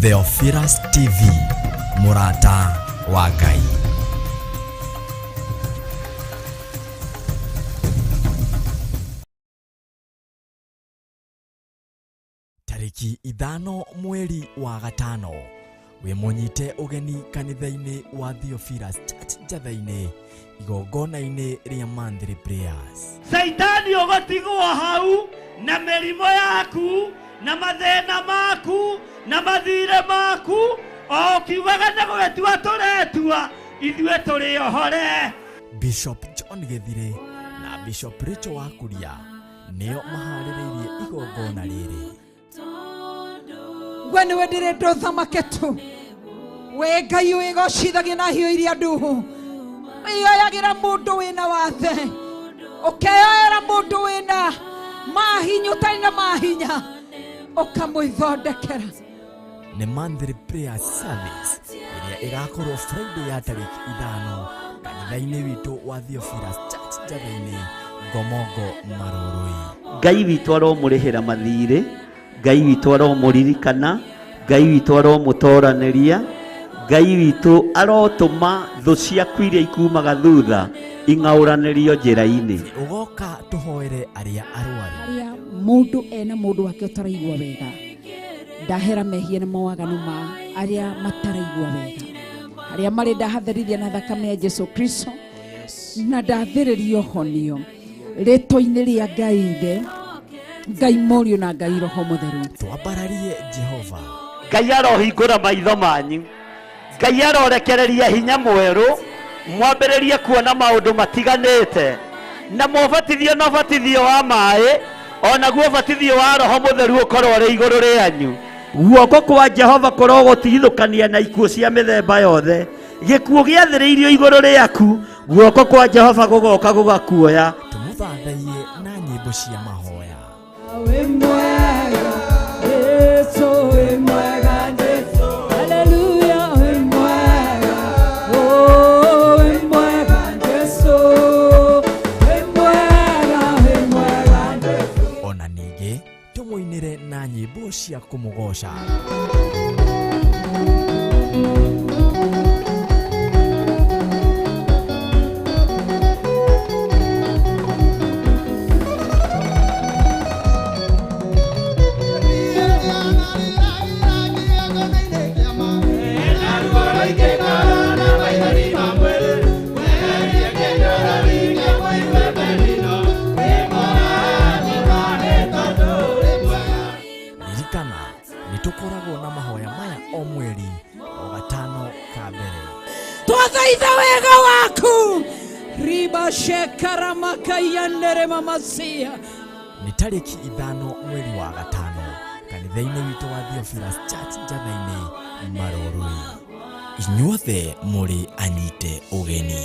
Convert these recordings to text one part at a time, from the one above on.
Theophilus TV, Murata wa Ngai. Tariki 5 mweri wa gatano, wimunyite ugeni kanitha-ini wa Theophilus Church Njatha-ini igongona-ini ria Monthly Prayers. Saitani ugotigwa hau na mirimo yaku na mathina maku na mathire maku okiugaga na gwetua turetua ithuĩ tũrĩ ohore. Bishop John Gethire na Bishop Rachel Wakuria nĩo maharĩrĩirie igongona rĩrĩ. Gwe nĩwe ndĩrenda ũthamaketu, we Ngai wĩgocithagia na hiũ iria nduhu, wĩoyagĩra mũndũ wĩna wathe, ũkeoyera mũndũ wĩna mahinya ũtarĩ na mahinya, ũkamwĩthondekera. Nĩ Monthly Prayer Service ĩrĩa ĩgakorwo Friday ya tariki 5 kanitha-inĩ witũ wa Theophilus Church Njatha-inĩ Ngomongo Marũrũi. Ngai witũ aromũrĩhĩra mathirĩ, Ngai witũ aromũririkana, Ngai witũ aromũtoranĩria, Ngai witũ arotũma thũ ciaku iria ikumaga thutha ing'aũranĩrio njĩra-inĩ. Ũgoka tũhoere arĩa arwaru, arĩa mũndũ ena mũndũ wake ũtaraigua wega, ndahera mehia na mawaganu ma arĩa mataraigua wega, arĩa marĩ ndahatherithia na thakame ya Jesu Kristo na ndathĩrĩrio honio rĩtwa-inĩ rĩa Ngai Ithe, Ngai Mũriũ na Ngai Roho Mũtheru. twambararie Jehova. Ngai arohingũra maitho manyu, Ngai arorekereria hinya mwerũ, mwambĩrĩrie kuona maũndũ matiganĩte, na mũbatithio na ũbatithio wa maĩ, onaguo ũbatithio wa Roho Mũtheru ũkorwo ũrĩ igũrũ rĩanyu. Guoko kwa Jehova kũrogũtigithũkania na ikuũ cia mĩthemba yothe, gĩkuũ gĩathĩrĩirio igũrũ rĩaku, guoko kwa Jehova gũgoka gũgakuoya. Tũmũthathaiye na nyĩmbo cia mahoya. Ona ningĩ tũmũinĩre na nyĩmbo cia kũmũgoca. Nĩtũkoragwo na mahoya maya o mweri wa gatano ka mbere. Twathaitha wega waku riba shekaramaka yandere mamasia. Nĩ tariki 5 mweri wa gatano kanitha-inĩ witũ wa Theophilus Church Njatha-inĩ Marũrũi. Inyuothe mũrĩ anyite ũgeni.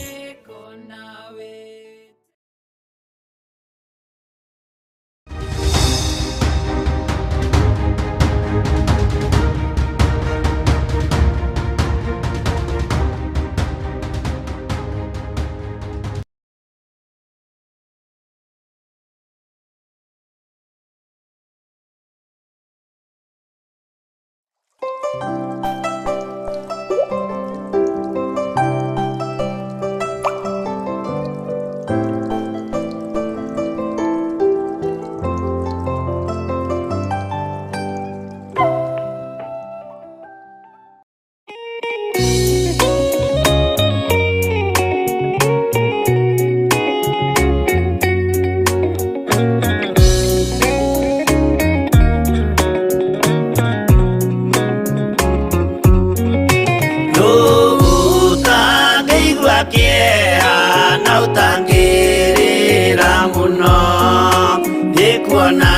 Kuona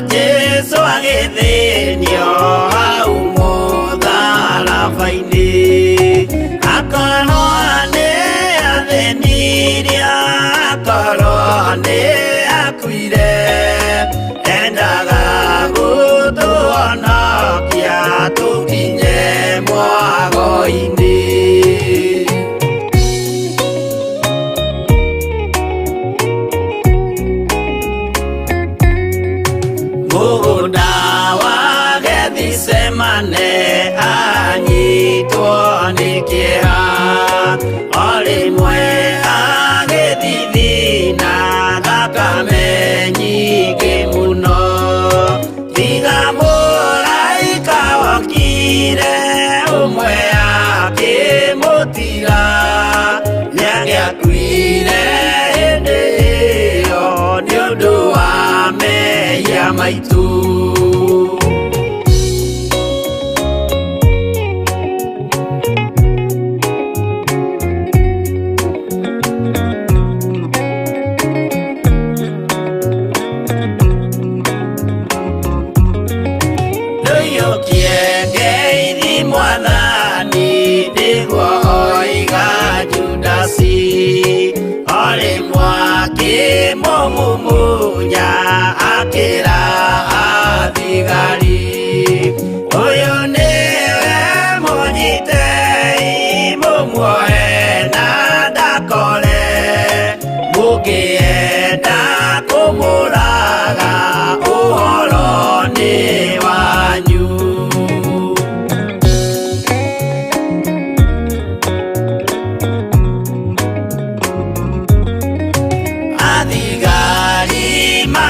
Jesu agĩthĩnio hau mũtharaba-inĩ, akorwo nĩ athĩnirie, akorwo nĩ akuire, endaga gũtũhonokia tũkinye mwago-inĩ. Mũgũnda wa Gethsemane kĩeha o rĩmwe agĩthithina thakame nyingĩ mũno tiga mũraika wokire ũmwe akĩmũtiga nĩagĩakuire hĩndĩ ĩyo nĩ ũndũ wa mehia maitũ. Mumunya akira athigari uyu niwe munyitei mumuoe na ndakore mukienda kumuraga uhoro ni wanyu.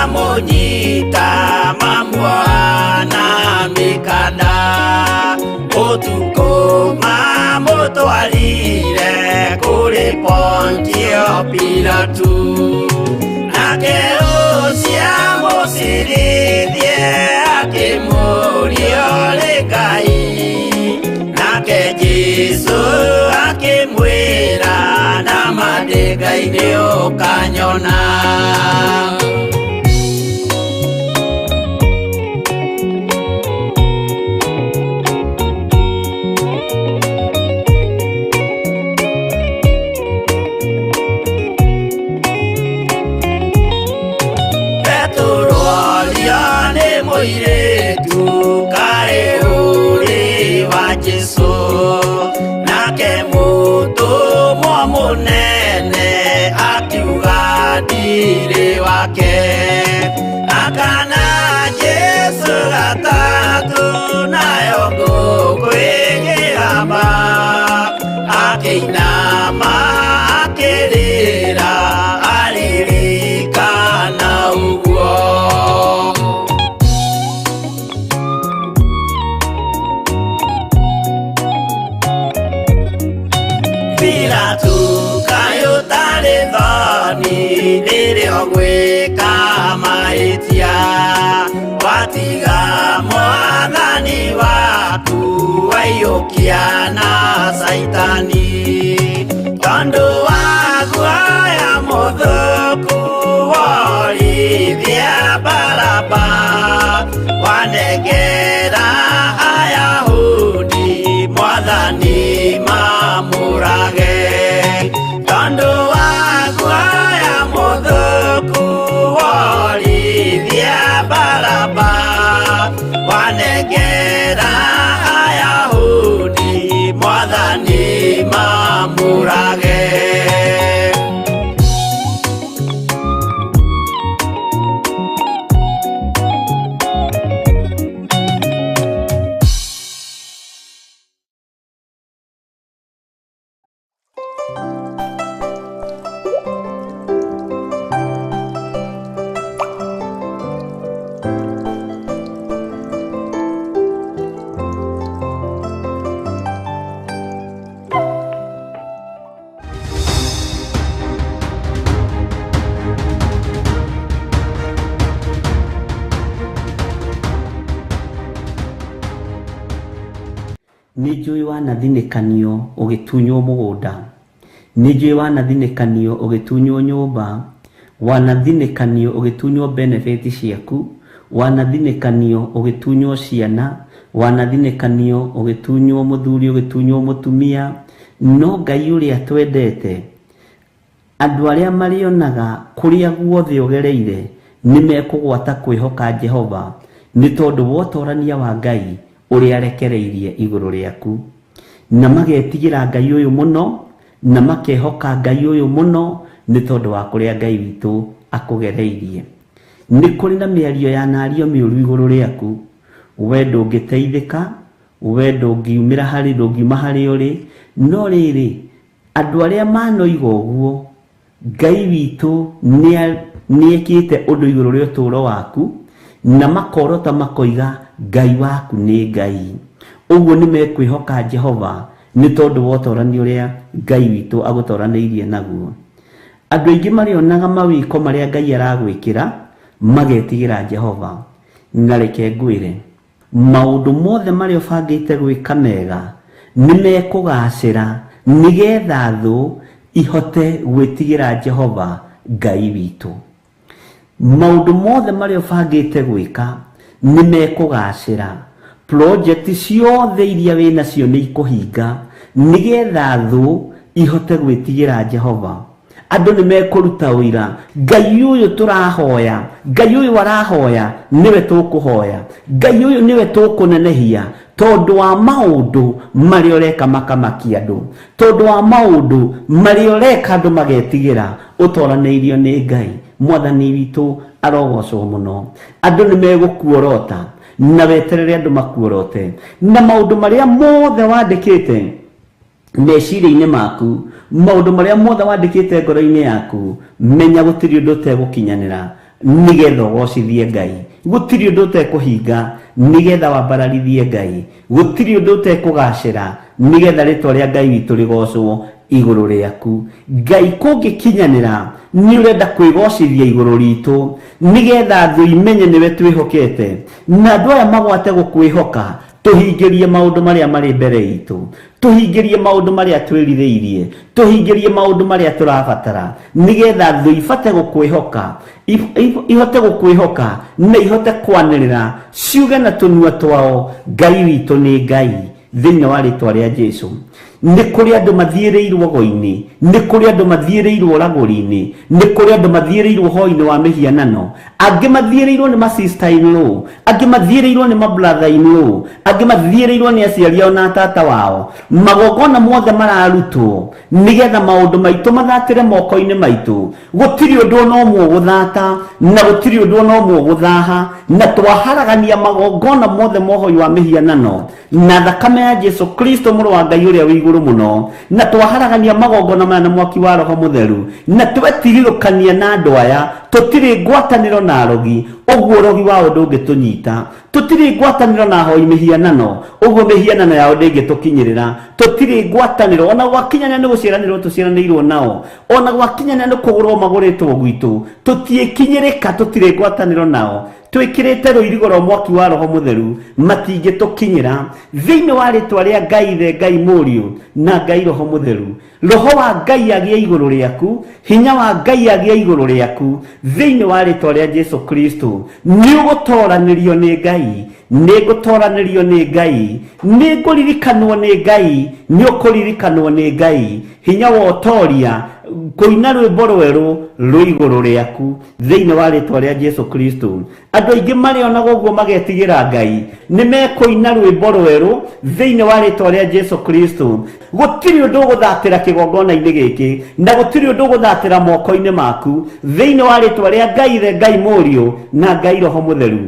Mamunyita mamuana mikanda utuko mamutwarire kuri Pontio Pilatu nake ucia musirithie akimuria ri Ngai nake Jesu akimwira na mandingai-ini ukanyona. Wake akana Jesu gatatu nayo gukwigirama akinama akirira aririkana uguo. Pilatu kayo tari thoni rĩrĩa gwĩka mahĩtia watiga mwathani waku waiyũkia na Saitani tondũ wa guoya mũthũku worithia Baraba wanengera Ayahudi mwathani mamũrage tondũ wa guoya mũthũku worithia Baraba wanengera Ayahudi mwathani mamũrage. Nĩnjũĩ wanathinĩkanio ũgĩtunywo mũgũnda, nĩnjũĩ wanathinĩkanio ũgĩtunywo nyũmba, wanathinĩkanio ũgĩtunywo benefit ciaku, wanathinĩkanio ũgĩtunywo ciana, wanathinĩkanio ũgĩtunywo mũthuri ũgĩtunywo mũtumia. No Ngai ũrĩa twendete, andũ arĩa marĩonaga kũrĩa guothe ũgereire nĩmekũgwata kwĩhoka Jehova nĩ tondũ wa ũtorania wa Ngai ũrĩa arekereirie igũrũ rĩaku, na magetigĩra Ngai ũyũ mũno na makehoka Ngai ũyũ mũno nĩ tondũ wa kũrĩa Ngai witũ akũgereirie. Nĩ kũrĩ na mĩario ya nario mĩũru igũrũ rĩaku, we ndũngĩteithĩka, we ndũngiumĩra harĩ ndũngiuma harĩ ũrĩ, no rĩrĩ andũ arĩa manoiga ũguo Ngai witũ nĩekĩte ũndũ igũrũ rĩa ũtũũro waku na makorota makoiga Ngai waku nĩ Ngai. Ũguo nĩmekwĩhoka Jehova nĩ tondũ wa ũtoranio ũrĩa Ngai witũ agũtoranĩirie naguo. Andũ aingĩ marĩonaga mawĩko marĩa Ngai aragwĩkĩra magetigĩra Jehova. Na reke ngwĩre maũndũ mothe marĩa ũbangĩte gwĩka mega nĩmekũgacĩra nĩgetha thũ ihote gwĩtigĩra Jehova Ngai witũ. Maũndũ mothe marĩa ũbangĩte gwĩka nĩmekũgacĩra. Project ciothe iria wĩnacio nĩikũhinga nĩgetha thũ ihote gwĩtigĩra Jehova. Andũ nĩmekũruta ũira Ngai ũyũ tũrahoya, Ngai ũyũ arahoya nĩwe tũkũhoya, Ngai ũyũ nĩwe tũkũnenehia tondũ wa maũndũ marĩa ũreka makamakia andũ, tondũ wa maũndũ marĩa ũreka andũ magetigĩra ũtoranĩirio nĩ Ngai. Mwathani witũ arogocwo mũno. Andũ nĩmegũkuorota na weterere andũ makuorote na maũndũ marĩa mothe wandĩkĩte meciria-inĩ maku, maũndũ marĩa mothe wandĩkĩte ngoro-inĩ yaku, menya gũtirĩ ũndũ ũtegũkinyanĩra nĩgetha ũgocithie Ngai. Gũtirĩ ũndũ ũtekũhinga nĩgetha wambararithie Ngai. Gũtirĩ ũndũ ũtekũgacĩra nĩgetha rĩtwa rĩa Ngai witũ rĩgocwo igũrũ rĩaku. Ngai kũngĩkinyanĩra nĩ ũrenda kwĩgocithia igũrũ ritũ nĩgetha thũ imenye nĩwe twĩhokete na andũ aya magwate gũkwĩhoka. Tũhingĩrie maũndũ marĩa marĩ mbere itũ, tũhingĩrie maũndũ marĩa twĩrirĩirie, tũhingĩrie maũndũ marĩa tũrabatara nĩgetha thũ ifate gũkwĩhoka, ihote gũkwĩhoka na ihote kwanĩrĩra ciuge na tũnua twao Ngai witũ nĩ Ngai thĩinĩ wa rĩtwa rĩa Jesũ. Nĩ kũrĩ andũ mathiĩrĩirwo go-inĩ, nĩ kũrĩ andũ mathiĩrĩirwo ragũri-inĩ, nĩ kũrĩ andũ mathiĩrĩirwo hoi-inĩ wa mĩhianano, angĩ mathiĩrĩirwo nĩ ma-sister in law, angĩ mathiĩrĩirwo nĩ ma-brother in law, angĩ mathiĩrĩirwo nĩ aciari ao na tata wao. Magongona mothe mararutwo nĩgetha maũndũ maitũ mathatĩre moko-inĩ maitũ. Gũtirĩ ũndũ ona ũmwe ũgũthata na gũtirĩ ũndũ ona ũmwe ũgũthaha, na twaharagania magongona mothe mohoi wa mĩhianano na thakame ya Jesũ Kristo mũrũ wa Ngai ũrĩa wĩ igũrũ mũno, na twaharagania magongona maya na mwaki wa Roho Mũtheru na twetigithũkania na andũ aya. Tũtirĩ ngwatanĩro na arogi, ũguo ũrogi wao ndũngĩtũnyita. Tũtirĩ ngwatanĩro na ahoi mĩhianano, ũguo mĩhianano yao ndĩngĩtũkinyĩrĩra. Tũtirĩ ngwatanĩro ona gwakinyania nĩ gũciaranĩrwo tũciaranĩirwo nao, ona gwakinyania nĩ kũgũrwo magũrĩtwo gwitũ, tũtiĩkinyĩrĩka. Tũtirĩ ngwatanĩro nao. Twĩkĩrĩte rũirigo rwa mwaki wa Roho Mũtheru matingĩtũkinyĩra thĩinĩ wa rĩtwa rĩa Ngai Ithe, Ngai Mũriũ na Ngai Roho Mũtheru. Roho wa Ngai agĩe igũrũ rĩaku, hinya wa Ngai agĩe igũrũ rĩaku thĩinĩ wa rĩtwa rĩa Jesũ Kristo. Nĩ ũgũtoranĩrio nĩ Ngai, nĩ ngũtoranĩrio nĩ Ngai, nĩ ngũririkanwo nĩ Ngai, nĩ ũkũririkanwo nĩ Ngai. Hinya wa ũtoria kũina rwĩmbo rwerũ rwĩ igũrũ rĩaku thĩinĩ wa rĩtwa rĩa Jesũ Kristo. Andũ aingĩ marĩonaga ũguo magetigĩra Ngai nĩmekũina rwĩmbo rwerũ thĩinĩ wa rĩtwa rĩa Jesũ Kristo. Gũtirĩ ũndũ ũgũthatĩra kĩgongona-inĩ gĩkĩ na gũtirĩ ũndũ ũgũthatĩra moko-inĩ maku thĩinĩ wa rĩtwa rĩa Ngai Ithe, Ngai Mũriũ na Ngai Roho Mũtheru.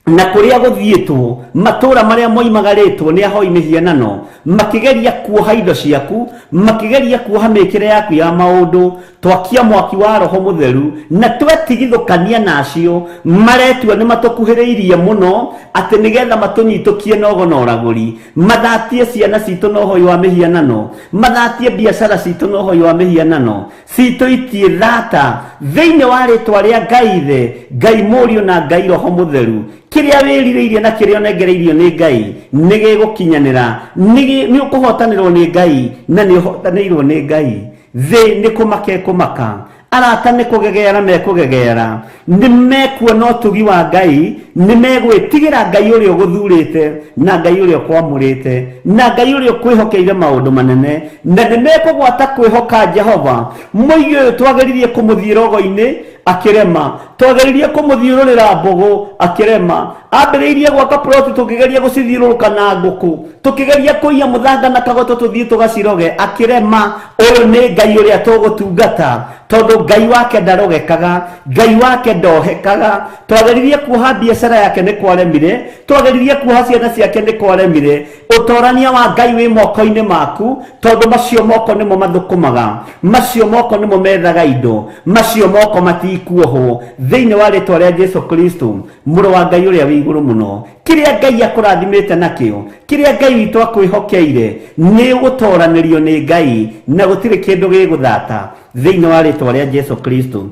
Na kũrĩa gũthiĩtwo matũũra marĩa moimagarĩtwo nĩ ahoi mĩhianano makĩgeria kuoha indo ciaku, makĩgeria kuoha mĩkĩre yaku ya maũndũ, twakia mwaki wa Roho Mũtheru na twetigithũkania nacio. Maretua nĩ matũkuhĩrĩirie mũno atĩ nĩgetha matũnyitũkie nogo na ũragũri, mathatie ciana citũ na ũhoi wa mĩhianano, mathatie biacara citũ na ũhoi wa mĩhianano, citũitie thata thĩinĩ wa rĩtwa rĩa Ngai Ithe, Ngai Mũriũ na Ngai Roho Mũtheru. Kĩrĩa wĩrirĩirie na kĩrĩa ũnengereirio nĩ Ngai nĩ gĩgũkinyanĩra, nĩ ũkũhotanĩrwo nĩ Ngai na nĩ ũhotanĩirwo nĩ Ngai. Thĩ nĩ kũmaka kũmaka, arata nĩ kũgegeara mekũgegeara, nĩ mekuona ũtugi wa Ngai, nĩ megwĩtigĩra Ngai ũrĩa ũgũthurĩte na Ngai ũrĩa ũkwamũrĩte na Ngai ũrĩa ũkwĩhokeire maũndũ manene, na nĩ mekũgwata kwĩhoka Jehova. Mũigai ũyũ twageririe kũmũthiĩ rogo-inĩ akĩrema, twageririe kũmũthiũrũrĩra mbũgũ akĩrema, ambĩrĩirie gwaka ploti tũkĩgeria gũcithiũrũrũka na ngũkũ, tũkĩgeria kũiya mũthanga na kagoto tũthiĩ tũgaciroge akĩrema. Ũyũ nĩ Ngai ũrĩa tũgũtungata, tondu Ngai wake ndarogekaga, Ngai wake ndohekaga. Twageririe kuoha biacara yake nĩ kwaremire, twageririe kuoha ciana ciake nĩ kwaremire. Ũtorania wa Ngai wĩ moko-inĩ maku, tondu macio moko nĩmo mathũkũmaga, macio moko nĩmo methaga indo, macio moko matikuohwo thĩinĩ wa rĩtwa rĩa Jesu Kristo, mũrũ wa Ngai ũrĩa wĩ igũrũ mũno. Kĩrĩa Ngai akũrathimĩte nakĩo, kĩrĩa Ngai witũ akwĩhokeire, nĩ gũtoranĩrio nĩ Ngai na gũtirĩ kĩndũ gĩgũthata thĩinĩ wa rĩtwa rĩa Jesu Kristo.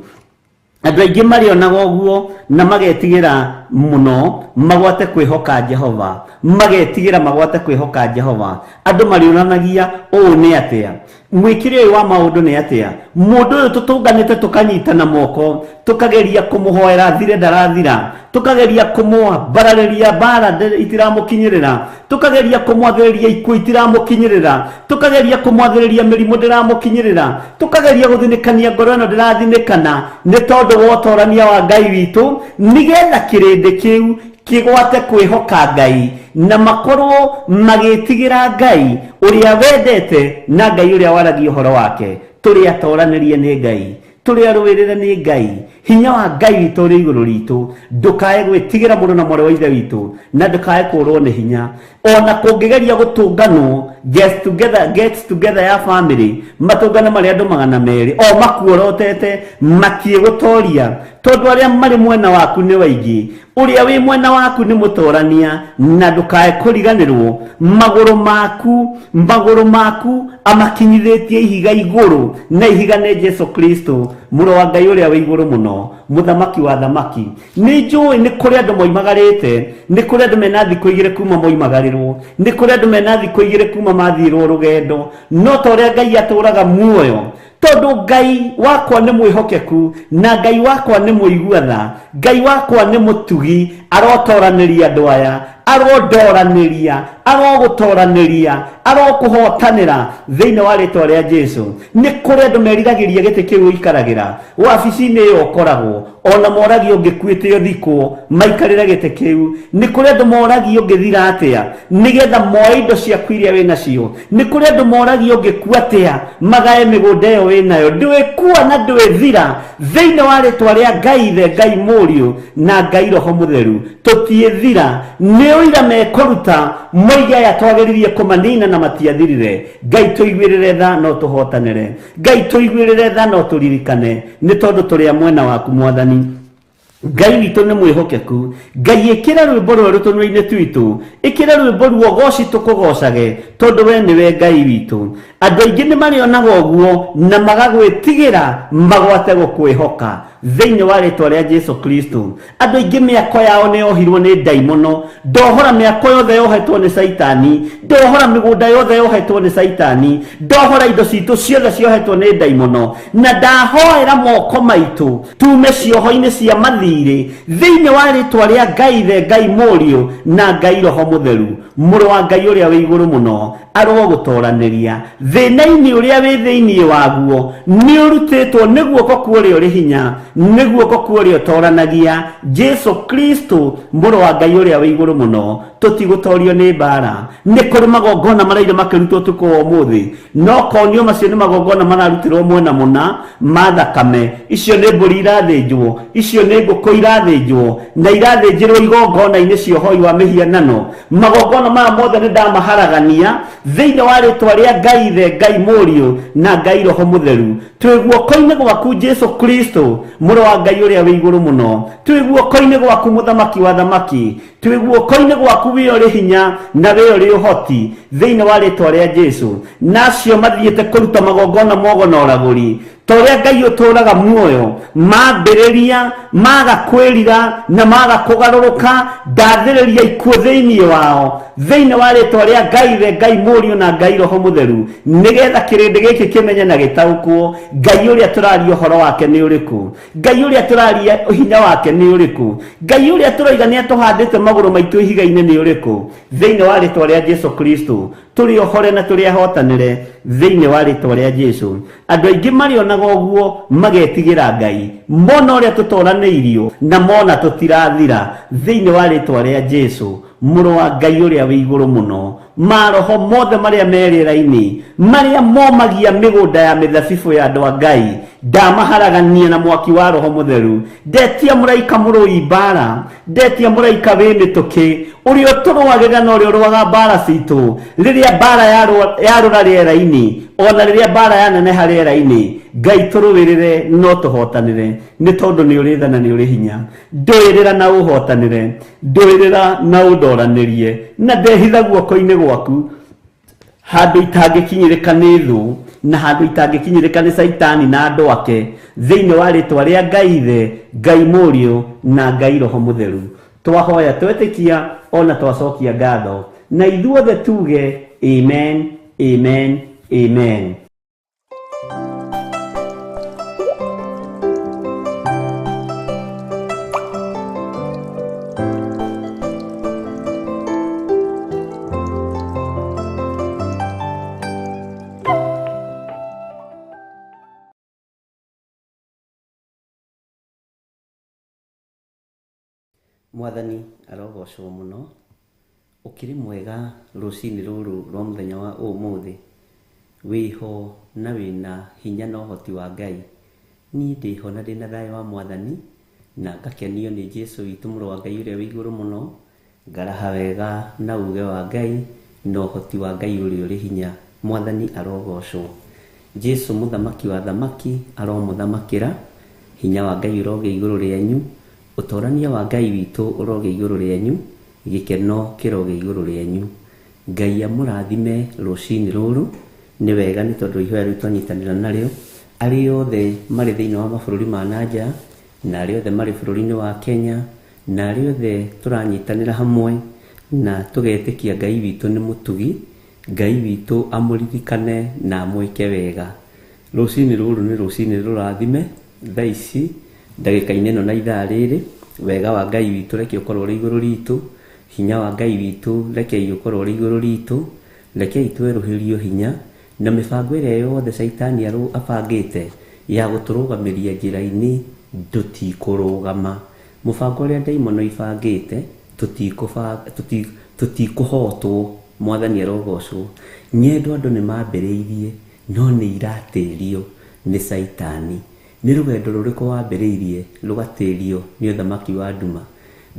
Andũ aingĩ marĩonaga ũguo na magetigĩra mũno magwate kwĩhoka Jehova, magetigĩra magwate kwĩhoka Jehova. Andũ marĩonanagia ũũ nĩ atĩa, mwĩkĩre ũyũ wa maũndũ nĩ atĩa, mũndũ ũyũ tũtũnganĩte tũkanyitana moko tũkageria kũmũhoera thire ndarathira, tũkageria kũmũbararĩria mbara itiramũkinyĩrĩra, tũkageria kũmwathĩrĩria ikuũ itiramũkinyĩrĩra, tũkageria kũmwathĩrĩria mĩrimũ ndĩramũkinyĩrĩra, tũkageria gũthinĩkania ngoro ĩno ndĩrathinĩkana, nĩ tondũ wa ũtorania wa Ngai witũ, nĩgetha kĩrĩndĩ kĩu kĩgwate kwĩhoka Ngai na makorwo magĩtigĩra Ngai ũrĩa wendete na Ngai ũrĩa waragia ũhoro wake. Tũrĩ atoranĩrie nĩ Ngai, tũrĩ arũĩrĩre nĩ Ngai, hinya wa Ngai witũ ũrĩ igũrũ ritũ. Ndũkae gwĩtigĩra mũndũ na mwarĩ wa ithe witũ, na ndũkae kũrwo nĩ hinya. Ona kũngĩgeria gũtũnganwo get together ya family, matũngano marĩa andũ 200 o makuorotete matiĩgũtoria, tondũ arĩa marĩ mwena waku nĩ waingĩ. Ũrĩa wĩ mwena waku nĩ mũtorania, na ndũkae kũriganĩrwo. Magũrũ maku amakinyithĩtie ihiga igũrũ, na ihiga nĩ Jesu Kristo, mũrũ wa Ngai ũrĩa wĩ igũrũ mũno, mũthamaki wa thamaki. Nĩ njũĩ nĩ kũrĩ andũ moimagarĩte, nĩ kũrĩ andũ mena thikũ 2 kuma moimagarĩrwo, nĩ kũrĩ andũ mena thikũ 2 kuma mathirwo rũgendo, no ta ũrĩa Ngai atũraga muoyo, tondu Ngai wakwa nĩ mwĩhokeku na Ngai wakwa nĩ mũigua-tha, Ngai wakwa nĩ mũtugi, arotoranĩria andũ aya, arondoranĩria, arogũtoranĩria, arokũhotanĩra thĩinĩ wa rĩtwa rĩa Jesu. Nĩ kũrĩ andũ meriragĩria gĩtĩ kĩu ũikaragĩra, wabici-inĩ ĩyo ũkoragwo, ona moragio ũngĩkuĩte ũthikwo maikarĩre gĩtĩ kĩu. Nĩ kũrĩ andũ moragio ũngĩthira atĩa nĩgetha moe indo ciaku iria wĩ nacio. Nĩ kũrĩ andũ moragio ũngĩkua atĩa magae mĩgũnda ĩyo wĩ nayo. Ndwĩkua na ndwĩthira thĩinĩ wa rĩtwa rĩa Ngai Ithe, Ngai Mũriũ na Ngai Roho Mũtheru. Tũtiĩthira, nĩ ũira mekũruta moige aya twagĩrĩrie kũmanina na matiathirire. Ngai tũiguĩrĩre tha no tũhotanĩre, Ngai tũiguĩrĩre tha no tũririkane, nĩ tondũ tũrĩ a mwena waku Mwathani. Ngai witũ nĩ mwĩhokeku. Ngai ĩkĩra rwĩmbo rwerũ tũnua-inĩ twitũ, ĩkĩra rwĩmbo ruo goci tũkũgocage, tondũ we nĩwe Ngai witũ. Andũ aingĩ nĩ marĩonaga ũguo na magagwĩtigĩra magwate gũkwĩhoka thĩinĩ wa rĩtwa rĩa Jesu Kristo. Andũ aingĩ mĩako yao nĩ yohirwo nĩ ndaimono, ndohora mĩako yothe yohetwo nĩ Saitani, ndohora mĩgũnda yothe yohetwo nĩ Saitani, ndohora indo citũ ciothe ciohetwo nĩ ndaimono, na ndahoera moko maitũ tume cioho-inĩ cia mathirĩ thĩinĩ wa rĩtwa rĩa Ngai Ithe, Ngai Mũriũ na Ngai Roho Mũtheru, mũrũ wa Ngai ũrĩa wĩ igũrũ mũno, arogũtoranĩria thĩna-inĩ ũrĩa wĩ thĩinĩ waguo. Nĩ ũrutĩtwo nĩ guoko kwa ũrĩa ũrĩ hinya, nĩ guoko kwa ũrĩa ũtoranagia, Jesu Kristo, mũrũ wa Ngai ũrĩa wĩ igũrũ mũno. Tũtigũtorio nĩ mbara. Nĩ kũrĩ magongona maraire makĩrutwo ũtukũ wa ũmũthĩ, no konio macio nĩ magongona mararutirwo mwena mũna ma thakame. Icio nĩ mbũri irathĩnjwo, icio nĩ ngũkũ irathĩnjwo na irathĩnjĩrwo igongona-inĩ cia ũhoi wa mĩhianano. Magongona maya mothe nĩ ndamaharagania thĩinĩ wa rĩtwa rĩa Ngai Ithe, Ngai Mũriũ na Ngai Roho Mũtheru. Twĩ guoko-inĩ gwaku Jesu Kristo, mũrũ wa Ngai ũrĩa wĩ igũrũ mũno. Twĩ guoko-inĩ gwaku mũthamaki wa thamaki, twĩ guoko-inĩ gwaku wĩ ũrĩ hinya na wĩ ũrĩ ũhoti thĩinĩ wa rĩtwa rĩa Jesu. Nacio mathiĩte kũruta magongona mogo na ũragũri, ta ũrĩa Ngai ũtũraga muoyo, mambĩrĩria maga kwĩrira na maga kũgarũrũka, ndathĩrĩria ikuũ thĩinĩ wao thĩinĩ wa rĩtwa rĩa Ngai Ithe, Ngai Mũriũ na Ngai Roho Mũtheru, nĩgetha kĩrĩndĩ gĩkĩ kĩmenye na gĩtaũkwo Ngai ũrĩa tũraria ũhoro wake nĩ ũrĩkũ, Ngai ũrĩa tũraria hinya wake nĩ ũrĩkũ, Ngai ũrĩa tũroiga nĩ atũhandĩte magũrũ maitũ ihiga-inĩ nĩ ũrĩkũ. Thĩinĩ wa rĩtwa rĩa Jesu Kristo tũrĩ ohore na tũrĩ ahotanĩre thĩinĩ wa rĩtwa rĩa Jesu. Andũ aingĩ marĩonaga ũguo magetigĩra Ngai, mona ũrĩa tũtoranĩirio na mona tũtirathira thĩinĩ wa rĩtwa rĩa Jesu, mũrũ wa Ngai ũrĩa wĩ igũrũ mũno, maroho mothe maria merĩra-inĩ maria momagia mĩgũnda ya mĩthabibũ ya andũ a Ngai ndamaharagania na mwaki wa Roho Mũtheru. Ndetia mũraika mũrũi mbara, ndetia mũraika wĩ mĩtũkĩ ũrĩa ũtũrũagĩra na ũrĩa ũrũaga mbara citũ rĩrĩa mbara yarũra rĩera-inĩ, ona rĩrĩa mbara yaneneha rĩera-inĩ. Ngai tũrũĩrĩre no tũhotanĩre, nĩ tondũ nĩ ũrĩ tha na nĩ ũrĩ hinya. Ndũĩrĩra na ũhotanĩre, ndũĩrĩra na ũndoranĩrie, na ndehitha guoko-inĩ gwaku handũ itangĩkinyĩrĩka nĩ thũ na handũ itangĩkinyĩrĩka nĩ Saitani na andũ ake, thĩinĩ wa rĩtwa rĩa Ngai Ithe, Ngai Mũriũ na Ngai Roho Mũtheru. Twahoya twetĩkia ona twacokia ngatho, na ithuothe tuge amen, amen, amen. Mwathani arogocwo muno, ukiri mwega rucini ruru rwa muthenya wa umuthi, wiho na wina hinya na uhoti wa Ngai. Ni ndiho na ndina thayo wa Mwathani, na ngakenio ni Jesu witu mũrũ wa Ngai ũrĩa wĩ igũrũ mũno, ngaraha wega na uge wa Ngai na uhoti wa Ngai ũrĩa ũrĩ hinya. Mwathani arogocwo. Jesu muthamaki wa thamaki aromuthamakĩra, hinya wa Ngai ũroge igũrũ rĩanyu, utorania wa Ngai witũ ũroge igũrũ rĩanyu, gĩkeno kĩroge igũrũ rĩanyu. Ngai amũrathime rũcinĩ rũrũ, nĩ wega nĩ tondũ ihoya rĩu twanyitanĩra narĩo, arĩ othe marĩ thĩinĩ wa mabũrũri ma nanja, na arĩ othe marĩ bũrũri-inĩ wa Kenya, na arĩ othe tũranyitanĩra hamwe na tũgetĩkia Ngai witũ nĩ mũtugi, Ngai witũ amũririkane na amwĩke wega. Rũcinĩ rũrũ nĩ rũcinĩ rũrathime, thaa ici ndagĩka-inĩ ĩno na ithaa rĩrĩ, wega wa Ngai witũ reke ũkorwo ũrĩ igũrũ ritũ, hinya wa Ngai witũ rekei ũkorwo ũrĩ igũrũ ritũ, rekei twerũhĩrio hinya na mĩbango ĩrĩa yothe Saitani abangĩte ya gũtũrũgamĩria njĩra-inĩ tũtikũrũgama. Mũbango ũrĩa ndaimono ibangĩte tũtikũhotwo. Mwathani arogocwo. Nyendo andũ nĩ mambĩrĩirie no nĩ iratĩrio nĩ Saitani. Nĩ rũgendo rũrĩkũ wambĩrĩirie rũgatĩrio nĩ ũthamaki wa nduma?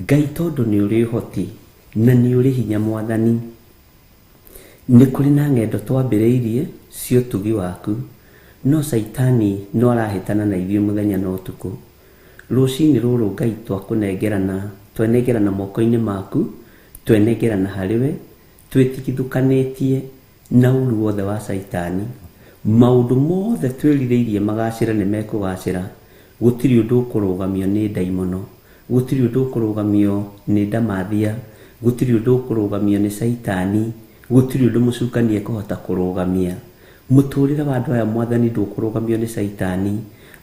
Ngai tondũ nĩ ũrĩ ũhoti na nĩ ũrĩ hinya Mwathani, nĩ kũrĩ na ng'endo twambĩrĩirie cia ũtugi waku, no Saitani no arahĩtana na ithuĩ mũthenya na ũtukũ. Rũcinĩ rũrũ Ngai twenengerana moko-inĩ maku, twenengerana harĩwe, twĩtigithũkanĩtie na ũru wothe wa Saitani. Maũndũ mothe twĩrirĩirie magacĩra nĩ mekũgacĩra. Gũtirĩ ũndũ ũkũrũgamio nĩ ndaimono, gũtirĩ ũndũ ũkũrũgamio nĩ ndamathia, gũtirĩ ũndũ ũkũrũgamio nĩ Saitani, gũtirĩ ũndũ mũcukani ekũhota kũrũgamia. Mũtũrĩre wa andũ aya Mwathani ndũkũrũgamio nĩ Saitani,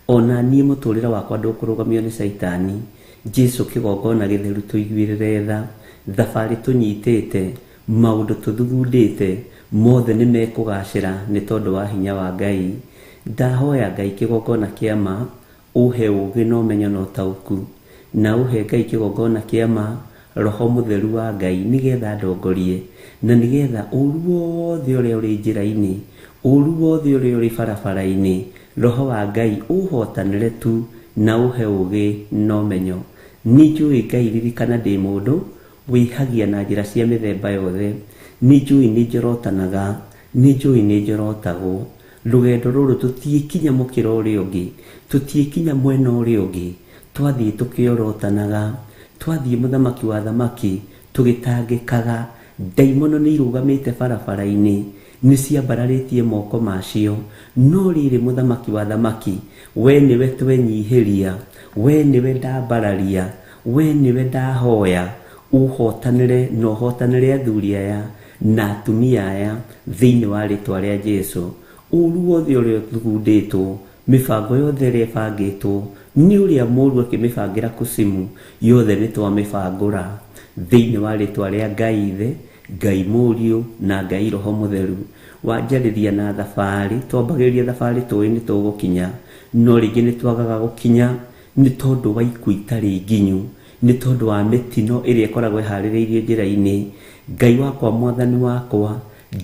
ona niĩ mũtũrĩre wakwa ndũkũrũgamio nĩ Saitani. Jesu kĩgongona gĩtheru tũiguĩrĩre tha, thabarĩ tũnyitĩte, maũndũ tũthugundĩte, mothe nĩ mekũgacĩra nĩ tondũ wa hinya wa Ngai. Ndahoya Ngai kĩgongona kĩa ma, ũhe ũũgĩ na ũmenyo na ũtaũku, na ũhe Ngai kĩgongona kĩa ma Roho Mũtheru wa Ngai, nĩgetha ndongorie, na nĩgetha ũru wothe ũrĩa ũrĩ njĩra-inĩ, ũru wothe ũrĩa ũrĩ barabara-inĩ, Roho wa Ngai ũhotanĩre tu na ũhe ũũgĩ na ũmenyo. Nĩ njũĩ Ngai ririkana ndĩ mũndũ wĩhagia na njĩra cia mĩthemba yothe. Nĩ njũĩ nĩ njorotanaga, nĩ njũĩ nĩ njorotagwo. Rũgendo rũrũ tũtiĩkinya mũkĩra ũrĩa ũngĩ, tũtiĩkinya mwena ũrĩa ũngĩ, twathiĩ tũkĩorotanaga, twathiĩ mũthamaki wa thamaki tũgĩtangĩkaga. Ndaimono nĩ irũgamĩte barabara-inĩ, nĩ ciambararĩtie moko macio, no rĩrĩ mũthamaki wa thamaki, we nĩwe twenyihĩria, we nĩwe ndambararia, we nĩwe ndahoya ũhotanĩre na ũhotanĩre athuri aya na atumia aya thĩinĩ wa rĩtwa rĩa Jesu. Ũru wothe ũrĩa ũthugundĩtwo, mĩbango yothe ĩrĩa ĩbangĩtwo nĩ ũrĩa mũũru akĩmĩbangĩra kusimu, yothe nĩ twamĩbangũra thĩinĩ wa rĩtwa rĩa Ngai Ithe, Ngai Mũriũ na Ngai Roho Mũtheru. Wanjarĩria na thabarĩ, twambagĩrĩria thabarĩ tũĩ nĩ tũgũkinya, no rĩngĩ nĩ twagaga gũkinya nĩ tondũ wa ikuũ itarĩ nginyu, nĩ tondũ wa mĩtino ĩrĩa ĩkoragwo ĩharĩrĩirio njĩra-inĩ. Ngai wakwa mwathani wakwa,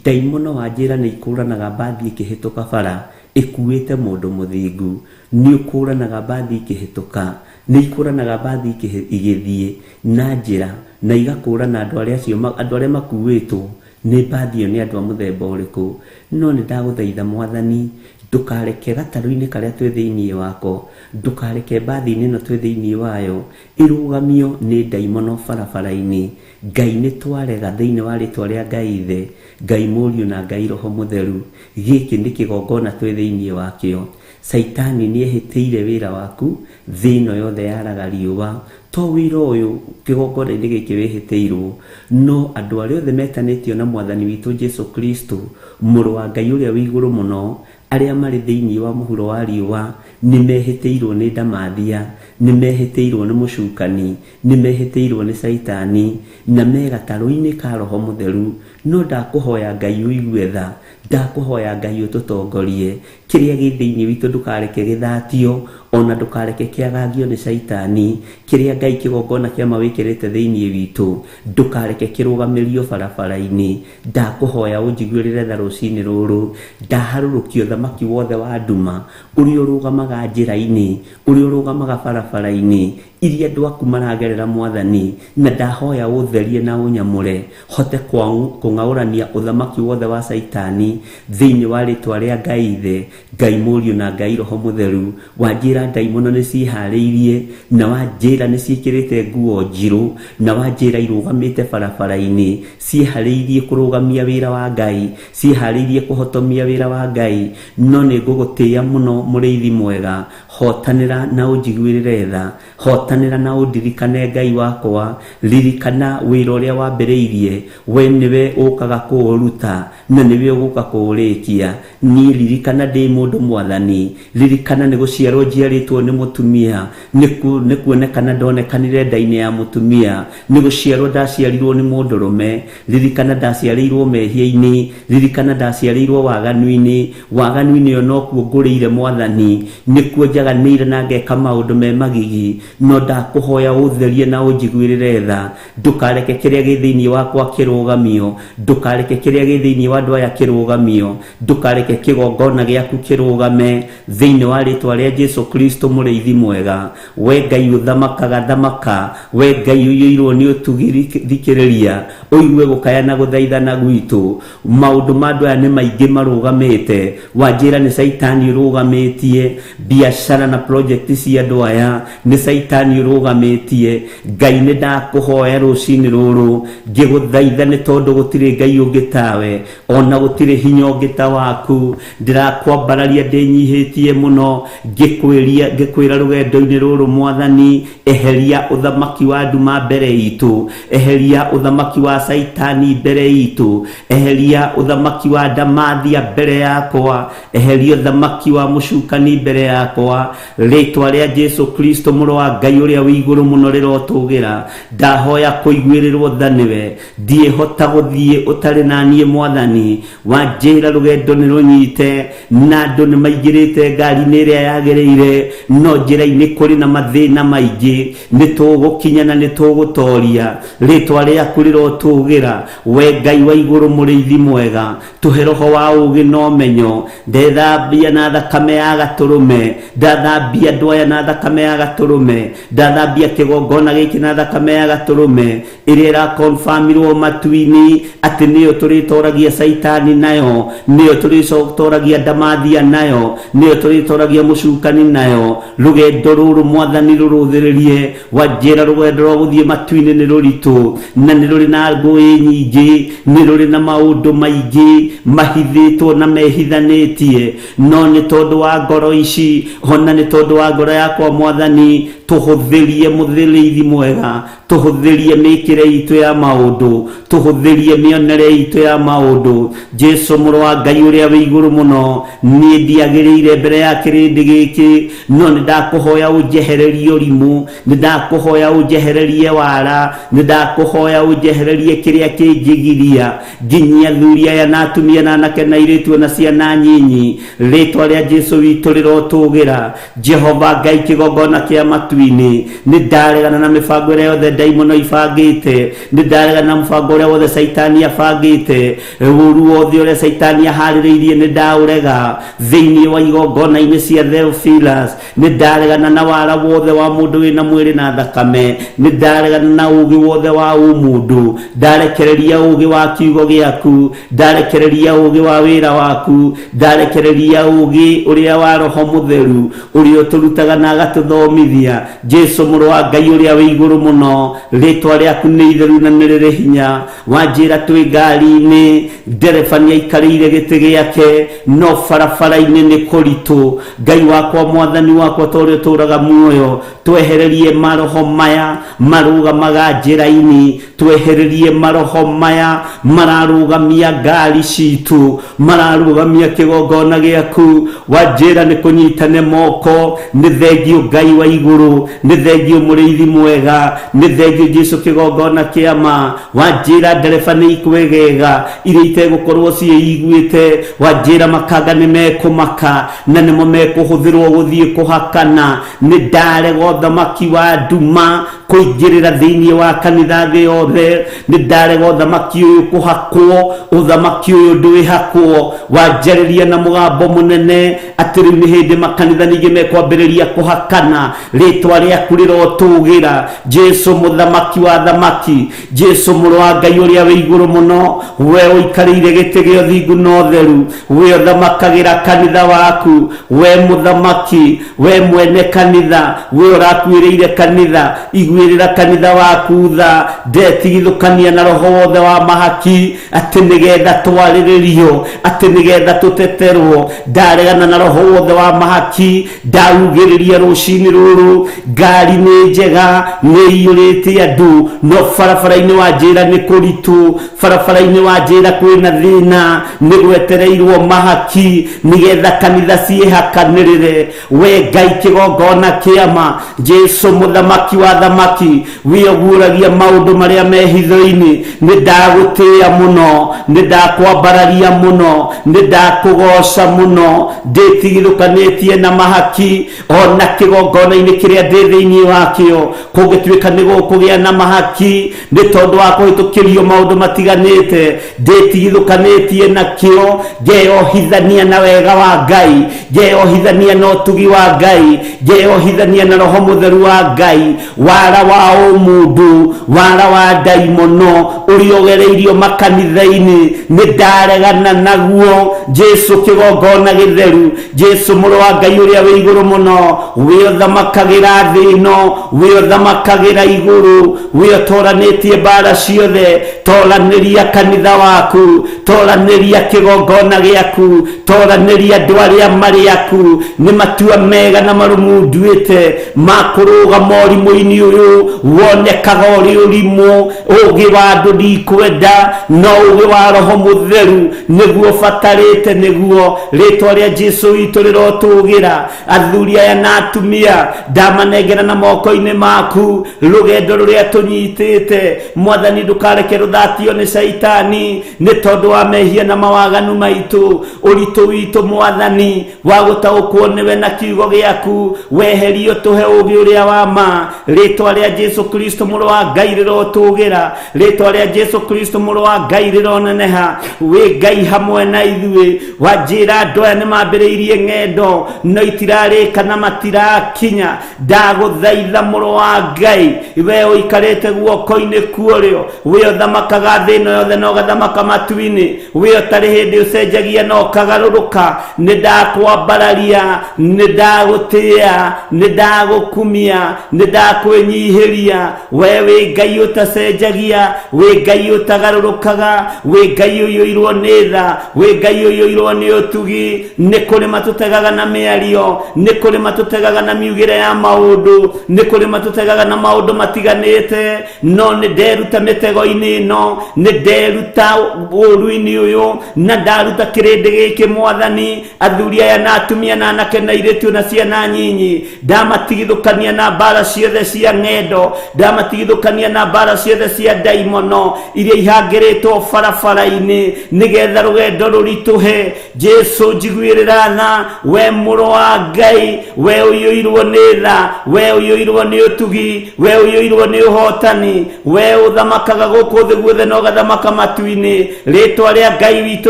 ndaimono wa njĩra nĩ ikũranaga mbathi ĩkĩhĩtũka bara ĩkuĩte mũndũ mũthingu. Nĩ ũkũranaga mbathi ĩkĩhĩtũka, nĩ ikũranaga mbathi igĩthiĩ na njĩra, na igakũrana andũ arĩa makuĩtwo nĩ mbathi ĩyo nĩ andũ a mũthemba ũrĩkũ. No nĩ ndagũthaitha Mwathani, ndũkareke gatarũ-inĩ karĩa twĩ thĩinĩ wako, ndũkareke mbathi-inĩ ĩno twĩ thĩinĩ wayo ĩrũgamio nĩ ndaimono barabara-inĩ. Ngai nĩ twarega thĩinĩ wa rĩtwa rĩa Ngai Ithe, Ngai Mũriũ na Ngai Roho Mũtheru. Gĩkĩ nĩ kĩgongona twĩ thĩinĩ wakĩo. Saitani nĩ ehĩtĩire wĩra waku thĩ ĩno yothe yaraga riũa. To wĩra ũyũ kĩgongona-inĩ gĩkĩ wĩhĩtĩirwo, no andũ arĩa othe metanĩtio na Mwathani witũ Jesu Kristo, Mũrũ wa Ngai ũrĩa wĩ igũrũ mũno, arĩa marĩ thĩinĩ wa mũhuro wa riũa, nĩ mehĩtĩirwo nĩ ndamathia, nĩ mehĩtĩirwo nĩ mũcukani, nĩ mehĩtĩirwo nĩ Saitani, na me gatarũ-inĩ ka Roho Mũtheru. No ndakũhoya Ngai ũigue tha, ndakũhoya Ngai ũtũtongorie. Kĩrĩa gĩ thĩinĩ witũ ndũkareke gĩthatio, ona ndũkareke kĩagagio nĩ Saitani. Kĩrĩa Ngai kĩgongona kĩama wĩkĩrĩte thĩinĩ witũ, ndũkareke kĩrũgamĩrio barabara-inĩ. Ndakũhoya ũnjiguĩrĩre tha rũcinĩ rũrũ, ndaharũrũkia ũthamaki wothe wa nduma ũrĩa ũrũgamaga njĩra-inĩ, ũrĩa ũrũgamaga barabara-inĩ iria andũ aku maragerera Mwathani, na ndahoya ũtherie na ũnyamũre, hote kũng'aũrania ũthamaki wothe wa Saitani thĩinĩ wa rĩtwa rĩa Ngai Ithe, Ngai Mũriũ na Ngai Roho Mũtheru. Wanjĩra ndaimono nĩ ciĩharĩirie, na wanjĩra nĩ ciĩkĩrĩte nguo njirũ, na wanjĩra irũgamĩte barabara-inĩ, ciĩharĩirie kũrũgamia wĩra wa Ngai, ciĩharĩirie kũhotomia wĩra wa Ngai. No nĩ ngũgũtĩĩa mũno mũrĩithi mwega, hotanĩra na ũnjiguĩrĩre tha, hotanĩra na ũndirikane Ngai wakwa. Ririkana wĩra ũrĩa wambĩrĩirie, we nĩwe ũkaga kũũruta na nĩwe ũgũka kũũrĩkia. Niĩ ririkana ndĩ mũndũ Mwathani, ririkana nĩ gũciarwo njiarĩtwo nĩ mũtumia, nĩ kuonekana ndonekanire nda-inĩ ya mũtumia, nĩ gũciarwo ndaciarirwo nĩ mũndũrũme. Ririkana ndaciarĩirwo mehia-inĩ, ririkana ndaciarĩirwo waganu-inĩ. Waganu-inĩ ĩyo nokuo ngũrĩire Mwathani, nĩkuo njaganĩire na ngeka maũndũ me magigi. No ndakũhoya ũtherie na ũnjiguĩrĩre tha, ndũkareke kĩrĩa gĩ thĩinĩ wakwa kĩrũgamio, ndũkareke kĩrĩa gĩ thĩinĩ wa andũ aya kĩrũgamio, ndũkareke kĩgongona gĩaku kĩrũgame thĩinĩ wa rĩtwa rĩa Jesu Kristo mũrĩithi mwega. We Ngai ũthamakaga thamaka, we Ngai ũiyũirwo nĩ ũtugithikĩrĩria, ũigue gũkaya na gũthaithana gwitũ. Maũndũ ma andũ aya nĩ maingĩ marũgamĩte, wanjĩra nĩ Saitani ũrũgamĩtie biacara na project cia andũ aya, nĩ Saitani ũrũgamĩtie. Ngai nĩ ndakũhoya rũcinĩ rũrũ, ngĩgũthaitha nĩ tondũ gũtirĩ Ngai ũngĩ tawe, ona gũtirĩ hinya ũngĩ ta waku. Ndĩrakwambararia ndĩnyihĩtie mũno, ngĩkwĩra rũgendo-inĩ rũrũ Mwathani, eheria ũthamaki wa nduma mbere itũ, eheria ũthamaki wa Saitani mbere itũ, eheria ũthamaki wa ndamathia mbere yakwa, eheria ũthamaki wa mũcukani mbere yakwa. Rĩtwa rĩa Jesu Kristo Mũrũ wa Ngai ũrĩa wĩ igũrũ mũno rĩrotũgĩra, ndahoya kũiguĩrĩrwo tha nĩwe. Ndiĩhota gũthiĩ ũtarĩ na niĩ Mwathani, wanjĩra rũgendo nĩ rũnyite, na andũ nĩ maingĩrĩte ngari-inĩ ĩrĩa yagĩrĩire, no njĩra-inĩ kũrĩ na mathĩna maingĩ. Nĩ tũgũkinya na nĩ tũgũtoria, rĩtwa rĩaku rĩrotũgĩra. We Ngai wa igũrũ mũrĩithi mwega, tũhe roho wa ũũgĩ na ũmenyo. Ndethambia na thakame ya gatũrũme, ndathambia andũ aya na thakame ya gatũrũme, ndathambia kĩgongona gĩkĩ na thakame ya gatũrũme, ĩrĩa ĩrakonfamirwo matu-inĩ atĩ nĩyo tũrĩtoragia Saitani nayo, nĩyo tũrĩtoragia ndamathia nayo, nĩyo tũrĩtoragia mũcukani nayo. Rũgendo rũrũ Mwathani rũrũthĩrĩrie, wanjĩra rũgendo rwa gũthiĩ matu-inĩ nĩ rũritũ, na nĩ rũrĩ na ngũĩ nyingĩ, nĩ rũrĩ na maũndũ maingĩ mahithĩtwo na mehithanĩtie. No nĩ tondũ wa ngoro ici, ona nĩ tondũ wa ngoro yakwa Mwathani, tũhũthĩrie mũthĩrĩithi mwega, tuhuthirie mikire itu ya maundu, tuhuthirie mionere itu ya maundu. Jesu muru wa Ngai uria wi iguru muno, ni ndiagirire mbere ya kirindi giki, no ndakuhoya unjehererie urimu, ndakuhoya unjehererie wara, ndakuhoya unjehererie kiria kinjigiria nginyia thuria ya natumia na anake na iritu na ciana nyinyi. Ritwa ria Jesu witu rirotugira. Jehova Ngai kigongona kia matu-ini, ni ndaregana na mibango ĩrĩa yothe ndaimono ibangĩte, ni ndaregana na mũbango ũrĩa wothe Saitani abangĩte, ũru wothe ũrĩa Saitani aharĩrĩirie ni ndaũrega thĩinĩ wa igongona-inĩ cia Theophilus. Ni ndaregana na wara wothe wa mũndũ wĩna mwĩrĩ na thakame, ni ndaregana na ũũgĩ wothe wa ũmũndũ, ndarekereria ũũgĩ wa kiugo gĩaku, ndarekereria ũũgĩ wa wĩra waku, ndarekereria ũũgĩ ũrĩa wa Roho Mũtheru ũrĩa ũtũrutaga na agatũthomithia. Jesu mũrũ wa Ngai ũrĩa wĩ igũrũ mũno, rĩtwa rĩaku nĩ itheru na nĩ rĩrĩ hinya. Wanjĩra twĩ ngari-inĩ, ndereba nĩ aikarĩire gĩtĩ gĩake, no barabara-inĩ nĩ kũritũ. Ngai wakwa, mwathani wakwa, ta ũrĩa ũtũũraga muoyo, twehererie maroho maya marũgamaga njĩra-inĩ, twehererie maroho maya mararũgamia ngari citũ, mararũgamia kĩgongona gĩaku. Wanjĩra nĩ kũnyitane moko. Nĩ thengio Ngai wa igũrũ, nĩ thengio mũrĩithi mwega, nĩ thengio Jesu kĩgongona kĩa ma. Wanjĩra ndereba nĩ ikwegega iria itegũkorwo ciĩiguĩte. Wanjĩra makanga nĩ mekũmaka na nĩmo mekũhũthĩrwo gũthiĩ kũhakana. Nĩ ndarega ũthamaki wa nduma kũingĩrĩra thĩinĩ wa kanitha thĩ yothe. Nĩ ndarega ũthamaki ũyũ kũhakwo, ũthamaki ũyũ ndwĩhakwo. Wanjarĩria na mũgambo mũnene atĩ rĩu nĩ hĩndĩ makanitha ningĩ mekwambĩrĩria kũhakana rĩtwa rĩaku rĩrotũgĩra. Jesu mũthamaki wa thamaki, Jesu mũrũ wa Ngai ũrĩa wĩ igũrũ mũno, we ũikarĩire gĩtĩ gĩa ũthingu na ũtheru, we ũthamakagĩra kanitha waku, we mũthamaki, we mwene kanitha, we ũrakuĩrĩire kanitha. Iguĩrĩra kanitha waku tha, ndetigithũkania na roho wothe wa mahaki atĩ nĩgetha twarĩrĩrio, atĩ nĩgetha tũteterwo. Ndaregana na roho wothe wa mahaki, ndaugĩrĩria rũcinĩ rũrũ. Ngari nĩ njega, nĩ iyũrĩte andũ, no barabara-inĩ wanjĩra nĩ kũritũ, barabara-inĩ wanjĩra kwĩna thĩna, nĩ gwetereirwo mahaki nĩgetha kanitha ciĩhakanĩrĩre. We Ngai kĩgongona kĩa ma, Jesu mũthamaki wa thamaki, we ũguũragia maũndũ marĩa me hitho-inĩ. Nĩ ndagũtĩĩa mũno, nĩ ndakwambararia mũno, nĩ ndakũgoca mũno, ndĩtigithũkanĩtie na mahaki. Ona kĩgongona-inĩ kĩrĩa ndĩ thĩinĩ wakĩo kũngĩtuĩka nĩ gũkũgĩa na mahaki nĩ tondũ wa kũhĩtũkĩrio maũndũ matiganĩte, ndĩtigithũkanĩtie nakĩo. Ngeyohithania na wega wa Ngai, ngeyohithania na ũtugi wa Ngai, ngeyohithania na Roho Mũtheru wa Ngai. Wara wa ũmũndũ, wara wa ndaimono ũrĩa ũgereirio makanitha-inĩ, nĩ ndaregana naguo. Jesu kĩgongona gĩtheru, Jesu mũrũ wa Ngai ũrĩa wĩ igũrũ mũno, we ũthamakagĩra thĩ ĩno, we ũthamakagĩra igũrũ, we ũtoranĩtie mbara ciothe. Toranĩria kanitha waku, toranĩria kĩgongona gĩaku, toranĩria andũ arĩa marĩ aku. Nĩ matua mega na marũmu nduĩte ma kũrũgama ũrimũ-inĩ ũyũ, wonekaga ũrĩ ũrimũ. Ũũgĩ wa andũ ndikwenda, no ũũgĩ wa Roho Mũtheru nĩguo batarĩte, nĩguo rĩtwa rĩa Jesu witũ rĩrotũgĩra. Athuri aya na atumia ndamanengera na moko-inĩ maku, rũgendo rũrĩa tũnyitĩte. Mwathani ndũkareke rũthatio nĩ Saitani nĩ tondũ wa mehia na mawaganu maitũ. Ũritũ witũ Mwathani wa gũtaũkwo nĩwe na kiugo gĩaku, weherio tũhe ũũgĩ ũrĩa wa ma. Rĩtwa rĩa Jesu Kristo mũrũ wa Ngai rĩrotũgĩra, rĩtwa rĩa Jesu Kristo mũrũ wa Ngai rĩroneneha. We Ngai hamwe na ithuĩ. Wanjĩra andũ aya nĩ mambĩrĩirie ng'endo no itirarĩka na matirakinya. Ndagũthaitha mũrũ wa Ngai, we ũikarĩte guoko-inĩ kuorĩo, we ũthamakaga thĩ ĩno yothe na ũgathamaka matu-inĩ, we ũtarĩ hĩndĩ ũcenjagia na ũkagarũrũka. Nĩ ndakwambararia, nĩ ndagũtĩĩa, nĩ ndagũkumia, nĩ ndakwĩnyihĩria. We wĩ Ngai ũtacenjagia, wĩ Ngai ũtagarũrũkaga, wĩ Ngai ũiyũirwo nĩ tha, wĩ Ngai ũiyũirwo nĩ ũtugi. Nĩ kũrĩ matũtegaga na mĩario, nĩ kũrĩ matũtegaga na miugĩre ya maũndũ, nĩ kũrĩ matũtegaga na maũndũ matiganite no nĩ nderuta mĩtego-inĩ ĩno nĩ nderuta ũũru-inĩ ũyũ na ndaruta kĩrĩndĩ gĩkĩ Mwathani athuri aya na atumia na anake na airĩtu na ciana nyinyi ndamatigithũkania na mbara ciothe cia ng'endo ndamatigithũkania na mbara ciothe cia ndaimono iria ihangĩrĩtwo barabara-inĩ nĩgetha rũgendo rũritũhe Jesu njiguĩrĩra tha we mũrũ wa Ngai we ũiyũirwo nĩ tha we ũiyũirwo nĩ ũtugi we ũiyũirwo nĩ ũhotani we ũthamakaga gũkũ thĩ guothe na ũgathamaka matu-inĩ rĩtwa rĩa Ngai witũ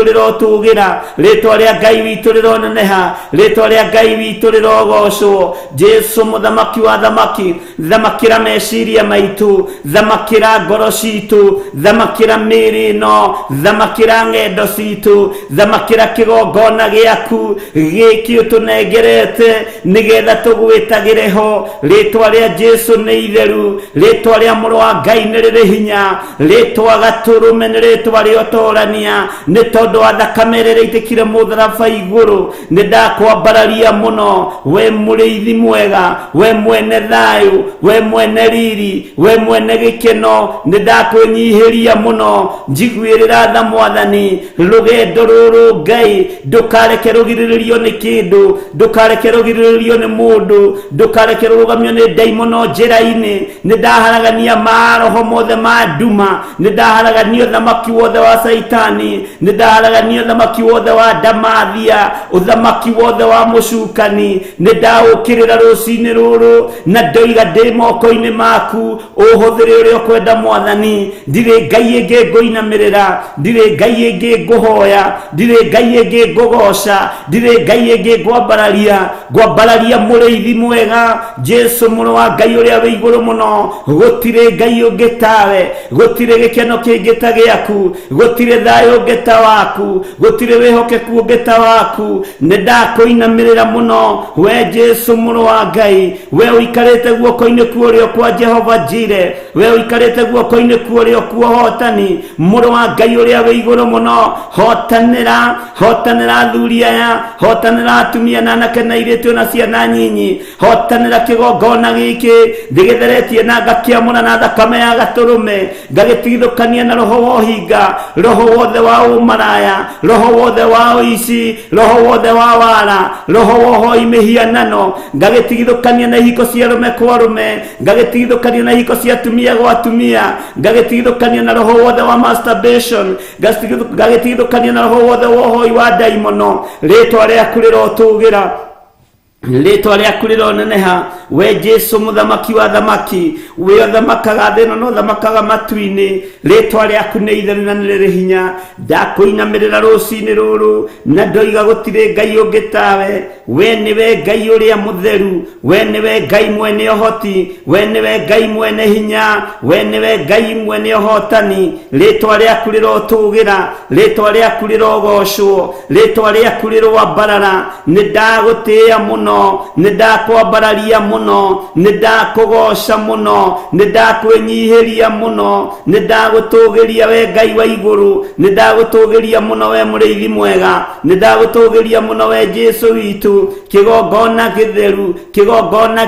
rĩrotũgĩra rĩtwa rĩa Ngai witũ rĩroneneha rĩtwa rĩa Ngai witũ rĩrogocwo Jesu mũthamaki wa thamaki thamakĩra meciria maitũ thamakĩra ngoro citũ thamakĩra mĩĩrĩ ĩno thamakĩra ng'endo citũ thamakĩra kĩgongona gĩaku gĩkĩ ũtũnengerete nĩgetha tũgwĩtagĩre ho rĩtwa rĩa Jesu nĩ itheru rĩtwa rĩa mũrũ wa Ngai nĩ rĩrĩ hinya rĩtwa gatũrũme nĩ rĩtwa rĩotorania nĩ tondũ wa thakame ĩrĩa ĩitĩkire mũtharaba igũrũ nĩ ndakwambararia mũno we mũrĩithi mwega we mwene thayũ we mwene riri we mwene gĩkeno nĩ ndakwĩnyihĩria mũno njiguĩrĩra tha Mwathani rũgendo rũrũ Ngai ndũkareke rũgirĩrĩrio nĩ kĩndũ ndũkareke rũgirĩrĩrio nĩ mũndũ ndũkareke rũrũgamio nĩ ndaimono njĩra-inĩ nĩ ndaharagania maroho mothe ma nduma nĩ ndaharagania ũthamaki wothe wa Saitani nĩ ndaharagania ũthamaki wothe wa ndamathia ũthamaki wothe wa mũcukani nĩ ndaũkĩrĩra rũcinĩ rũrũ na ndoiga ndĩ moko-inĩ maku ũhũthĩre ũrĩa ũkwenda Mwathani ndirĩ Ngai ĩngĩ ngũinamĩrĩra ndirĩ Ngai ĩngĩ ngũhoya ndirĩ Ngai ĩngĩ ngũgoca ndirĩ Ngai ĩngĩ ngwambararia mũrĩithi mwega Jesu mũrũ wa Ngai ũrĩa wĩ igũrũ mũno gũtirĩ Ngai ũngĩ tawe gũtirĩ gĩkeno kĩngĩ ta gĩaku gũtirĩ thayũ ũngĩ ta waku gũtirĩ wĩhokeku ũngĩ ta waku nĩ ndakwĩinamĩrĩra mũno we Jesu mũrũ wa Ngai we ũikarĩte guoko-inĩ kwa ũrĩo kwa Jehova Jireh we ũikarĩte guoko-inĩ kwa ũrĩo kwa ũhotani mũrũ wa Ngai ũrĩa wĩ igũrũ mũno hotanĩra athuri aya hotanĩra atumia na anake na airĩtu na ciana nyinyi hotanĩra kĩgongona gĩkĩ ndĩgĩtheretie na ngakĩamũra na thakame ya gatũrũme ngagĩtigithũkania na roho wa ũhinga roho wothe wa ũmaraya roho wothe wa ũici roho wothe wa wara roho wa ũhoi mĩhianano ngagĩtigithũkania na ihiko cia rũme kwa rũme ngagĩtigithũkania na ihiko cia atumia gwa atumia ngagĩtigithũkania na roho wothe wa masturbation ngagĩtigithũkania na roho wothe wa ũhoi wa ndaimono rĩtwa rĩaku rĩrotũgĩra rĩtwa rĩaku rĩroneneha we Jesu mũthamaki wa thamaki we ũthamakaga thĩ ĩno na ũthamakaga matu-inĩ rĩtwa rĩaku nĩ itheru na nĩ rĩrĩ hinya ndakwĩinamĩrĩra rũcinĩ rũrũ na ndoiga gũtirĩ Ngai ũngĩ tawe we nĩwe Ngai ũrĩa mũtheru we nĩwe Ngai mwene ũhoti we nĩwe Ngai mwene hinya we nĩwe Ngai mwene ũhotani rĩtwa rĩaku rĩrotũgĩra rĩtwa rĩaku rĩrogocwo rĩtwa rĩaku rĩrwambarara nĩ ndagũtĩĩa mũno nĩ ndakwambararia mũno nĩ ndakũgoca mũno nĩ ndakwĩnyihĩria mũno nĩ ndagũtũgĩria we Ngai wa igũrũ nĩ ndagũtũgĩria mũno we mũrĩithi mwega nĩ ndagũtũgĩria mũno we Jesu witũ kĩgongona gĩtheru kĩgongona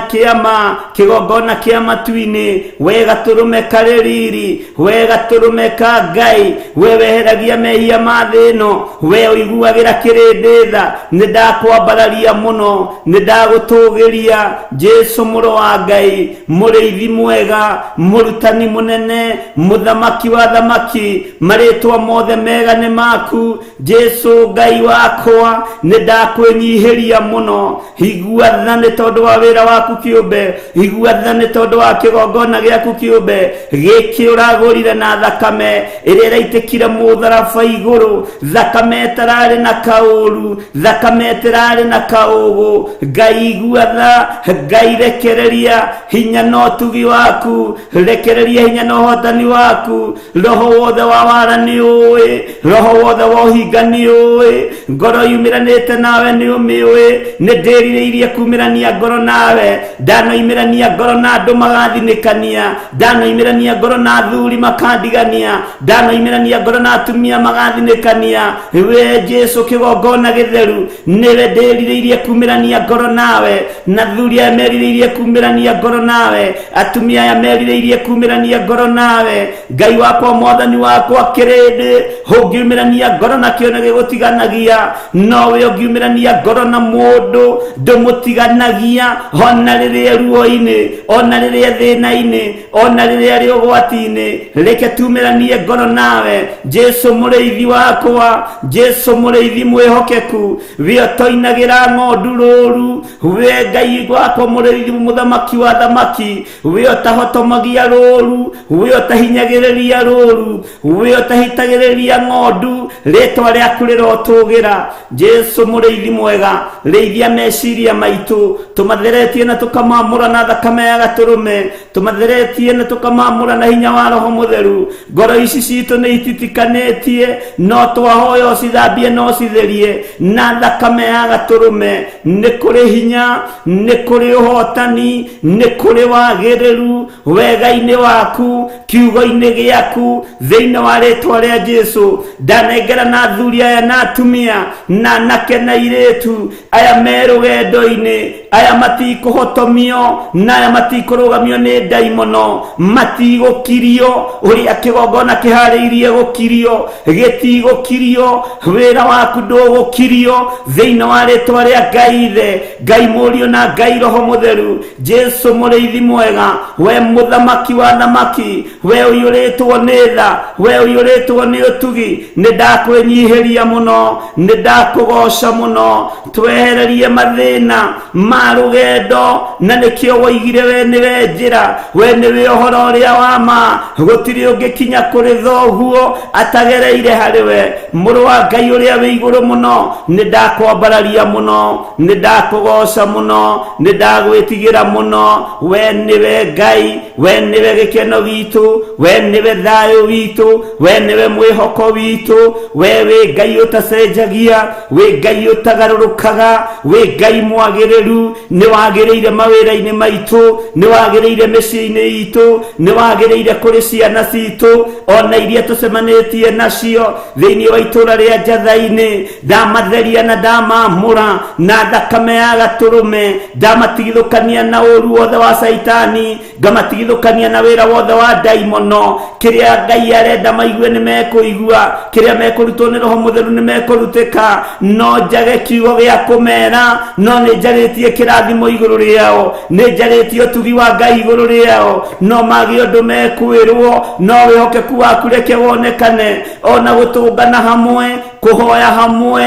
kĩa matu-inĩ we gatũrũme karĩ riri we gatũrũme ka Ngai we weheragia mehia ma thĩ ĩno we ũiguagĩra kĩrĩndĩ tha nĩ ndakwambararia mũno nĩ ndagũtũgĩria Jesu mũrũ wa Ngai mũrĩithi mwega mũrutani mũnene mũthamaki wa thamaki marĩtwa mothe mega nĩ maku Jesu Ngai wakwa nĩ ndakwĩnyihĩria mũno igua tha nĩ tondũ wa wĩra waku kĩũmbe igua tha nĩ tondũ wa kĩgongona gĩaku kĩũmbe gĩkĩ ũragũrire na thakame ĩrĩa ĩraitĩkire mũtharaba igũrũ thakame ĩtararĩ na kaũru thakame ĩtararĩ na kaũgũ Ngai igua tha Ngai rekereria hinya na ũtugi waku rekereria hinya na ũhotani waku roho wothe wa wara nĩ ũĩ roho wothe wa ũhinga nĩ ũĩ ngoro yumĩranĩte nawe nĩ ũmĩũĩ nĩ ndĩrirĩirie kumĩrania ngoro nawe ndanoimĩrania ngoro na andũ magathinĩkania ndanoimĩrania ngoro na athuri makandigania ndanoimĩrania ngoro na atumia magathinĩkania we Jesu kĩgongona gĩtheru nĩwe ndĩrirĩirie kumĩrania ngoro nawe, na thuri aya merirĩirie kuumĩrania ngoro nawe, atumia aya merirĩirie kuumĩrania ngoro nawe. Ngai wakwa mwathani wakwa kĩrĩndĩ, ũngiumĩrania ngoro nakĩo nĩ gĩgũtiganagia, nowe ũngiumĩrania ngoro na mũndũ ndũmũtiganagia, ona rĩrĩa ruo-inĩ, ona rĩrĩa thĩna-inĩ, ona rĩrĩa rĩ ũgwati-inĩ. Reke tumĩranie ngoro nawe, Jesu mũrĩithi wakwa, Jesu mũrĩithi mwĩhokeku, we ũtoinagĩra ng'ondu rũũru, we Ngai wakwa mũrĩithi mũthamaki wa thamaki, we ũtahotomagia rũũru, we ũtahinyagĩrĩria rũũru, we ũtahitagĩrĩria ng'ondu, rĩtwa rĩaku rĩrotũgĩra. Jesu mũrĩithi mwega, rĩithia meciria maitũ, tũmatheretie na tũkamamũra na thakame ya gatũrũme, tũmatheretie na tũkamamũra na hinya wa Roho Mũtheru. Ngoro ici citũ nĩ ititikanĩtie, no twahoya ũcithambie na ũcitherie na thakame ya gatũrũme. Nĩ kũrĩ hinya, nĩ kũrĩ ũhotani, nĩ kũrĩ wagĩrĩru wega-inĩ waku, kiugo-inĩ gĩaku, thĩinĩ wa rĩtwa rĩa Jesu. Ndanengera na athuri aya na atumia na anake na airĩtu aya me rũgendo-inĩ, aya matikũhotomio na aya matikũrũgamio nĩ ndaimono, matigũkirio ũrĩa kĩgongona kĩharĩirie gũkirio, gĩtigũkirio, wĩra waku ndũgũkirio, thĩinĩ wa rĩtwa rĩa Ngai Ithe, Ngai Mũriũ na Ngai Roho Mũtheru. Jesu mũrĩithi mwega, we mũthamaki wa thamaki, we ũiyũrĩtwo nĩ tha, we ũiyũrĩtwo nĩ ũtugi, nĩ ndakwĩnyihĩria mũno, nĩ ndakũgoca mũno. Twehererie mathĩna ma rũgendo, na nĩkĩo woigire we nĩwe njĩra, we nĩwe ũhoro ũrĩa wa ma, gũtirĩ ũngĩkinya kũrĩ thoguo atagereire harĩ we. Mũrũ wa Ngai ũrĩa wĩ igũrũ mũno, nĩ ndakwambararia mũno, nĩ ndakũgoca mũno, nĩ ndagwĩtigĩra mũno. We nĩwe Ngai, we nĩwe gĩkeno gitũ, we nĩwe thayũ witũ, we nĩwe mwĩhoko witũ, we wĩ Ngai ũtacenjagia, wĩ Ngai ũtagarũrũkaga, wĩ Ngai mwagĩrĩru, nĩ wagĩrĩire mawĩra-inĩ maitũ, nĩ wagĩrĩire mĩciĩ-inĩ itũ, nĩ wagĩrĩire kũrĩ ciana citũ, ona iria tũcemanĩtie nacio thĩinĩ wa itũra rĩa Njatha-inĩ. Ndamatheria na ndamamũra na thakame ya gatũrũme, ndamatigithũkania na ũru wothe wa Saitani, ngamatigithũkania na wĩra wothe wa ndaimono. Kĩrĩa Ngai arenda maigue nĩ mekũigua, kĩrĩa mekũrutwo nĩ Roho Mũtheru nĩ mekũrutĩka. No njage kiugo gĩa kũmera, no nĩ njarĩtie kĩrathimo igũrũ rĩao, nĩ njarĩtie ũtugi wa Ngai igũrũ rĩao. No mage ũndũ mekwĩrwo, no wĩhokeku waku reke wonekane, ona gũtũngana hamwe, kũhoya hamwe,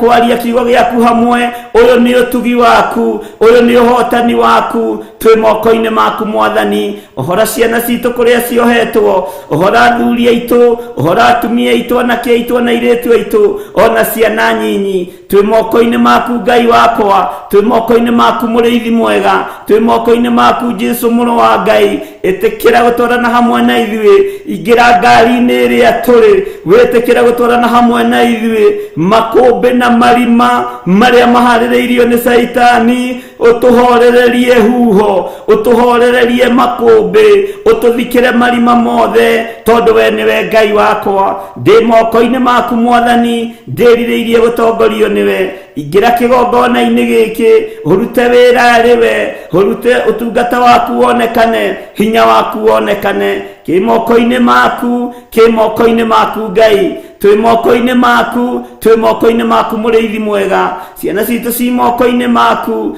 kwaria kiugo gĩaku hamwe. Ũyũ nĩ ũtugi waku, ũyũ nĩ ũhotani waku, twĩ moko-inĩ maku Mwathani. Ũhora ciana citũ kũrĩa ciohetwo, ũhora athuri aitũ, ũhora atumia aitũ, anake aitũ na airĩtu aitũ, ona ciana nyinyi, twĩ moko-inĩ maku Ngai wakwa, twĩ moko-inĩ maku mũrĩithi mwega, twĩ moko-inĩ maku Jesu mũrũ wa Ngai. Ĩtĩkĩra gũtwarana hamwe na ithuĩ, ingĩra ngari-inĩ ĩrĩa tũrĩ, wĩtĩkĩra gũtwarana hamwe na ithuĩ, makũmbĩ na marima marĩa maharĩrĩirio nĩ Saitani. Ũtũhorererie huho, ũtũhorererie makũmbĩ, ũtũthikĩre marima mothe, tondũ we nĩwe Ngai wakwa. Ndĩ moko-inĩ maku Mwathani, ndĩrirĩirie gũtongorio nĩwe. Ingĩra kĩgongona-inĩ gĩkĩ, ũrute wĩra arĩ we, ũrute ũtungata waku wonekane, hinya waku wonekane. Kĩ moko-inĩ maku, kĩ moko-inĩ maku Ngai, twĩ moko-inĩ maku, twĩ moko-inĩ maku mũrĩithi mwega. Ciana citũ ci moko-inĩ maku,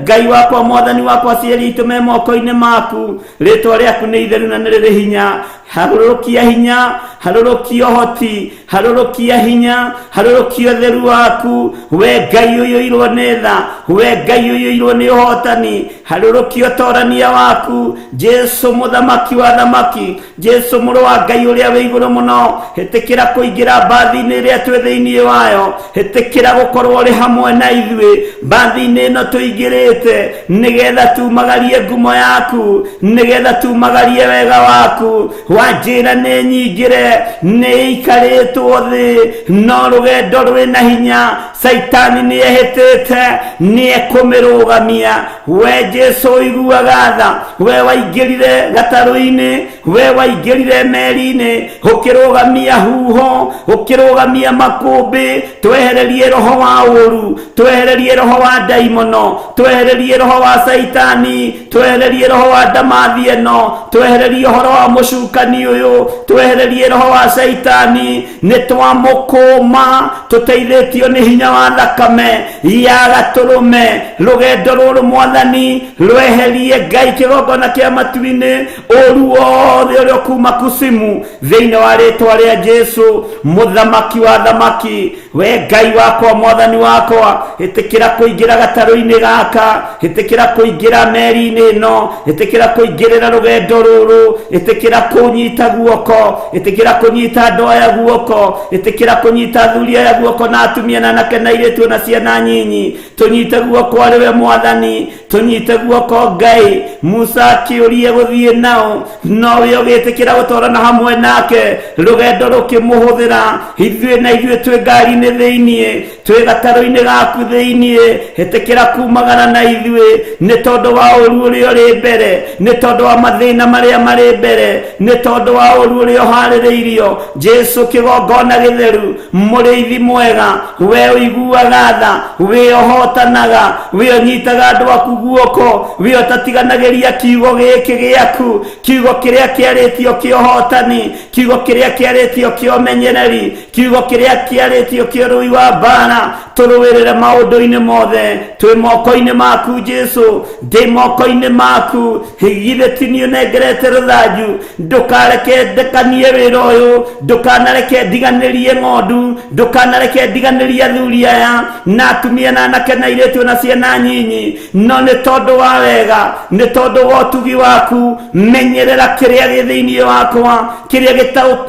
Ngai wakwa Mwathani wakwa, aciari aitũ me moko-inĩ maku. Rĩtwa rĩaku nĩ itheru na nĩ rĩrĩ hinya. Harũrũkia hinya, harũrũkia ũhoti, harũrũkia hinya, harũrũkia ũtheru waku. We Ngai ũiyũirwo nĩ tha, we Ngai ũiyũirwo nĩ ũhotani, harũrũkia ũtorania waku. Jesu mũthamaki wa thamaki, Jesu mũrũ wa Ngai ũrĩa wĩ igũrũ mũno, hĩtĩkĩra kũingĩra mbathi-inĩ ĩrĩa twĩ thĩinĩ wayo, hĩtĩkĩra gũkorwo ũrĩ hamwe na ithuĩ mbathi-inĩ ĩno tũingĩrĩte, nĩgetha tumagarie ngumo yaku, nĩgetha tumagarie wega waku. Wanjĩra nĩ nyingĩre, nĩ ikarĩtwo rutĩtwo thĩ no rũgendo rwĩna hinya Saitani nĩehĩtĩte nĩekũmĩrũgamia. We Jesu iguaga tha, we waingĩrire gatarũ-inĩ, we waingĩrire meri-inĩ, ũkĩrũgamia huho, ũkĩrũgamia makũmbĩ. Twehererie roho wa ũru, twehererie roho wa ndaimono, twehererie roho wa Saitani, twehererie roho wa ndamathi ĩno, twehererie ũhoro wa mũcukani ũyũ, twehererie roho wa Saitani. Nĩtwamũkũma tũteithĩtio nĩ hinya wa thakame ya gatũrũme. Rũgendo rũrũ Mwathani rweherie Ngai kĩgongona kĩa matu-inĩ, ũru wothe ũrĩa kuma kusimu thĩinĩ wa rĩtwa rĩa Jesu, mũthamaki wa thamaki. We Ngai wakwa, Mwathani wakwa, ĩtĩkĩra kũingĩra gatarũ-inĩ gaka, ĩtĩkĩra kũingĩra meri-inĩ ĩno, ĩtĩkĩra kũingĩrĩra rũgendo rũrũ, ĩtĩkĩra kũnyita guoko, ĩtĩkĩra kũnyita andũ aya guoko, ĩtĩkĩra kũnyita athuri aya guoko na atumia na anake na airĩtu na ciana nyinyi. Tũnyite guoko arĩ we Mwathani, tũnyite guoko Ngai. Musa akĩũrie gũthiĩ nao, nowe ũgĩtĩkĩra gũtwarana hamwe nake, rũgendo rũkĩmũhũthĩra. Ithuĩ na ithuĩ twĩ ngari-inĩ thĩiniĩ, twĩ gatarũ-inĩ gaku thĩiniĩ, ĩtĩkĩra kumagana na ithuĩ nĩ tondũ wa ũru ũrĩa ũrĩ mbere, nĩ tondũ wa mathĩna marĩa marĩ mbere, nĩ tondũ wa ũru ũrĩa ũharĩrĩirio. Jesu kĩgongona gĩtheru, mũrĩithi mwega, we ũiguaga tha, we ũhotanaga, we ũnyitaga andũ aku guoko, we ũtatiganagĩria kiugo gĩkĩ gĩaku, kiugo kĩrĩa kĩarĩtio kĩa ũhotani, kiugo kĩrĩa kĩarĩtio kĩa ũmenyereri, kiugo kĩrĩa kĩarĩtio kĩa ũrũi wa mbara. Tũrũĩrĩre maũndũ-inĩ mothe, twĩ moko-inĩ maku Jesu, ndĩ moko-inĩ maku. Githĩ ti niĩ ũnengerete rũthanju? Ndũkareke ndekanie wĩra ũyũ, ndũkanareke ndiganĩrie ng'ondu, ndũkanareke ndiganĩrie athuri aya na atumia na anake na airĩtu na ciana nyinyi. No nĩ tondũ wa wega, nĩ tondũ wa ũtugi waku, menyerera kĩrĩa gĩ thĩinĩ wakwa, kĩrĩa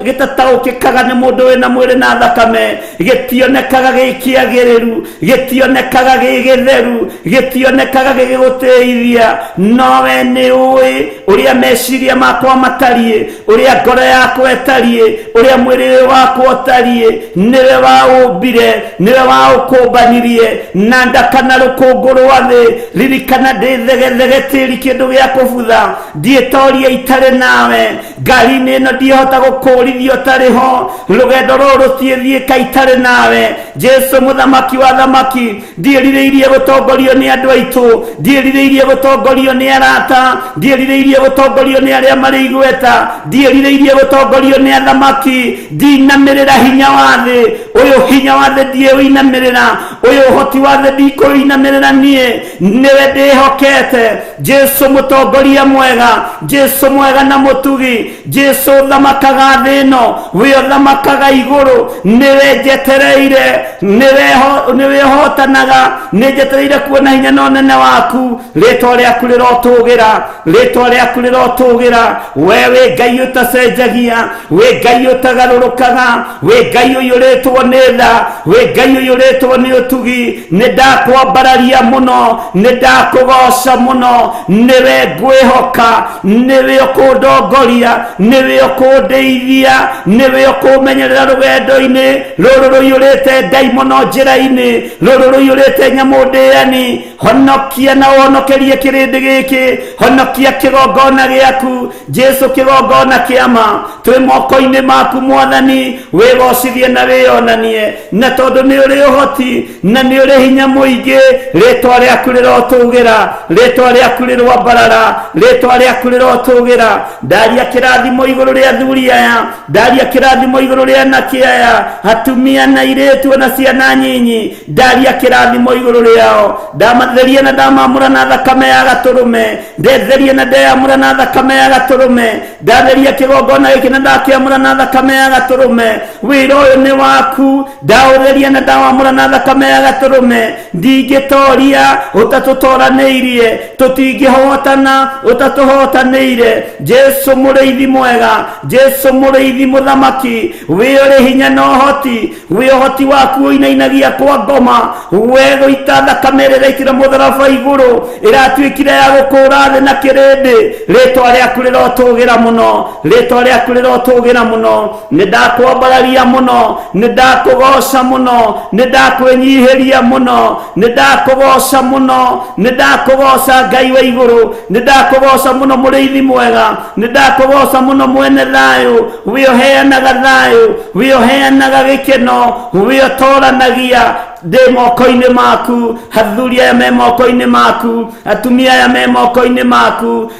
gĩtataũkĩkaga nĩ mũndũ wĩna mwĩrĩ na thakame, gĩtionekaga gĩ kĩagĩrĩru, gĩtionekaga gĩ gĩtheru, gĩtionekaga gĩgĩgũteithia. Nowe nĩ ũĩ ũrĩa meciria makwa matariĩ, ũrĩa ngoro yakwa ĩtariĩ, ũrĩa mwĩrĩ wakwa ũtariĩ. Nĩwe waũmbire, nĩwe waũkũmbanirie na ndakana rũkũngũ rwa thĩ. Ririkana ndĩthegethege tĩri kĩndũ gĩa kũbutha, ndiĩtoria itarĩ nawe. Ngari-inĩ ĩno ndiĩhota gũkũrithio ũtarĩ ho, rũgendo rũrũ rũtiĩthiĩka itarĩ nawe. Jesu mũthamaki wa thamaki, ndiĩrirĩirie gũtongorio nĩ andũ aitũ, ndiĩrirĩirie gũtongorio nĩ arata, ndiĩrirĩirie gũtongorio nĩ arĩa marĩ igweta, ndiĩrirĩirie gũtongorio nĩ athamaki. Ndinamĩrĩra hinya wa thĩ ũyũ, hinya wa thĩ ndiĩwĩinamĩrĩra, ũyũ ũhoti wa thĩ ndikũwĩinamĩrĩra niĩ, nĩwe ndĩhokete. Jesu mũtongoria mwega, Jesu mwega na mũtugi, Jesu thamakaga thĩ ĩno, we ũthamakaga igũrũ. Nĩwe njetereire, nĩwe hotanaga, nĩnjetereire kuona hinya na ũnene waku. Rĩtwa rĩaku rĩrotũgĩra, rĩtwa rĩaku rĩrotũgĩra. We wĩ Ngai ũtacenjagia, wĩ Ngai ũtagarũrũkaga, wĩ Ngai ũiyũrĩtwo nĩ tha, wĩ Ngai ũiyũrĩtwo nĩ ũtugi. Nĩndakwambararia mũno, nĩndakũgoca mũno, nĩwe ngwĩhoka, nĩwe ũkũndongoria, nĩwe ũkũndeithia, nĩwe ũkũmenyerera rũgendo-inĩ rũrũ rũiyũrĩte ndaimono njĩra-inĩ, rũrũ rũiyũrĩte nyamũ ndĩani. Honokia na ũhonokerie kĩrĩndĩ gĩkĩ, honokia kĩgongona gĩaku Jesu, kĩgongona kĩama. Twĩ moko-inĩ maku Mwathani, wĩgocithie na wĩonanie, na tondũ nĩ ũrĩ ũhoti na nĩ ũrĩ hinya mũingĩ. Rĩtwa rĩaku rĩrotũgĩra, rĩtwa rĩaku rĩrwambarara, rĩtwa rĩaku rĩrotũgĩra. Ndaria kĩrathimo igũrũ rĩa athuri aya, ndaria kĩrathimo igũrũ rĩa anake aya, atumia na airĩtu na ciana nyinyi. Ndaria kĩrathimo igũrũ rĩao, ndamatheria na ndamamũra na thakame ya gatũrũme, ndetheria na ndeyamũra na thakame ya gatũrũme, ndatheria kĩgongona gĩkĩ na ndakĩamũra na thakame ya gatũrũme. Wĩra ũyũ nĩ waku, ndaũtheria na ndawamũra na thakame ya gatũrũme. Ndingĩtoria ũtatũtoranĩirie, tũtingĩhotana ũtatũhotanĩire. Jesu mũrĩithi mwega, Jesu mũrĩithi mũthamaki, wĩ ũrĩ hinya na ũhoti, wĩ ũhoti waku ũinainagia kwa ngoma, we gũita thakame ĩrĩa ĩraitĩra mũtharaba igũrũ, ĩratuĩkire ya gũkũũra thĩ na kĩrĩndĩ. Rĩtwa rĩaku rĩrotũgĩra mũno. muno rĩtwa rĩaku rĩrotũgĩra muno nĩndakwambararia muno nĩndakũgoca muno nĩndakwĩnyihĩria muno nĩndakũgoca muno nĩndakũgoca Ngai wa igũrũ nĩndakũgoca muno mũrĩithi mwega nĩndakũgoca muno mwene thayũ we ũheanaga thayũ we ũheanaga gĩkeno we ũtũranagia ndĩ moko-inĩ maku athuri aya me moko-inĩ maku atumia aya me moko-inĩ maku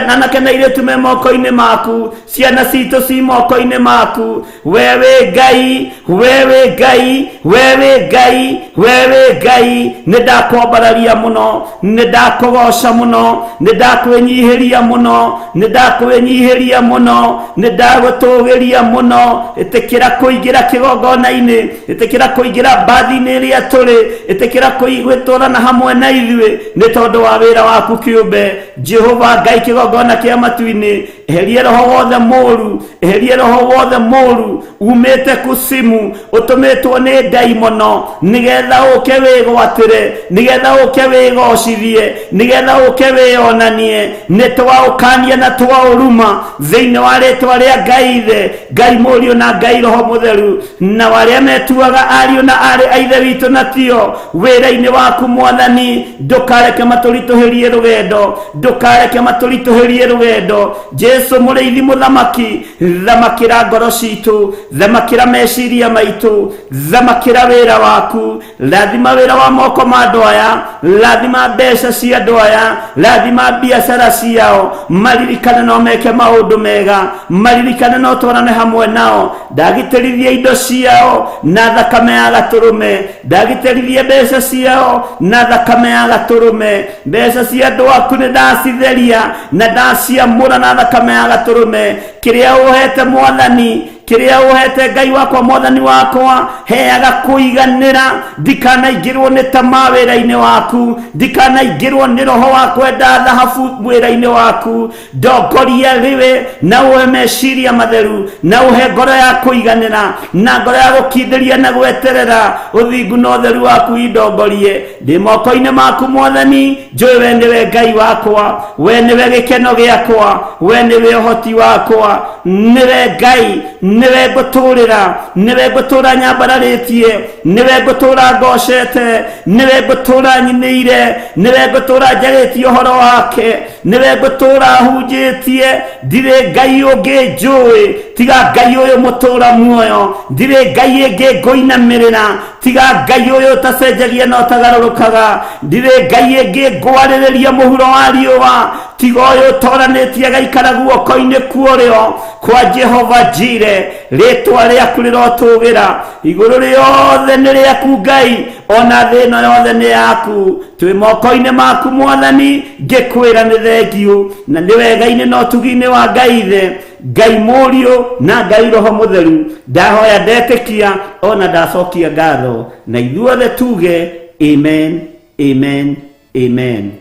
anake na airĩtu me moko-inĩ maku ciana citũ ci moko-inĩ maku wewe Ngai wewe Ngai wewe Ngai wewe Ngai nĩndakwambararia mũno nĩndakũgoca mũno nĩndakwĩnyihĩria mũno nĩndakwĩnyihĩria mũno nĩndagũtũgĩria mũno ĩtĩkĩra kũingĩra kĩgongona-inĩ ĩtĩkĩra kũingĩra mbathi-inĩ ĩrĩa tũrĩ ĩtĩkĩra gwĩtũrana hamwe na ithuĩ nĩ tondũ wa wĩra waku kĩũmbe Jehova Ngai kĩgongona kĩa matu-inĩ eherie roho wothe mũru eherie roho wothe mũru umĩte kusimu ũtũmĩtwo nĩ ndaimono nĩgetha ũke wĩgwatĩre nĩgetha ũke wĩgocithie nĩgetha ũke wĩonanie nĩ twaũkania na twaũruma thĩinĩ wa rĩtwa rĩa Ngai Ithe Ngai Mũriũ na Ngai Roho Mũtheru na warĩa metuaga ariũ na arĩ a Ithe witũ na tio wĩra-inĩ waku Mwathani ndũkareke matũritũhĩrie rũgendo ndũkareke matũritũhĩrie rũgendo Jesu mũrĩithi mũthamaki thamakĩra ngoro citũ thamakĩra meciria maitũ thamakĩra wĩra waku rathima wĩra wa moko ma andũ aya rathima mbeca cia andũ aya rathima biacara ciao maririkane no meke maũndũ mega maririkane no twarane hamwe nao ndagitĩrithie indo ciao na thakame ya gatũrũme ndagitĩrithie mbeca ciao na thakame ya gatũrũme mbeca cia andũ aku nĩ ndacitheria na ndaciamũra na thakame ya gatũrũme kĩrĩa ũhete Mwathani kĩrĩa ũhete Ngai wakwa Mwathani wakwa heaga kũiganĩra ndikanaingĩrwo nĩ tamaa wĩra-inĩ waku ndikanaingĩrwo nĩ roho wa kwenda thahabu wĩra-inĩ waku ndongoria rĩwe na ũhe meciria matheru na ũhe ngoro ya kũiganĩra na ngoro ya gũkindĩria na gweterera ũthingu na ũtheru waku indongorie ndĩ moko-inĩ maku Mwathani njũĩ we nĩwe Ngai wakwa we nĩwe gĩkeno gĩakwa we nĩwe ũhoti wakwa nĩwe Ngai nĩwe ngũtũrĩra nĩwe ngũtũra nyambararĩtie nĩwe ngũtũra ngocete nĩwe ngũtũra nyinĩire nĩwe ngũtũra njarĩtie ũhoro wake nĩwe ngũtũra hunjĩtie ndirĩ Ngai ũngĩ njũĩ tiga Ngai ũyũ mũtũra muoyo ndirĩ Ngai ĩngĩ ngũinamĩrĩra tiga Ngai ũyũ ũtacenjagia na ũtagarũrũkaga ndirĩ Ngai ĩngĩ ngwarĩrĩria mũhuro wa riũa tiga ũyũ ũtoranĩtie agaikara guoko-inĩ kuorĩo kwa Jehova Jire rĩtwa rĩaku rĩrotũgĩra igũrũ rĩothe nĩ rĩaku Ngai ona thĩ ĩno yothe nĩ yaku twĩ moko-inĩ maku Mwathani ngĩkwĩra nĩ thengiũ na nĩ wega-inĩ na ũtugi-inĩ wa Ngai Ithe Ngai Mũriũ na Ngai Roho Mũtheru ndahoya ndetĩkia ona ndacokia ngatho na ithuothe tuge amen amen amen.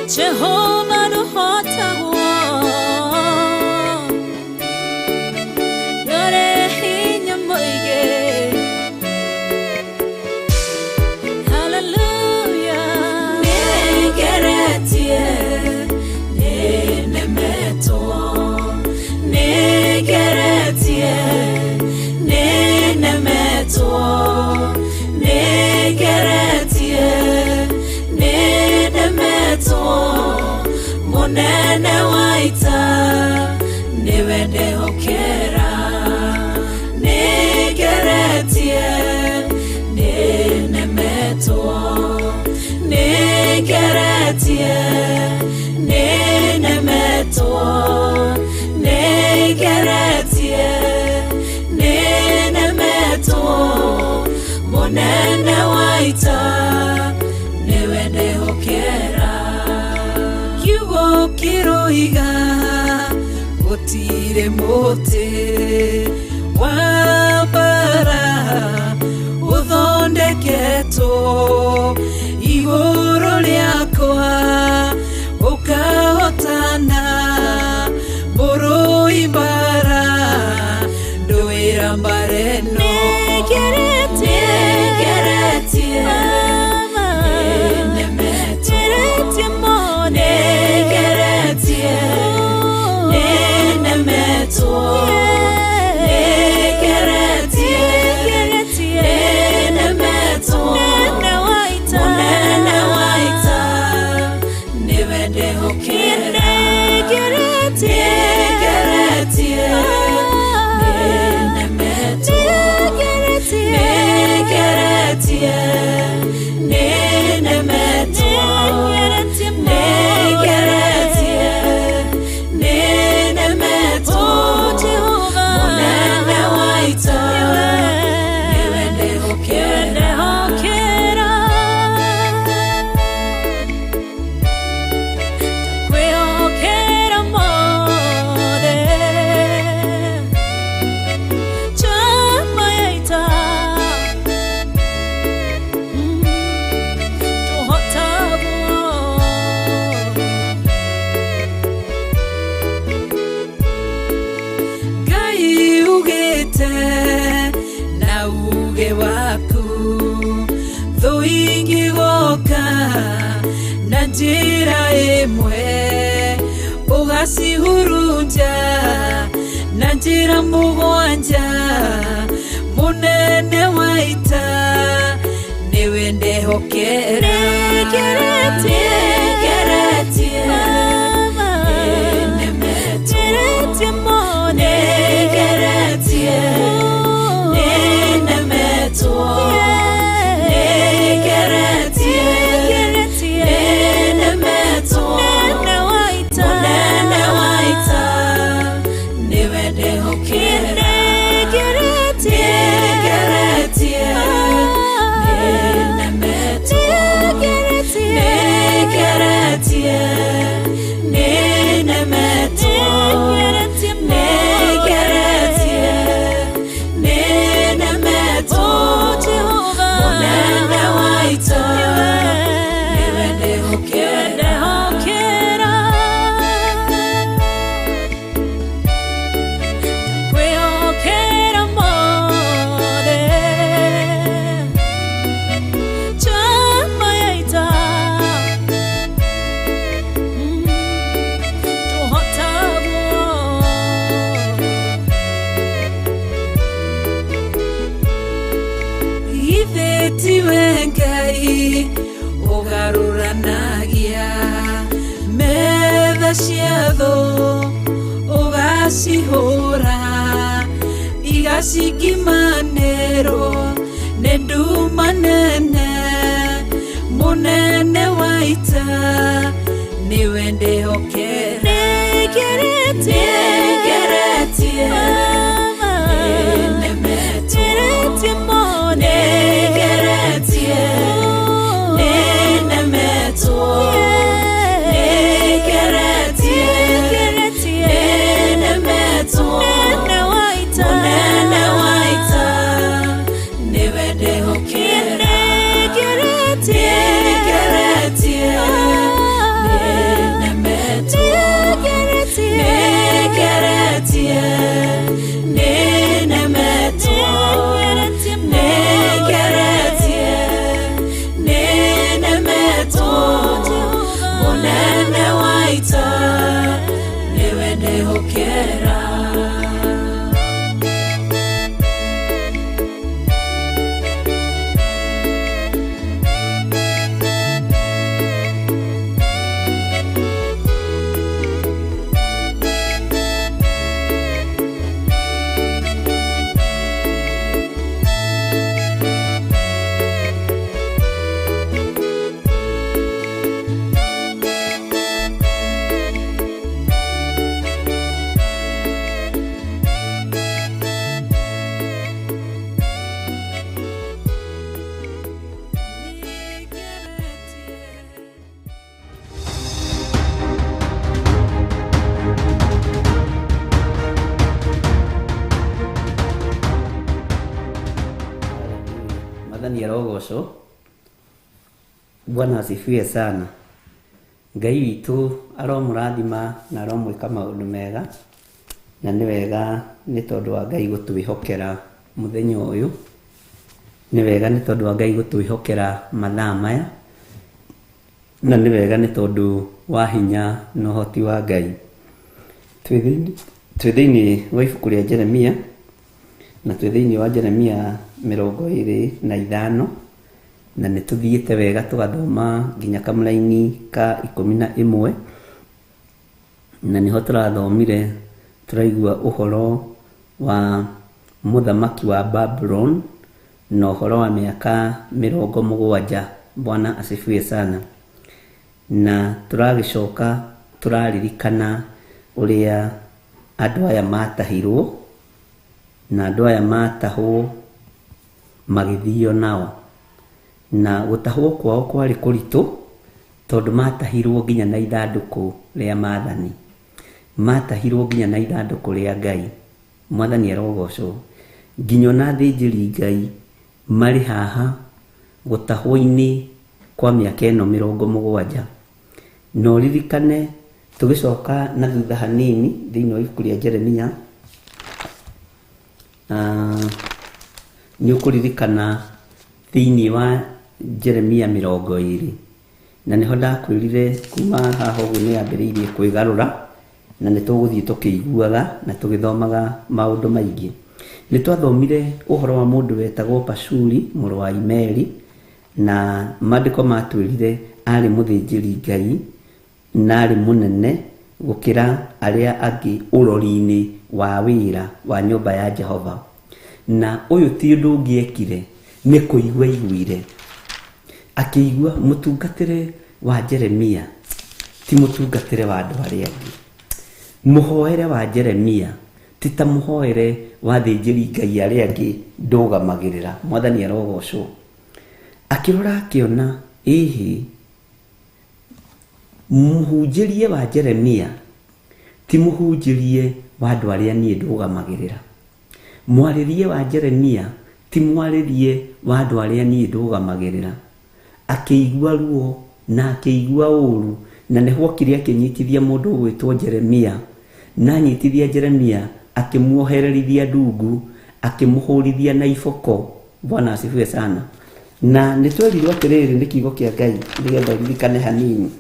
Jehovah Ruhotagwo Yore hinya moige Hallelujah Negeretie Nenemeto Negeretie Nenemeto Negeretie Munene waita niwe ndehokera negeretie nenemetwo negeretie nenemetwo negeretie nenemetwo munene waita niwe ndehokera kiroiga gutire muti wa bara uthondeketwo igũrũ rĩakwa ũkahotana mũrũi bara ndũĩra mbareno negeretie wĩte na uge waku thũ ingĩgoka na njĩra ĩmwe ũgacihurunja na njĩra mũgwanja mũnene wa ita nĩwe ndehokera ugaruranagia metha ciatho ugacihũra igacikimanĩrwo nĩ nduma nene mũnene wa ita nĩwe ndĩhokera Bwana asifiwe sana. Ngai witũ aromũrathima na aromwĩka maũndũ mega, na nĩ wega nĩ tondũ wa Ngai gũtwĩhokera mũthenya ũyũ. Nĩ wega nĩ tondũ wa Ngai gũtwĩhokera mathaa maya, na nĩ wega nĩ tondũ wa hinya na ũhoti wa Ngai. Twĩ thĩinĩ wa ibuku rĩa Jeremia, na twĩ thĩinĩ wa Jeremia 25, na nĩ tũthiĩte wega tũgathoma nginya kamũraini ka 11, na nĩho tũrathomire tũraigua ũhoro wa mũthamaki wa Babylon na ũhoro wa mĩaka 70. Bwana asifiwe sana. Na tũragĩcoka tũraririkana ũrĩa andũ aya matahirwo, na andũ aya matahwo magĩthio nao, na gũtahwo kwao kwarĩ kũritũ tondũ matahirwo nginya na ithandũkũ rĩa Mwathani, matahirwo nginya na ithandũkũ rĩa Ngai. Mwathani arogocwo. Nginya na athĩnjĩri Ngai marĩ haha gũtahwo-inĩ kwa mĩaka ĩno 70. No ririkane tũgĩcoka na thutha hanini thĩinĩ wa ibuku rĩa Jeremia nĩ ũkũririkana thĩinĩ wa Jeremia 20, na nĩho ndakwĩrire kuma haha ũguo nĩ ambĩrĩirie kwĩgarũra, na nĩ tũgũthiĩ tũkĩiguaga na tũgĩthomaga maũndũ maingĩ. Nĩ twathomire ũhoro wa mũndũ wetagwo Pashuri mũrũ wa Imeri, na maandĩko matwĩrire arĩ mũthĩnjĩri Ngai na arĩ mũnene gũkĩra arĩa angĩ ũrori-inĩ wa wĩra wa nyũmba ya Jehova. Na ũyũ ti ũndũ ũngĩekire, nĩ kũigua iguire. Akĩigua mũtungatĩre wa Jeremia ti mũtungatĩre wa andũ arĩa angĩ. Mũhoere wa Jeremia ti ta mũhoere wa thĩnjĩri Ngai arĩa angĩ ndũgamagĩrĩra. Mwathani arogocwo. Akĩrora akĩona mũhunjĩrie wa Jeremia ti mũhunjĩrie wa andũ arĩa niĩ ndũgamagĩrĩra. Mwarĩrie wa Jeremia ti mwarĩrie wa andũ arĩa niĩ ndũgamagĩrĩra. Akĩigua ruo na akĩigua ũru, na nĩho okire akĩnyitithia mũndũ ũgwĩtwo Jeremia, na anyitithia Jeremia akĩmuohererithia ndungu, akĩmũhũrithia na iboko. Bwana asifiwe sana. Na nĩtwerirwo atĩrĩrĩ nĩ kiugo kĩa Ngai nĩgetha ũririkane hanini.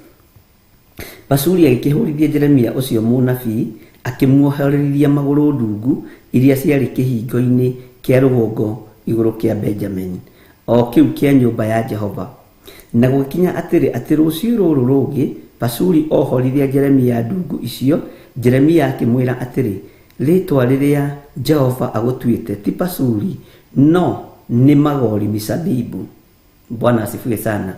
Pashuri agĩkĩhũrithia Jeremia ũcio mũnabii, akĩmuohererithia magũrũ ndungu iria ciarĩ kĩhingo-inĩ kĩa rũgongo igũrũ kĩa Benjamin, o kĩu kĩa nyũmba ya Jehova. Na gũkinya atĩ rũciũ rũrũ rũngĩ Pashuri ohorithia Jeremia ndungu icio, Jeremia akĩmwĩra atĩrĩ, rĩtwa rĩrĩa Jehova agũtuĩte ti Pashuri, no nĩ Magori Misabibu. Bwana asifiwe sana.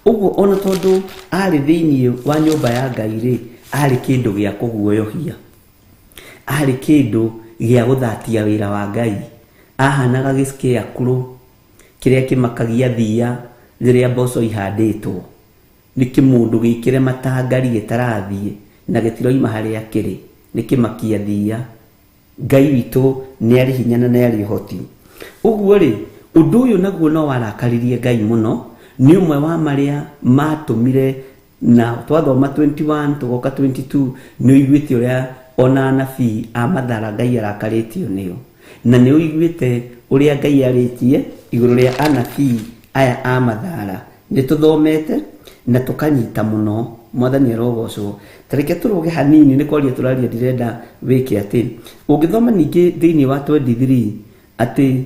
Ũguo ona tondũ arĩ thĩinĩ wa nyũmba ya Ngai rĩ, arĩ kĩndũ gĩa kũguoyohia, arĩ kĩndũ gĩa gũthatia wĩra wa Ngai. Ahanaga gĩcĩakũrũ kĩrĩa kĩmakagia thia rĩrĩa mboco ihandĩtwo. Nĩ kĩmũndũ gĩkĩre matangari gĩtarathiĩ na gĩtiroima harĩa kĩrĩ, nĩ kĩmakia thia. Ngai witũ nĩ arĩ hinya na nĩ arĩ ũhoti. Ũguo rĩ, ũndũ ũyũ naguo no warakaririe Ngai mũno. Nĩ ũmwe wa marĩa matũmire, na twathoma 21 tũgoka 22, nĩ ũiguĩte ũrĩa ona anabii a mathara Ngai arakarĩtio nĩo, na nĩ ũiguĩte ũrĩa Ngai arĩtie igũrũ rĩa anabii aya a mathara. Nĩ tũthomete na tũkanyita mũno. Mwathani arogocwo. Tareke tũrũge hanini, nĩ kwaria tũraria ndirenda wĩke atĩ. Ũngĩthoma ningĩ thĩinĩ wa 23 atĩ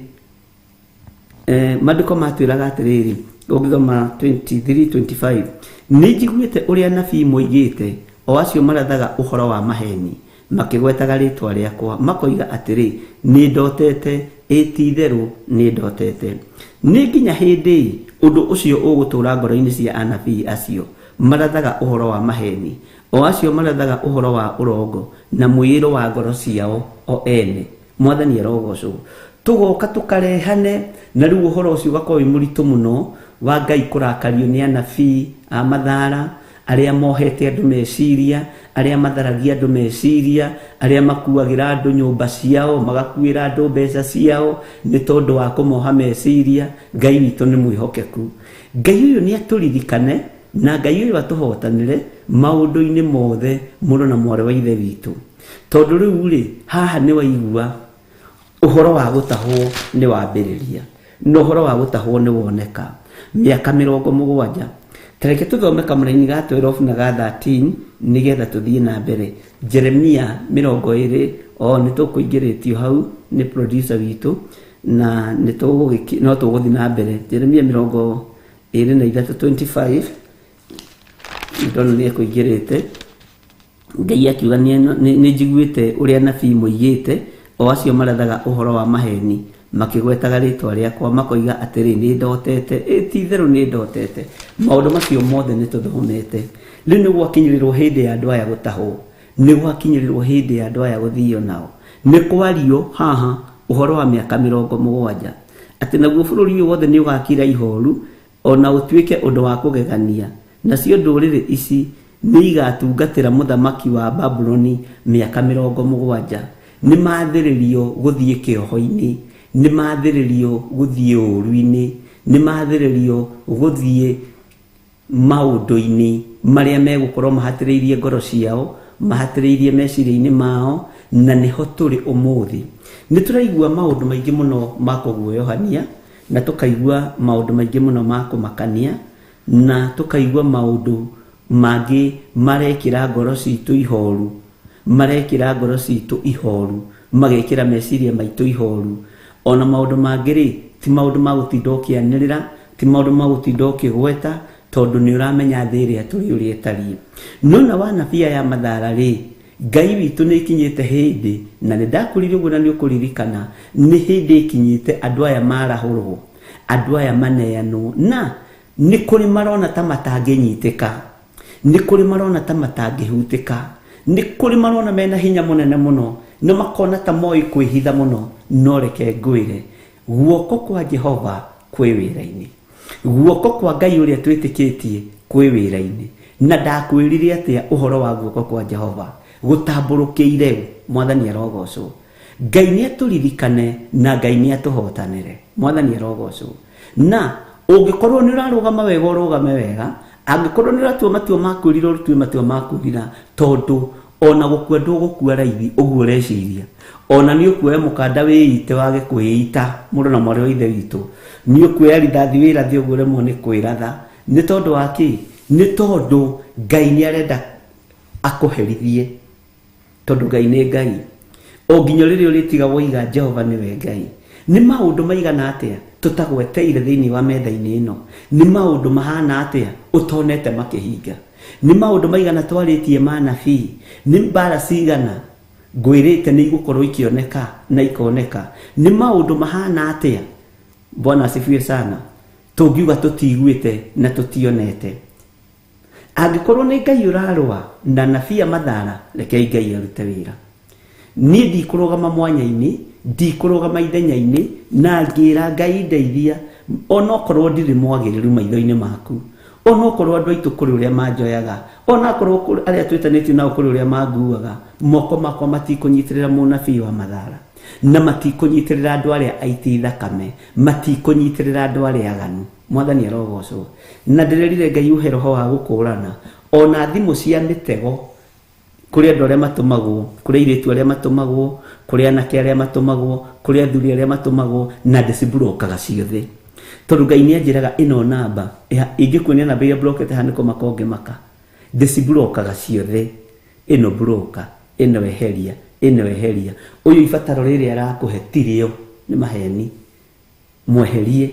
maandĩko matwĩraga atĩrĩrĩ, ũngĩthoma 23:25, nĩ njiguĩte ũrĩa anabii moigĩte, o acio marathaga ũhoro wa maheni, makĩgwetaga rĩtwa rĩakwa, makoiga atĩrĩ, nĩ ndotete, ti-itherũ nĩ ndotete. Nĩ nginya hĩndĩ ũndũ ũcio ũgũtũũra ngoro-inĩ cia anabii acio marathaga ũhoro wa maheni, o acio marathaga ũhoro wa ũrongo na mwĩĩro wa ngoro ciao o ene. Mwathani arogocwo. Tũgoka tũkarehane, na rĩu ũhoro ũcio ũgakorwo wĩ mũritũ mũno wa Ngai kũrakario nĩ anabii a mathara, arĩa mohete andũ meciria, arĩa matharagia andũ meciria, arĩa makuagĩra andũ nyũmba ciao, magakuĩra andũ mbeca ciao nĩ tondũ wa kũmoha meciria. Ngai witũ nĩ mwĩhokeku. Ngai ũyũ nĩ atũririkane, na Ngai ũyũ atũhotanĩre maũndũ-inĩ mothe, mũrũ na mwarĩ wa ithe witũ. Tondũ rĩu rĩ, haha nĩ waigua ũhoro wa gũtahwo nĩ wambĩrĩria, na ũhoro wa gũtahwo nĩ woneka. Mĩaka 70. Tareke tũthome kamũra-inĩ ga 12 na ga 13 nĩgetha tũthiĩ na mbere. Jeremia 20, nĩ tũkũingĩrĩtio hau nĩ producer witũ, na no tũgũthiĩ na mbere. Jeremia 23:25 ndona nĩ ekũingĩrĩte. Ngai akiuga nĩ njiguĩte ũrĩa anabii moigĩte, o acio marathaga ũhoro wa maheni, makĩgwetaga rĩtwa rĩakwa, makoiga atĩrĩ, nĩ ndotete, ti-itherũ nĩ ndotete. Maũndũ macio mothe nĩ tũthomete. Rĩu nĩ gwakinyĩrĩrwo hĩndĩ ya andũ aya gũtahwo, nĩ gwakinyĩrĩrwo hĩndĩ ya andũ aya gũthio nao. Nĩ kwario haha ũhoro wa mĩaka 70, atĩ naguo bũrũri ũyũ wothe nĩ ũgakira ihoru, ona ũtuĩke ũndũ wa kũgegania. Nacio ndũrĩrĩ ici nĩ igatungatĩra mũthamaki wa Babuloni mĩaka 70. Nĩ mathĩrĩrio gũthiĩ kĩoho-inĩ, nĩ mathĩrĩrio gũthiĩ ũũru-inĩ, nĩ mathĩrĩrio gũthiĩ maũndũ-inĩ marĩa megũkorwo mahatĩrĩirie ngoro ciao, mahatĩrĩirie meciria-inĩ mao, na niho turi umuthi. Ni turaigua maundu maingi muno ma kuguoyohania, na tukaigua maundu maingi muno ma kumakania, na tukaigua maundu mangi marekira ngoro citu ihoru, marekira ngoro citu ihoru, magekira meciria maitu ihoru. Ona maundu mangi ri ti maundu ma gutinda ukianirira, ti maundu ma gutinda ukigweta, tondu ni uramenya thĩ ĩrĩa tũrĩ ũrĩa ĩtariĩ. No na wanabia ya Mathara rĩ, Ngai witũ nĩ ikinyĩte hĩndĩ, na nĩ ndakũrire ũguo na nĩ ũkũririkana, nĩ hĩndĩ ikinyĩte andũ aya marahũrwo, andũ aya maneanwo, na nĩ kũrĩ marona ta matangĩnyitĩka, nĩ kũrĩ marona ta matangĩhutĩka, nĩ kũrĩ marona mena hinya mũnene mũno, no makona ta moĩ kwĩhitha mũno. No reke ngwĩre, guoko kwa Jehova kwĩ wĩra-inĩ, guoko kwa Ngai ũrĩa twĩtĩkĩtie kwĩ wĩra-inĩ. Na ndakwĩrire atĩa ũhoro wa guoko kwa Jehova gũtambũrũkĩire Mwathani arogocwo. Ngai nĩ atũririkane na Ngai nĩ atũhotanĩre. Mwathani arogocwo. Na ũngĩkorwo nĩ ũrarũgama wega ũrũgame wega, angĩkorwo nĩ ũratua matua ma kwĩrira ũtue matua ma kwĩrira, tondũ ona gũkua ndũgũkua raithi ũguo ũreciria. Ona nĩ ũkuoya mũkanda wĩite wage kwĩita, mũndũ na mwarĩ wa ithe witũ, nĩ ũkuoya rithathi wĩrathe ũguo ũremwo nĩ kwĩratha. Nĩ tondũ wa kĩ? Nĩ tondũ Ngai nĩ arenda akũherithie, tondũ Ngai nĩ Ngai. O nginya rĩrĩa ũrĩtiga woiga Jehova nĩwe Ngai. Nĩ maũndũ maigana atĩa tũtagweteire thĩinĩ wa metha-inĩ ĩno? Nĩ maũndũ mahana atĩa ũtonete makĩhinga? Nĩ maũndũ maigana twarĩtie manabii? Nĩ mbara cigana ngwĩrĩte nĩ igũkorwo ikĩoneka na ikoneka? Nĩ maũndũ mahana atĩa? Bwana asifiwe sana. Tũngiuga tũtiguĩte na tũtionete. Angĩkorwo nĩ Ngai ũrarũa na nabii Mathara, reke Ngai arute wĩra. Niĩ ndikũrũgama mwanya-inĩ, ndikũrũgama ithenya-inĩ, na ngĩra Ngai ndeithia, ona okorwo ndirĩ mwagĩrĩru maitho-inĩ maku, ona okorwo andũ aitũ kũrĩ ũrĩa manjoyaga, ona okorwo arĩa twĩtanĩtio nao kũrĩ ũrĩa manguaga, moko makwa matikũnyitĩrĩra mũnabii wa Mathara, na matikũnyitĩrĩra andũ arĩa aiti thakame, matikũnyitĩrĩra andũ arĩa aganu. Mwathani arogocwo. Na ndĩrerire Ngai uhe roho wa gũkũũrana, ona thimũ cia mĩtego kũrĩ andũ arĩa matũmagwo, kũrĩ airĩtu arĩa matũmagwo, kũrĩ anake arĩa matũmagwo, kũrĩ athuri arĩa matũmagwo, na ndĩcimburokaga ciothe. Tondũ Ngai nĩ anjĩraga ĩno namba, ingĩkuonia namba iria blokete haha nĩko makonge maka, ndĩcimburokaga ciothe. Ĩno broka, ĩno eheria, ĩno eheria. Ũyũ ibataro rĩrĩa arakũhe tirĩo, nĩ maheni, mweherie.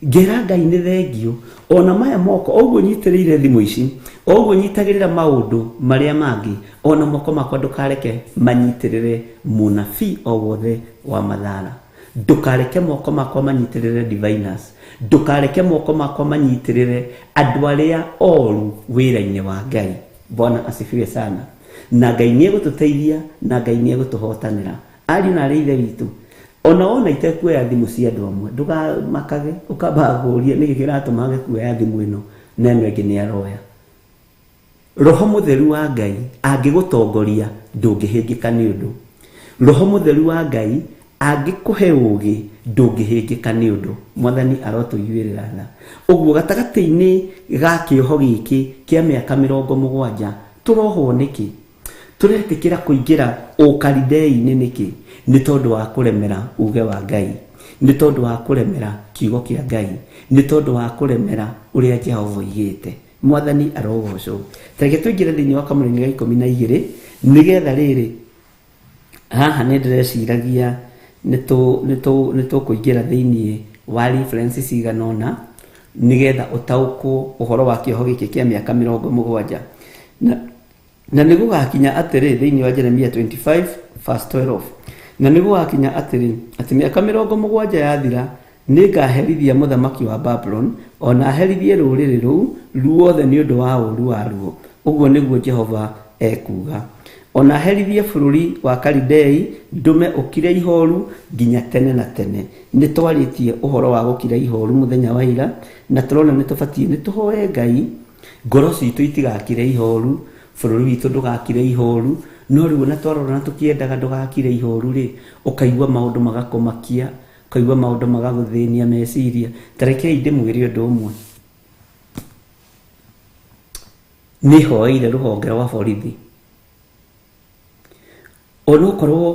Ngera Ngai nĩ thengio, ona maya moko ũguo nyitĩrĩire thimũ ici, ũguo nyitagĩrĩra maũndũ marĩa mangĩ, ona moko makwa ndũkareke manyitĩrĩre mũnabii o wothe wa Mathara. Ndũkareke moko makwa manyitĩrĩre diviners, ndũkareke moko makwa manyitĩrĩre andũ arĩa oru wĩra-inĩ wa Ngai. Bwana asifiwe sana. Na Ngai nĩ egũtũteithia, na Ngai nĩ egũtũhotanĩra. Ariũ na aarĩ a ithe witũ, ona wona itekuoya thimũ cia andũ amwe, ndũkamakage ũkamba kũũria nĩkĩ kĩratũma kuoya thimũ ĩno na ĩno ĩngĩ nĩ aroya. Roho Mũtheru wa Ngai angĩgũtongoria ndũngĩhĩngĩka nĩ ũndũ. Roho Mũtheru wa Ngai angĩkũhe ũũgĩ ndũngĩhĩngĩka nĩ ũndũ. Mwathani arotũiguĩrĩra tha. Ũguo gatagatĩ-inĩ ga kĩoho gĩkĩ kĩa mĩaka 70 tũrohwo nĩkĩ? Tũretĩkĩra kũingĩra ũkaridei-inĩ nĩkĩ? Nĩ tondũ wa kũremera uge wa Ngai, nĩ tondũ wa kũremera kiugo kĩa Ngai, nĩ tondũ wa kũremera ũrĩa Jehova oigĩte. Mwathani arogocwo. Tareke tũingĩre thĩinĩ wa Kamũra-inĩ ga 12 nĩgetha rĩrĩ haha nĩ ndĩreciragia nĩ tũkũingĩra thĩinĩ wa references cigana ũna nĩgetha ũtaũkwo ũhoro wa kĩoho gĩkĩ kĩa mĩaka 70 na nĩ gũgakinya atĩrĩ thĩinĩ wa Jeremia 25 verse 12. Na nĩ gũgakinya atĩrĩ atĩ mĩaka 70 yathira nĩ ngaherithia mũthamaki wa Babylon, ona herithie rũrĩrĩ rũu ruothe nĩ ũndũ wa ũũru waruo. Ũguo nĩguo Jehova ekuga. Ona herithie bũrũri wa Kalidei ndume ũkire ihoru nginya tene na tene. Nĩ twarĩtie ũhoro wa gũkira ihoru mũthenya wa ira, na tũrona nĩ tũbatiĩ nĩ tũhoe Ngai ngoro citũ itigakire ihoru, bũrũri witũ ndũgakire ihoru. No rĩu na twarora na tũkĩendaga ndũgakire ihoru rĩ, ũkaigua maũndũ magakũmakia, ũkaigua maũndũ magagũthĩnia meciria. Tarekei ndĩmwĩre ũndũ ũmwe. Nĩ hoeire rũhonge rwa borithi onokorwo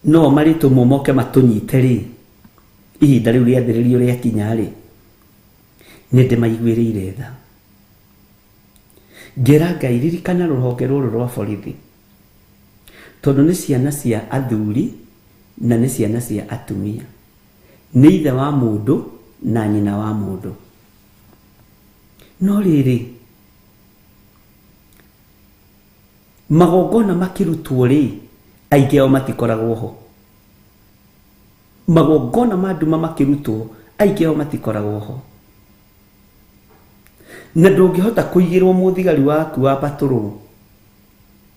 no marito momoke matunyite ri ihinda riu riathiririo ria kinya ri ninde maiguirire tha ngera Ngai ririkana ruhonge ruru rwa borithi tondu ni ciana cia athuri na ni ciana cia atumia ni ithe wa mundu na nyina wa mundu no riri magongona makirutwo ri aingĩ ao matikoragwo ho magongona ma nduma makirutwo aingĩ ao matikoragwo ho na ndũngĩhota kũigĩrwo mũthigari waku wa patrol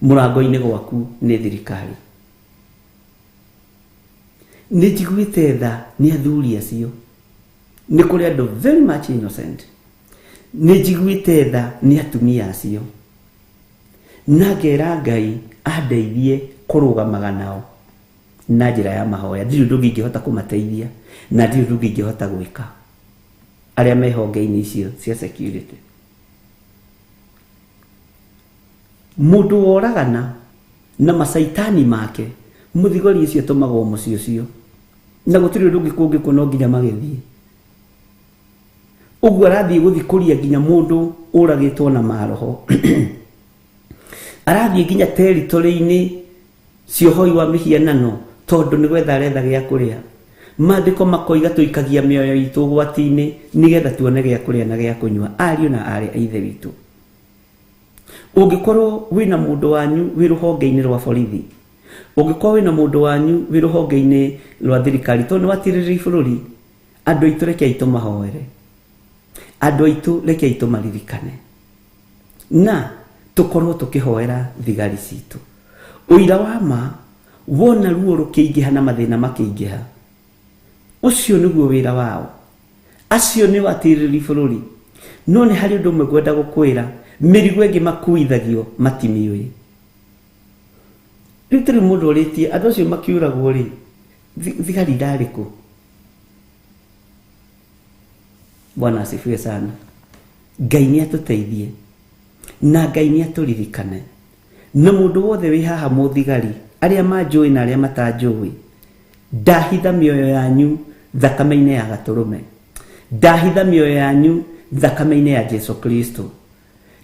mũrango-inĩ gwaku nĩ thirikari. Nĩ njiguĩte tha nĩ athuri acio nĩ kũrĩ andũ very much innocent. Nĩ njiguĩte tha nĩ atumia acio na ngera Ngai andeithie kũrũgamaga nao na njĩra ya mahoya. Ndirĩ ũndũ ũngĩ ingĩhota kũmateithia na ndirĩ ũndũ ũngĩ ingĩhota gwĩka arĩa mehonge-inĩ icio cia security. Mũndũ woragana na macaitani make mũthigari ũcio atũmagwo mũciĩ ũcio na gũtirĩ ũndũ ũngĩ kũngĩkwo no nginya magĩthiĩ. Ũguo arathiĩ gũthikũria nginya mũndũ ũragĩtwo na maroho arathiĩ nginya territory-inĩ ciohoi wa mĩhianano tondũ nĩ gwetha aretha gĩa kũrĩa. Maandĩko makoiga tũikagia mĩoyo itũ ũgwati-inĩ nĩgetha tuone gĩa kũrĩa na gĩa kũnyua. Ariũ na arĩ a ithe witũ, ũngĩkorwo wĩna mũndũ wanyu wĩ rũhonge-inĩ rwa borithi, ũngĩkorwo wĩna mũndũ wanyu wĩ rũhonge-inĩ rwa thirikari tondũ nĩ watirĩrĩria bũrũri, andũ aitũ rekei tũmahoere, andũ aitũ rekei tũmaririkane na tũkorwo tũkĩhoera thigari citũ. Ũira wa ma wona ruo rũkĩingĩha na mathĩna makĩingĩha, ũcio nĩguo wĩra wao. Acio nĩ watirĩrĩria bũrũri, no nĩ harĩ ũndũ ũmwe ngwenda gũkwĩra, mĩrigo ĩngĩ makuithagio matimiũĩ. Rĩu tũrĩ mũndũ ũrĩtie andũ acio makiũragwo rĩ, thigari ndarĩ kũ? Bwana asifiwe sana. Ngai nĩ atũteithie na Ngai nĩ atũririkane, na mũndũ wothe wĩ haha mũthigari, arĩa manjũĩ na arĩa matanjũĩ, ndahitha mĩoyo yanyu thakame-inĩ ya Gatũrũme, ndahitha mĩoyo yanyu thakame-inĩ ya Jesu Kristo,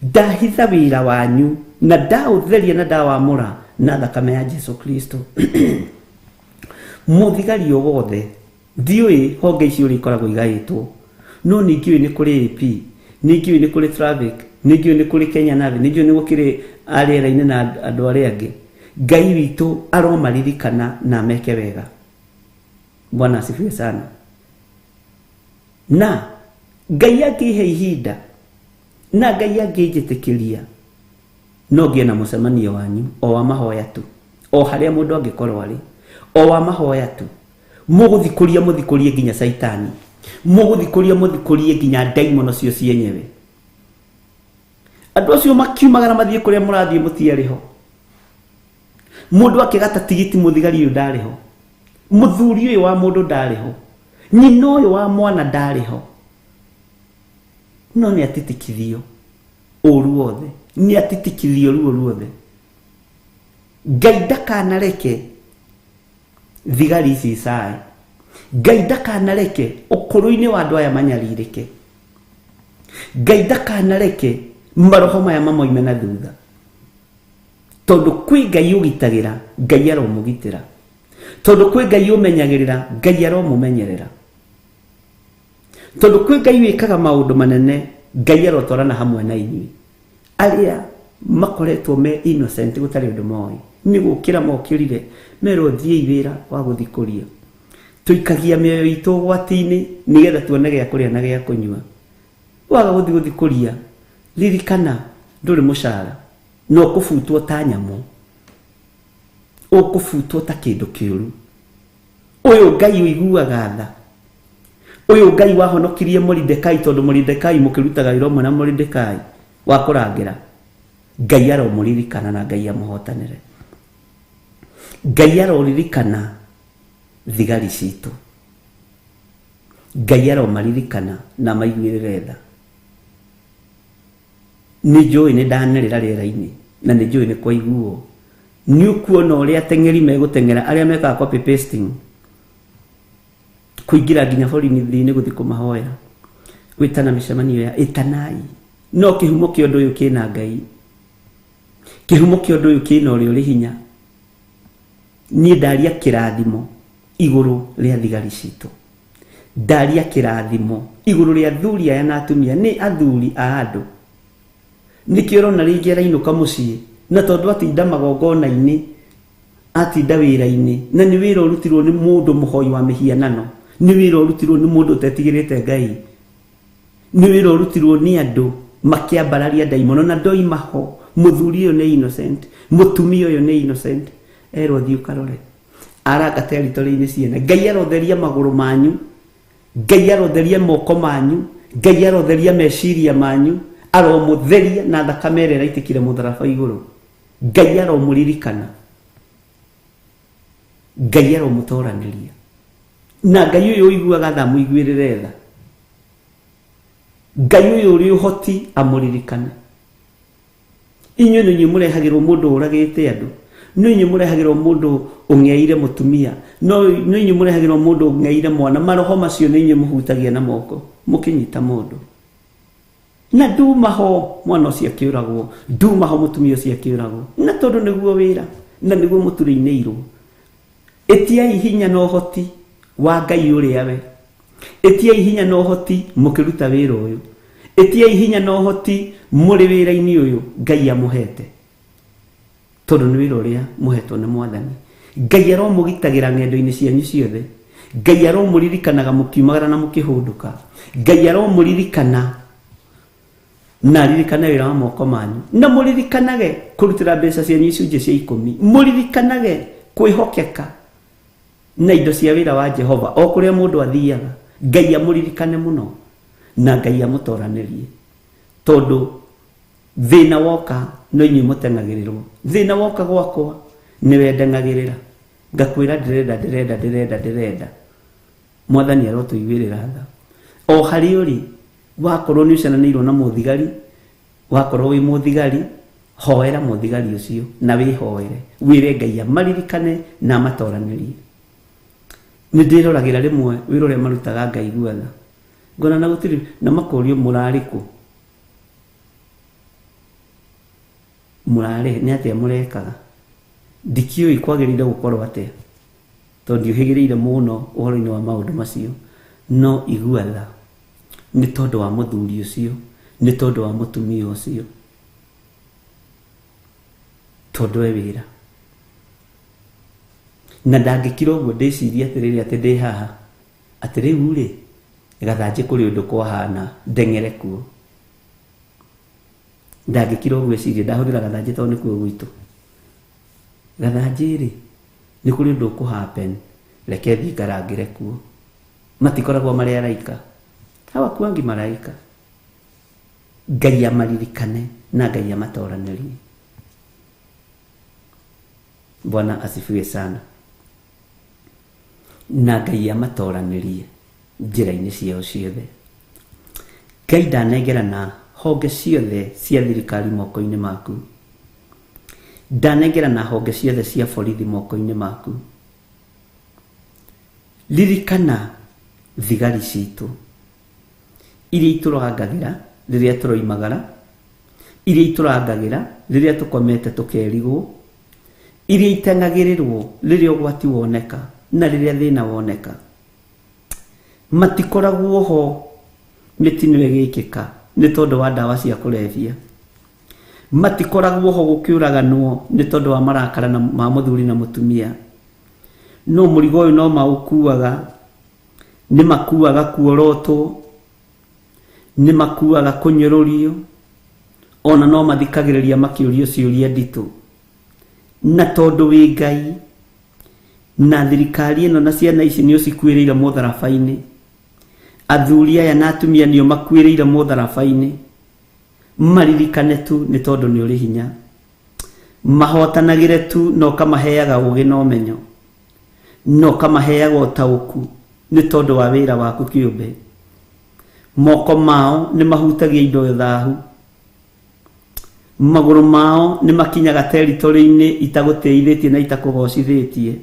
ndahitha wĩra wanyu na ndaũtheria na ndawamũra na thakame ya Jesu Kristo. Mũthigari o wothe, ndiũĩ honge icio ũrĩa ikoragwo igaĩtwo, no ningĩũĩ nĩ kũrĩ AP, ningĩũĩ nĩ kũrĩ traffic, ningĩũĩ nĩ kũrĩ Kenya Navy, ningĩũĩ nĩ gũkĩrĩ arĩera-inĩ na andũ arĩa angĩ. Ngai witũ aromaririkana na meke wega. Bwana asifiwe sana. Na Ngai angĩhe ihinda na Ngai angĩnjĩtĩkĩria, no ngĩe na mũcemanio wanyu o wa mahoya tu, o harĩa mũndũ angĩkorwo arĩ, o wa mahoya tu. Mũgũthikũrie nginya caitani, mũgũthikũrie nginya ndaimono cio cienyewe. Andũ acio makiumagara mathiĩ kũrĩa mũrathiĩ mũtiarĩ ho. Mũndũ akĩgata tigiti mũthigari ũyũ ndarĩ ho, mũthuri ũyũ wa mũndũ ndarĩ ho, nyina ũyũ wa mwana ndarĩ ho, no nĩ atitikithio ũru wothe, nĩ atitikithio ruo ruothe. Ngai ndakanareke thigari ici icae, Ngai ndakanareke ũkũrũ-inĩ wa andũ aya manyarirĩke, Ngai ndakanareke maroho maya mamoime na thutha, tondũ kwĩ Ngai ũgitagĩra, Ngai aromũgitĩra, tondũ kwĩ Ngai ũmenyagĩrĩra, Ngai aromũmenyerera, tondũ kwĩ Ngai wĩkaga maũndũ manene, Ngai arotwarana hamwe na inyuĩ. Arĩa makoretwo me innocent gũtarĩ ũndũ moĩ, nĩ gũkĩra mokĩrire merwo thiĩi wĩra wa gũthikũria, tũikagia mĩoyo itũ ũgwati-inĩ nĩgetha tuone gĩa kũrĩa na gĩa kũnyua. Waga gũthiĩ gũthikũria, ririkana ndũrĩ mũcara, no kũbutwo ta nyamũ, ũkũbutwo ta kĩndũ kĩũru. Ũyũ Ngai ũiguaga tha, ũyũ Ngai wahonokirie Moridekai, tondũ Moridekai mũkĩrutaga wĩra ũmwe na Moridekai wa kũrangĩra, Ngai aromũririkana na Ngai amũhotanĩre. Ngai aroririkana thigari citũ, Ngai aromaririkana na maiguĩrĩre tha. Nĩ njũĩ nĩ ndanarĩra rĩera-inĩ na nĩ njũĩ nĩ kwaiguo, ni ukuona uria ateng'eri meguteng'era aria mekaga copy pasting kuingira nginya borithi thiini guthi kumahoera gwitana micemanio ya itanai no kihumo kia undu uyu kina Ngai kihumo kia undu uyu kina uri uri hinya ni ndaria kirathimo iguru ria thigari citu ndaria kirathimo iguru ria athuri aya na atumia ni athuri a andu nikio rona ringi arainuka mucii na tondu atinda magongona-ini atinda wira-ini na ni wira urutirwo ni mundu muhoi wa mihianano ni wira urutirwo ni mundu utetigirite Ngai ni wira urutirwo ni andu makiambararia daimono na ndoimaho muthuri uyu ni innocent mutumia uyu ni innocent erwo thiu karore arangate ritori-ini ciene Ngai arotheria maguru manyu Ngai arotheria moko manyu Ngai arotheria meciria manyu aromutheria na thakame ĩrĩa ĩraitikire mũtharaba igũrũ Ngai aromuririkana Ngai aromutoraniria na Ngai ũyũ ũiguaga tha mũiguĩrĩre tha Ngai ũyũ ũrĩ ũhoti amuririkane inyuĩ nĩ inyuĩ mũrehagĩrwo mũndũ ũragĩte andũ no inyuĩ mũrehagĩrwo mũndũ ũng'eire mũtumia no inyuĩ mũrehagĩrwo mũndũ ũng'eire mwana maroho macio nĩ inyuĩ mũhutagia na moko mũkĩnyita mũndũ na ndumaho mwana ũcio akĩũragwo ndumaho mũtumia ũcio akĩũragwo na tondũ nĩguo wĩra na nĩguo mũturĩinĩirwo ĩtiai hinya na ũhoti wa Ngai ũrĩa we ĩtiai hinya na ũhoti mũkĩruta wĩra ũyũ ĩtiai hinya na ũhoti mũrĩ wĩra-inĩ ũyũ Ngai amũhete tondũ nĩ wĩra ũrĩa mũhetwo nĩ Mwathani Ngai aromũgitagĩra ng'endo-inĩ cianyu ciothe Ngai aromũririkanaga mũkiumagara na mũkĩhũndũka Ngai aromũririkana na ririkana wĩra wa moko manyu na mũririkanage kũrutĩra mbeca cianyu icunjĩ cia 10 mũririkanage kwĩhokeka na indo cia wĩra wa Jehova o kũrĩa mũndũ athiaga Ngai amũririkane mũno na Ngai amũtoranĩrie tondũ thĩna woka no inyuĩ mũteng'agĩrĩrwo thĩna woka gwakwa nĩwe ndeng'agĩrĩra ngakwĩra ndĩrenda Mwathani arotũiguĩrĩra tha o harĩ ũrĩ wakorwo nĩ ũcenanĩirwo na mũthigari wakorwo wĩ mũthigari hoera mũthigari ũcio na wĩhoere wĩre Ngai amaririkane na amatoranĩrie nĩ ndĩroragĩra rĩmwe wĩra ũrĩa marutaga Ngai guotha ngona na gũtirĩ na makũrio mũrarĩ kũ mũrarĩ nĩ atĩa mũrekaga ndikĩũĩ kwagĩrĩire gũkorwo atĩa tondũ ndiũhĩgĩrĩire mũno ũhoro-inĩ wa maũndũ macio no iguatha nĩ tondũ wa mũthuri ũcio nĩ tondũ wa mũtumia ũcio tondũ we wĩra na ndangĩkira ũguo ndĩciria atĩrĩrĩ atĩ ndĩ haha atĩ rĩu rĩ gathanjĩ kũrĩ ũndũ kwahana ndeng'ere kuo ndangĩkira ũguo eciria ndahũthĩra gathanjĩ tondũ nĩkuo gwitũ gathanjĩ rĩ nĩ kũrĩ ũndũ kũhappen reke thiĩ ngarangĩre kuo matikoragwo marĩ araika hawakuangi malaika Ngai amaririkane na Ngai amatoranĩrie Bwana asifiwe sana na Ngai amatoranĩrie njĩra-inĩ ciao ciothe Ngai ndanengerana honge ciothe cia thirikari moko-inĩ maku ndanengerana honge ciothe cia borithi moko-inĩ maku ririkana thigari citũ iria itũrangagĩra rĩrĩa tũroimagara iria itũrangagĩra rĩrĩa tũkomete tũkerigwo iria iteng'agĩrĩrwo rĩrĩa ũgwati woneka na rĩrĩa thĩna woneka matikoragwo ho mĩtino ĩgĩkĩka nĩ tondũ wa ndawa cia kũrebia matikoragwo ho gũkĩũraganwo nĩ tondũ wa marakara ma mũthuri na mũtumia no mũrigo ũyũ no maũkuaga nĩ makuaga kuorotwo nĩ makuaga kũnyũrũrio ona no mathikagĩrĩria makĩũrio ciũria nditũ na tondũ wĩ Ngai na thirikari ĩno na ciana ici nĩ ũcikuĩrĩire mũtharaba-inĩ athuri aya na atumia nĩo makuĩrĩire mũtharaba-inĩ maririkane tu nĩ tondũ nĩ ũrĩ hinya mahotanagĩre tu no kamaheaga ũgĩ na ũmenyo no kamaheaga ũtaũku nĩ tondũ wa wĩra waku kĩũmbe moko mao nĩ mahutagia indo thahu maguru mao ni makinyaga territory-ini itaguteithitie na itakugocithitie.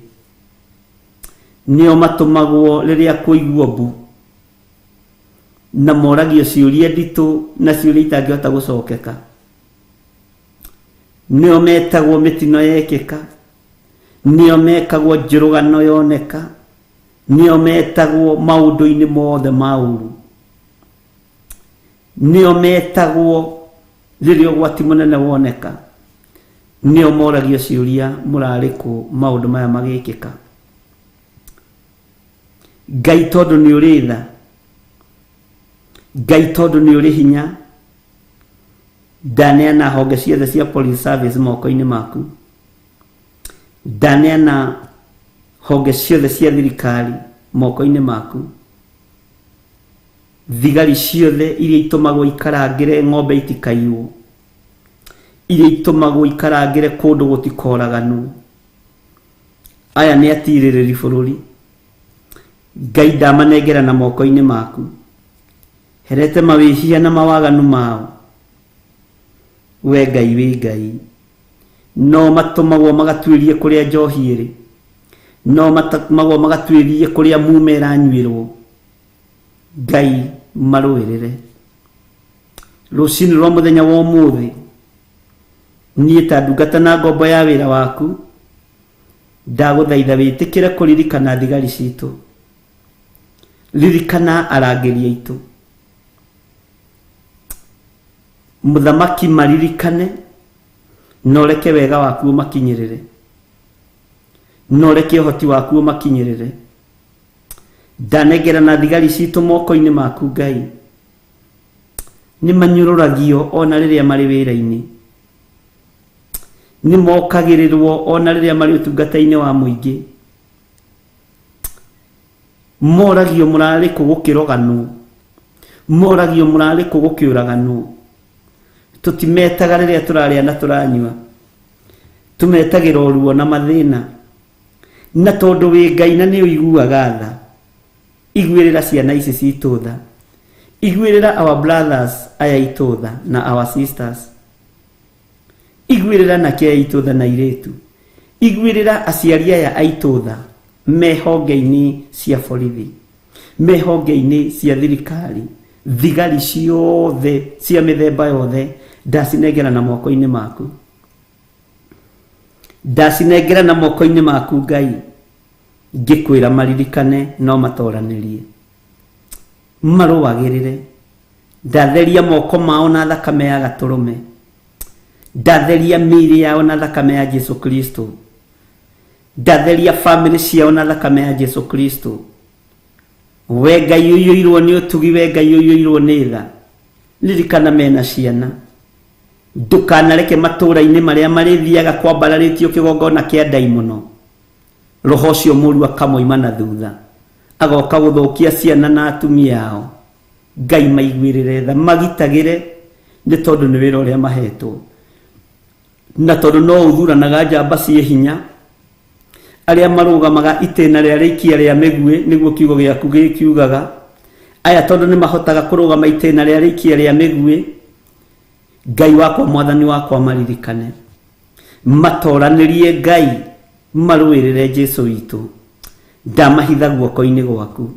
Nio matumagwo riria kuigwo mbu na moragio ciuria nditu na ciuria itangihota gucokeka. Nio metagwo mitino yekeka, nio mekagwo njurugano yoneka, nio metagwo maundu-ini mothe mauru, nio metagwo riria ugwati munene woneka, nio moragio ciuria murariku maundu maya magikika. Ngai tondu ni uri tha, Ngai tondu ni uri hinya, ndaneana honge ciothe cia police service moko-ini maku, ndaneana honge ciothe cia thirikari moko-ini maku, thigari ciothe iria itumagwo ikarangire ng'ombe itikaiwo, iria itumagwo ikarangire kundu gutikoraganu. Aya ni atiririri bururi, Ngai ndamanengera na moko-ini maku, herete mawihia na mawaganu mao. We Ngai wi Ngai, no matumagwo magatwirie kuria njohi iri, no matumagwo magatwirie kuria mume iranyuirwo. Ngai marwirire rucini rwa muthenya wa umuthi, nie ta ndungata na ngombo ya wira waku ndaguthaitha witikire kuririkana thigari citu, ririkana arangiri aitu. Muthamaki maririkane, no reke wega waku umakinyirire, no reke uhoti waku umakinyirire. Ndanengera na thigari citu moko-ini maku Ngai, ni manyururagio ona riria mari wira-ini, ni mokagirirwo ona riria mari utungata-ini wa muingi, moragio murari kugukiroganu, moragio murari kugukiuraganu. Tutimetaga riria turaria na turanyua, tumetagira uruo na mathina, na tondu wi Ngai na ni uiguaga tha, igwirira ciana ici citu tha, igwirira our brothers aya itu tha na our sisters, igwirira na kia itu tha na iritu, igwirira aciari aya aitu tha mehonge-ini cia borithi, mehonge-ini cia thirikari, thigari ciothe cia mithemba yothe ndacinengera na moko-ini maku, ndacinengera na moko-ini maku Ngai, ngikwira maririkane no matoranirie, marũagĩrĩre. Ndatheria moko mao na thakame ya gaturume, ndatheria mĩĩrĩ yao na thakame ya Jesu Kristo, ndatheria family ciao na thakame ya Jesu Kristo. We Ngai ũiyũirwo nĩ ũtugi, we Ngai ũiyũirwo nĩ tha, ririkana mena ciana, ndukanareke matũũra-inĩ marĩa marĩthiaga kwambararĩtio kĩgongona kĩa ndaimono, roho ũcio mũũru akamoima na thutha, agoka gũthũkia ciana na atumia ao. Ngai maiguĩrĩre tha, magitagĩre, nĩ tondũ nĩ wĩra ũrĩa mahetwo, na tondũ no ũthuranaga njamba ciĩ hinya arĩa marũgamaga itĩna rĩa rĩikia rĩa mĩguĩ, nĩguo kiugo gĩaku gĩkiugaga. Aya tondũ nĩ mahotaga kũrũgama itĩna rĩa rĩikia rĩa mĩguĩ, Ngai wakwa, mwathani wakwa, maririkane, matoranĩrie Ngai, marũĩrĩre Jesu witũ. Ndamahitha guoko-inĩ gwaku,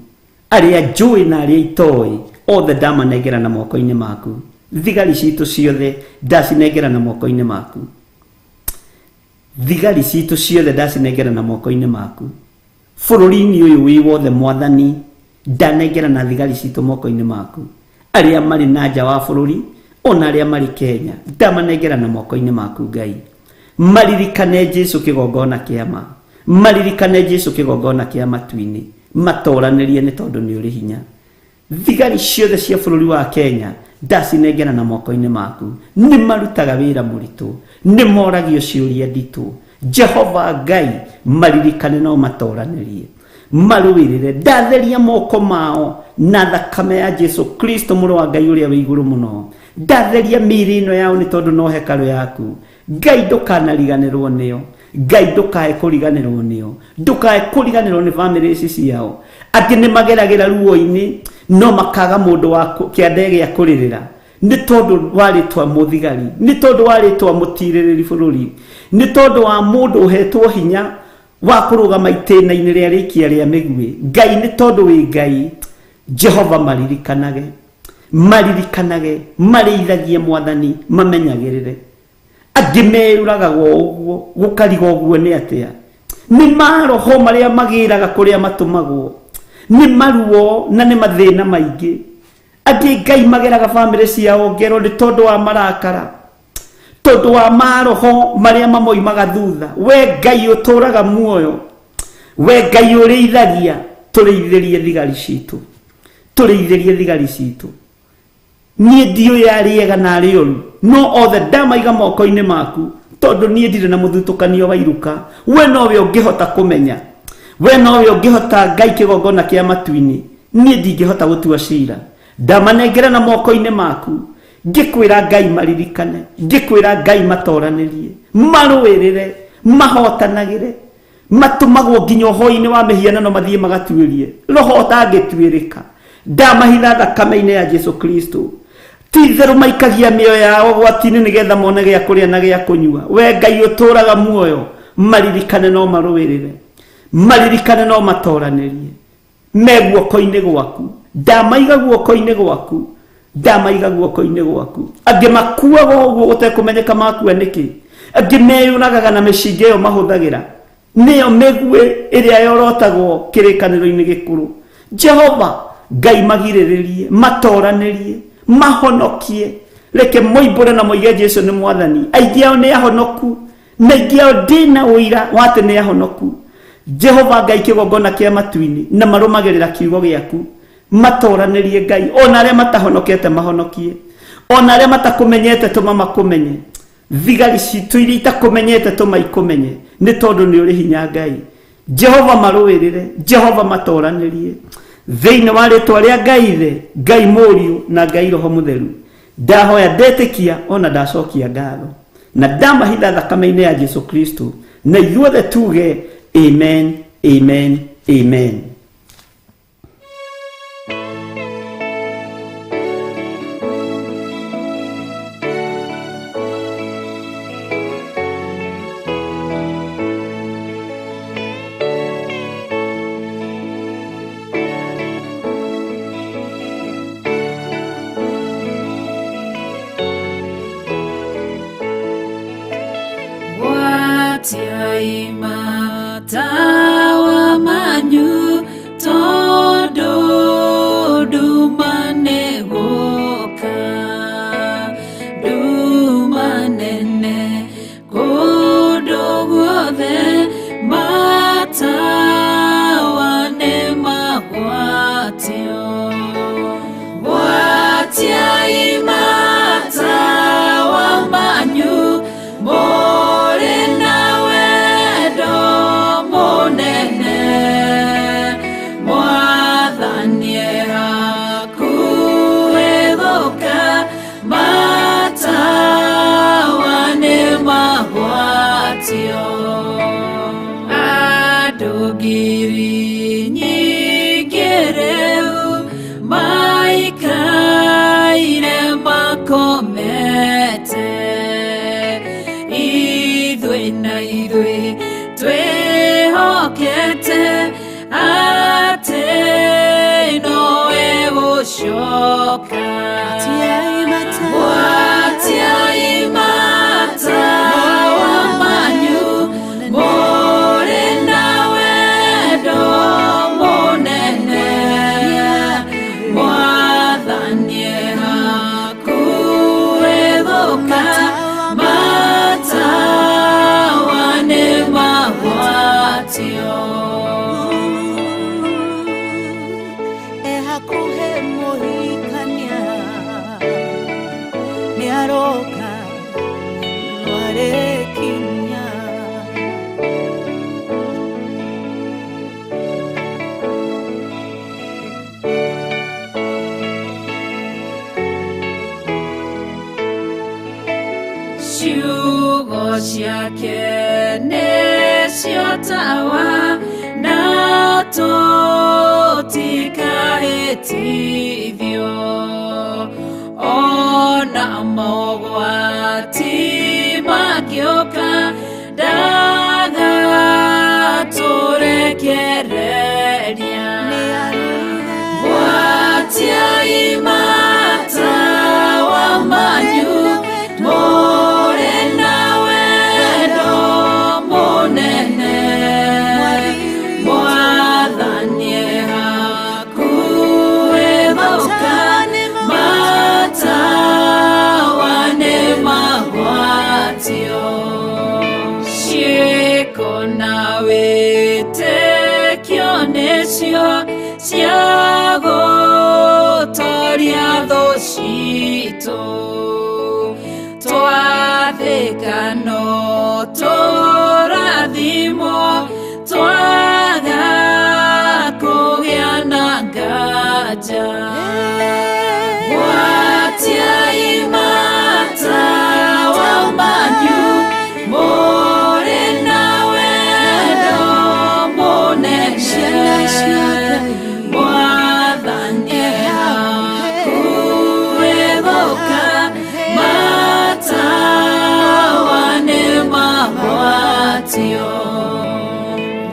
arĩa njũĩ na arĩa itoĩ othe ndamanengera na moko-inĩ maku. Thigari citũ ciothe ndacinengera na moko-inĩ maku, thigari citũ ciothe ndacinengera na moko-inĩ maku. Bũrũri-inĩ ũyũ wĩ wothe mwathani, ndanengera na thigari citũ moko-inĩ maku. Arĩa marĩ na nja wa bũrũri ona arĩa marĩ Kenya, ndamanengera na moko-inĩ maku Ngai. Maririkane Jesu kĩgongona kĩa ma, maririkane Jesu kĩgongona kĩa matu-inĩ, matoranĩrie nĩ tondũ nĩ ũrĩ hinya. Thigari ciothe cia bũrũri wa Kenya ndacinengera na moko-inĩ maku, nĩ marutaga wĩra mũritũ, nĩ moragio ciũria nditũ. Jehova Ngai, maririkane no matoranĩrie, marũĩrĩre. Ndatheria moko mao na thakame ya Jesu Kristo mũrũ wa Ngai ũrĩa wĩ igũrũ mũno. Ndatheria mĩĩrĩ ĩno yao nĩ tondũ no hekarũ yaku. Ngai ndũkanariganĩrwo nĩo, Ngai ndũkae kũriganĩrwo nĩo, ndũkae kũriganĩrwo nĩ bamĩrĩ ici ciao. Atĩ nĩ mageragĩra ruo-inĩ no makaga mũndũ wa kĩande gĩa kũrĩrĩra, nĩ tondũ wa rĩtwa mũthigari, nĩ tondũ wa rĩtwa mũtirĩrĩri bũrũri, nĩ tondũ wa mũndũ ũhetwo hinya wa kũrũgama itĩna-inĩ rĩa rĩkia rĩa mĩguĩ. Ngai nĩ tondũ wĩ Ngai, Jehova maririkanage, maririkanage, marĩithagie Mwathani, mamenyagĩrĩre. Angĩ merũragaga ũguo, gũkariga ũguo nĩ atĩa? Nĩ maroho marĩa magĩraga kũrĩa matũmagwo, nĩ maruo na nĩ mathĩna maingĩ. Angĩ Ngai mageraga bamĩrĩ ciao ngero nĩ tondũ wa marakara, tondũ wa maroho marĩa mamoimaga thutha. We Ngai ũtũraga muoyo, we Ngai ũrĩithagia, tũrĩithĩrie thigari citũ, tũrĩithĩrie thigari citũ. Niĩ ndiũĩ arĩega na arĩ ũru, no othe ndamaiga moko-inĩ maku, tondũ niĩ ndirĩ na mũthutũkanio wa iruka. We nowe ũngĩhota kũmenya, we nowe ũngĩhota Ngai kĩgongona kĩa matu-inĩ, niĩ ndingĩhota gũtua cira. Ndamanengera na moko-inĩ maku, ngĩkwĩra Ngai maririkane, ngĩkwĩra Ngai matoranĩrie, marũĩrĩre, mahotanagĩre, matũmagwo nginya ũhoro-inĩ wa mĩhianano mathiĩ magatuĩrie roho ũtangĩtuĩrĩka. Ndamahitha thakame-inĩ ya Jesu Kristo, ti-itherũ maikagia mĩoyo yao ũgwati-inĩ nĩgetha mone gĩa kũrĩa na gĩa kũnyua. We Ngai ũtũraga muoyo, maririkane no marũĩrĩre, maririkane no matoranĩrie, me guoko-inĩ gwaku. Ndamaiga guoko-inĩ gwaku, ndamaiga guoko-inĩ gwaku. Angĩ makuaga ũguo gũtekũmenyeka makua nĩkĩ, angĩ meyũragaga na mĩcinga ĩyo mahũthagĩra, nĩyo mĩguĩ ĩrĩa yorotagwo kĩrĩkanĩro-inĩ gĩkũrũ. Jehova Ngai magirĩrĩrie, matoranĩrie, mahonokie, reke moimbũre na moige Jesu nĩ Mwathani. Aingĩ ao nĩ ahonoku, na aingĩ ao ndĩna ũira wa atĩ nĩ ahonoku. Jehova Ngai kĩgongona kĩa matu-inĩ, na marũmagĩrĩra kiugo gĩaku, matoranĩrie Ngai. Ona arĩa matahonokete mahonokie, ona arĩa matakũmenyete tũma makũmenye, thigari citũ iria itakũmenyete tũma ikũmenye, nĩ tondũ nĩ ũrĩ hinya Ngai. Jehova marũĩrĩre, Jehova matoranĩrie, thĩinĩ wa rĩtwa rĩa Ngai Ithe, Ngai Mũriũ na Ngai Roho Mũtheru. Ndahoya ndetĩkia ona ndacokia ngatho, na ndamahitha thakame-inĩ ya Jesu Kristo, na ithuothe tuge amen, amen, amen. Tawa manyu todo dumane goka dumanene godo gothe matawa ne magwatio watia imatawa manyu more nawe adogiri nyigereu maikaire makomete idwe na idwe twehokete ate noe gũcoka watia imata wa manyu more nawe do monene mwathanie hakuethoka matawa nĩ magwatio hakuhe mũhikania nĩaroka nwarĩkinya ciugo ciake nĩcio tawa na tũtikahĩtithio mogwati magĩũka ndagaturekereria gwatiai matawa manyu mũrĩ na wendo mũnene mwathani hakuhĩ gũka matawa nĩ magwatio ciĩko na wĩtĩkio nĩcio cia gũtooria thũ citũ twathĩka no tũrathimwo twaga kũgĩa na nganja gwatiai matawa manyu mũrĩ na wendo mũnene mwathani hakuhĩ gũka matawa nĩ magwatio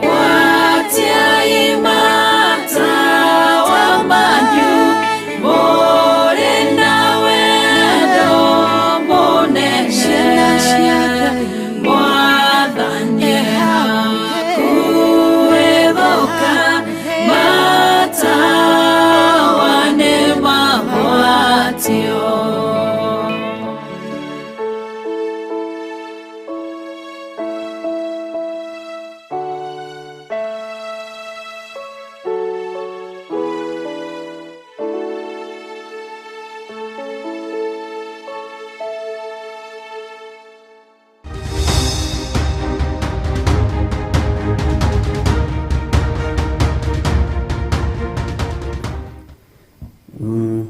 gwatiai matawa manyu mũrĩ na wendo mũnene mwathani hakuhĩ gũka matawa nĩ magwatio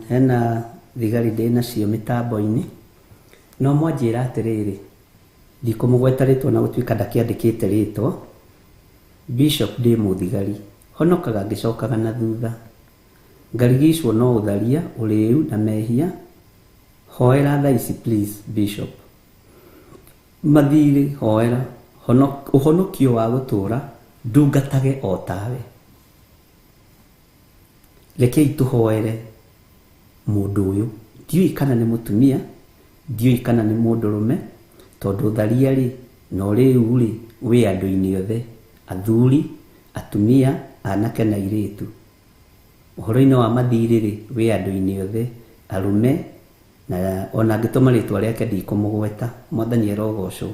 hena thigari ndĩ nacio mĩtambo-inĩ no mwanjĩra atĩrĩrĩ ndikũmũgweta rĩtwa na gũtuĩka ndakĩandĩkĩte rĩtwa Bishop ndĩ mũthigari honokaga ngĩcokaga na thutha ngarigicwo no ũtharia ũrĩu na mehia hoera thaa ici please Bishop mathirĩ hoera ũhonokio wa gũtũũra ndungatage o tawe rekei tũhoere mũndũ ũyũ ndiũĩ kana nĩ mũtumia ndiũĩ kana nĩ mũndũrũme tondũ tharia rĩ na ũrĩu rĩ wĩ andũ-inĩ othe athuri atumia anake na airĩtu ũhoro-inĩ wa mathirĩ rĩ wĩ andũ-inĩ othe arũme na ona angĩtũma rĩtwa rĩake ndikũmũgweta mwathani erogocwo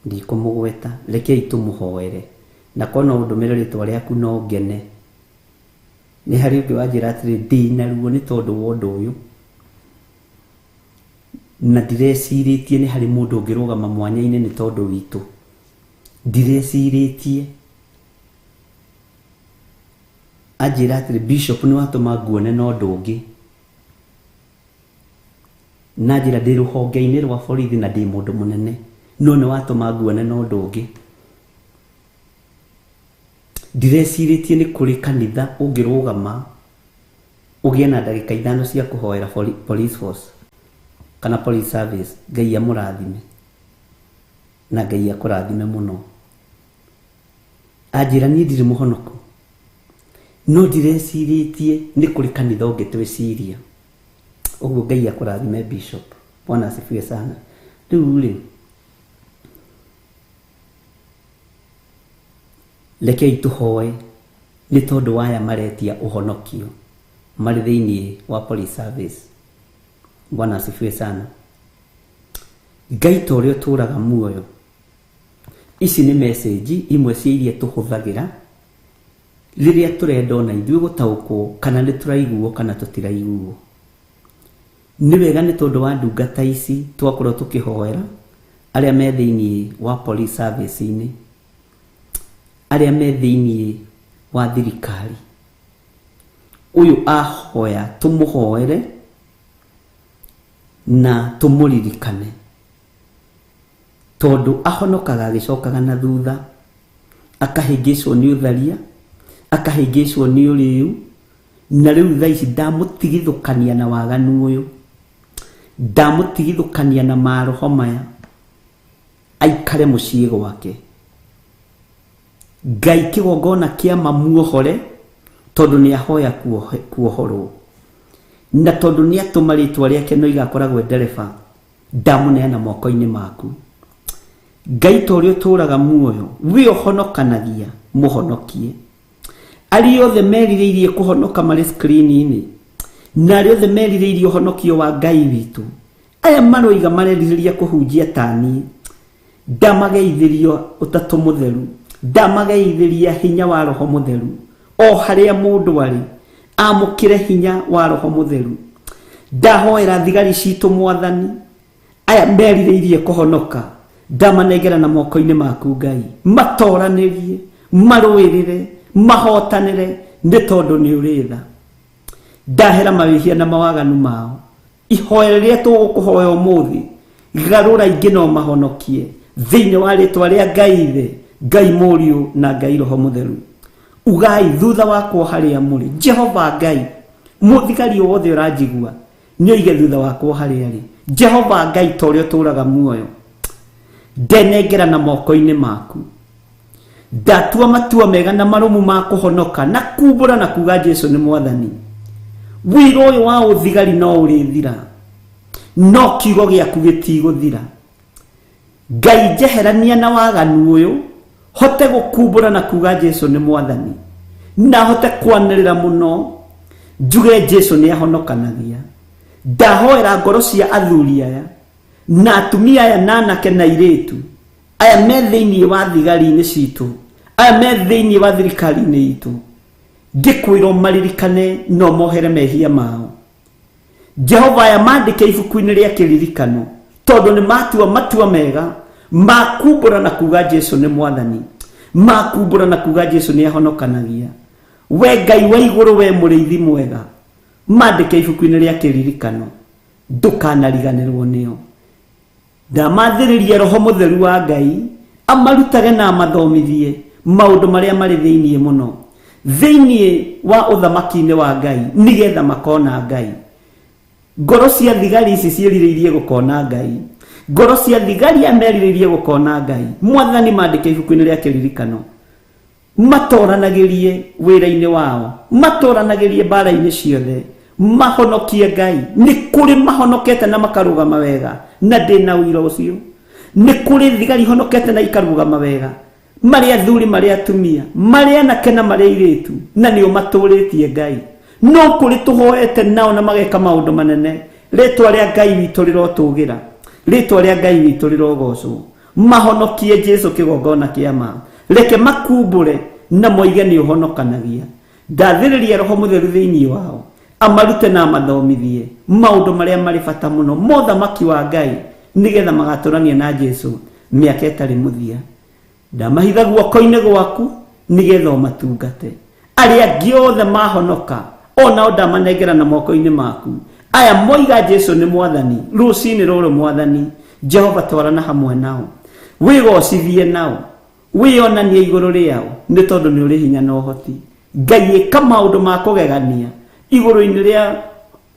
ndikũmũgweta rekei tũmũhoere na kona ũndũmĩre rĩtwa rĩaku no ngene nĩ harĩ ũngĩ wanjĩra atĩrĩ ndĩna ruo nĩ tondũ wa ũndũ ũyũ na ndirecirĩtie nĩ harĩ mũndũ ũngĩrũgama mwanya-inĩ nĩ tondũ witũ ndirecirĩtie anjĩra atĩrĩ Bishop nĩ watũma nguone na ũndũ ũngĩ na njĩra ndĩ rũhonge-inĩ rwa borithi na ndĩ mũndũ mũnene no nĩ watũma nguone na ũndũ ũngĩ ndirecirĩtie nĩ kũrĩ kanitha ũngĩrũgama ũgĩe na ndagĩka 5 cia kũhoera police force kana police service Ngai amũrathime na Ngai akũrathime mũno anjĩra niĩ ndirĩ mũhonoko no ndirecirĩtie nĩ kũrĩ kanitha ũngĩtwĩciria ũguo Ngai akũrathime Bishop Bwana asifiwe sana rĩu rĩ rekei tũhoe nĩ tondũ waya maretia ũhonokio marĩ thĩinĩ wa police service Bwana asifiwe sana Ngai ta ũrĩa ũtũũraga muoyo ici nĩ message imwe cia iria tũhũthagĩra rĩrĩa tũrenda ona ithuĩ gũtaũkwo kana nĩ tũraiguo kana tũtiraiguo nĩ wega nĩ tondũ wa ndungata ici twakorwo tũkĩhoera arĩa me thĩinĩ wa police service-inĩ arĩa me thĩinĩ wa thirikari ũyũ ahoya tũmũhoere na tũmũririkane tondũ ahonokaga agĩcokaga na thutha akahĩngĩcwo nĩ ũtharia akahĩngĩcwo nĩ ũrĩu na rĩu thaa ici ndamũtigithũkania na waganu ũyũ ndamutigithukania na maroho maya aikare muciĩ gwake. Ngai kĩgongona kĩa mamuohore tondũ nĩ ahoya kuohorwo, na tondũ nĩ atũma rĩtwa rĩake no igakoragwo ndereba, ndamuneana moko-inĩ maku. Ngai ta ũrĩa ũtũũraga muoyo, we ũhonokanagia, mũhonokie. Arĩa othe merirĩirie kũhonoka marĩ screen-inĩ, na arĩa othe merirĩirie ũhonokio wa Ngai witũ, aya maroiga marerirĩria kũhunjia ta niĩ, ndamageithĩrio ũtatũ mũtheru, ndamageithĩria hinya wa Roho Mũtheru, o harĩa mũndũ arĩ amũkĩre hinya wa Roho Mũtheru. Ndahoera thigari citũ Mwathani, aya merirĩirie kũhonoka, ndamanengera na moko-inĩ maku Ngai, matoranĩrie, marũĩrĩre, mahotanĩre, nĩ tondũ nĩ ũrĩ tha. Ndahera mawĩhia na mawaganu mao, ihoya rĩrĩa tũgũkũhoya ũmũthĩ, garũra ingĩ no mahonokie thĩinĩ wa rĩtwa rĩa Ngai Ithe, Ngai Mũriũ na Ngai Roho Mũtheru. Ugai thutha wakwa harĩa mũrĩ, Jehova Ngai, mũthigari wothe ũranjigua nĩ oige thutha wakwa harĩa arĩ, Jehova Ngai ta ũrĩa ũtũũraga muoyo, ndenengera na moko-inĩ maku, ndatua matua mega na marũmu ma kũhonoka na kumbũra na kuga Jesũ nĩ Mwathani. Wĩra ũyũ wa ũthigari no ũrĩthira, no kiugo gĩaku gĩtigũthira. Ngai njeherania na waganu ũyũ, hote gũkumbũra na kuga Jesũ nĩ Mwathani, na hote kwanĩrĩra mũno njuge Jesũ nĩ ahonokanagia. Ndahoera ngoro cia athuri aya na atumia aya na anake na airĩtu aya me thĩinĩ wa thigari-inĩ citũ, aya me thĩinĩ wa thirikari-inĩ itũ, ngĩkwĩrwo maririkane no mohere mehia mao. Jehova, aya mandĩke ibuku-inĩ rĩa kĩririkano, tondũ nĩ matua matua mega makumbũra na kuga Jesũ nĩ Mwathani, makumbũra na kuga Jesũ nĩ ahonokanagia. We Ngai wa igũrũ, we mũrĩithi mwega, mandĩke ibuku-inĩ rĩa kĩririkano, ndũkanariganĩrwo nĩo. Ndamathĩrĩrie Roho Mũtheru wa Ngai amarutage na amathomithie maũndũ marĩa marĩ thĩinĩ mũno, thĩinĩ wa ũthamaki-inĩ wa Ngai, nĩgetha makona Ngai. Ngoro cia thigari ici ciĩrirĩirie gũkona Ngai, ngoro cia thigari amerirĩirie gũkona Ngai, Mwathani mandĩke ibuku-inĩ rĩa kĩririkano, matoranagĩrie wĩra-inĩ wao, matoranagĩrie mbara-inĩ ciothe, mahonokie Ngai. Nĩ kũrĩ mahonokete na makarũgama wega, na ndĩna ũira ũcio. Nĩ kũrĩ thigari honokete na ikarũgama wega, marĩ athuri, marĩ atumia, marĩ anake na marĩ airĩtu, na nĩo matũrĩtie Ngai. No kũrĩ tũhoete nao na mageka maũndũ manene, rĩtwa rĩa Ngai witũ rĩrotũgĩra, rĩtwa rĩa Ngai witũ rĩrogocwo. Mahonokie Jesũ kĩgongona kĩa ma, reke makumbũre na moige nĩ ũhonokanagia. Ndathĩrĩria Roho Mũtheru thĩinĩ wao, amarute na amathomithie maũndũ marĩa marĩ bata mũno mothamaki wa Ngai, nĩgetha magatũrania na Jesũ mĩaka ĩtarĩ mũthia. Ndamahitha guoko-inĩ gwaku nĩgetha ũmatungate. Arĩa angĩ othe mahonoka, onao ndamanengera na moko-inĩ maku. Aya moiga Jesũ nĩ Mwathani, rũcinĩ rũrũ Mwathani, Jehova twarana hamwe nao, wĩgocithie nao, wĩonanie igũrũ rĩao, nĩ tondũ nĩ ũrĩ hinya na ũhoti. Ngai ĩka maũndũ ma kũgegania igũrũ-inĩ rĩa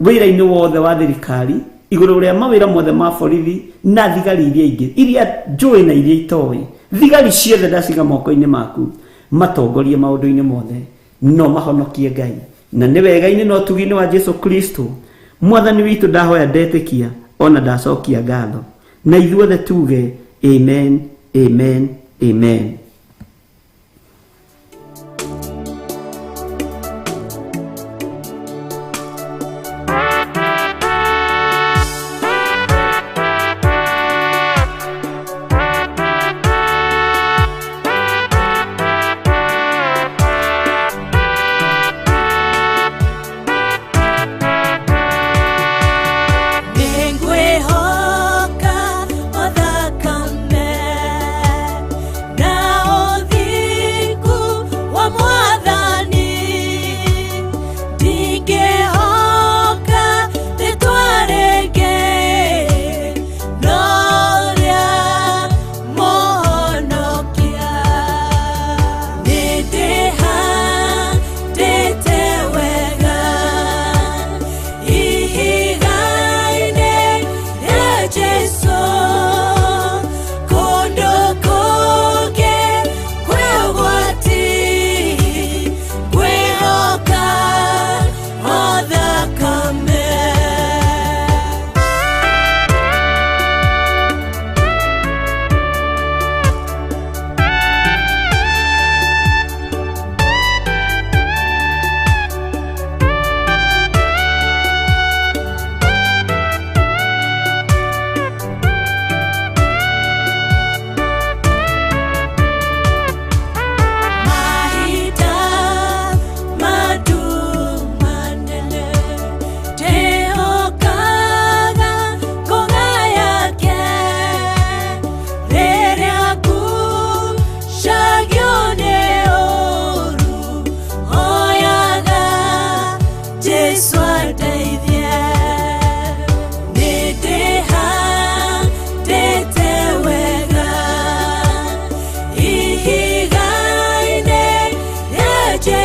wĩra-inĩ wothe wa thirikari, igũrũ rĩa mawĩra mothe ma borithi na thigari iria ingĩ, iria njũĩ na iria itoĩ. Thigari ciothe ndaciga moko-inĩ maku, matongorie maũndũ-inĩ mothe, no mahonokie Ngai. Na nĩ wega-inĩ no tugi-inĩ wa Jesũ Kristo, Mwathani witũ, ndahoya ndetĩkia, ona ndacokia ngatho, na ithuothe tuge amen, amen, amen. Now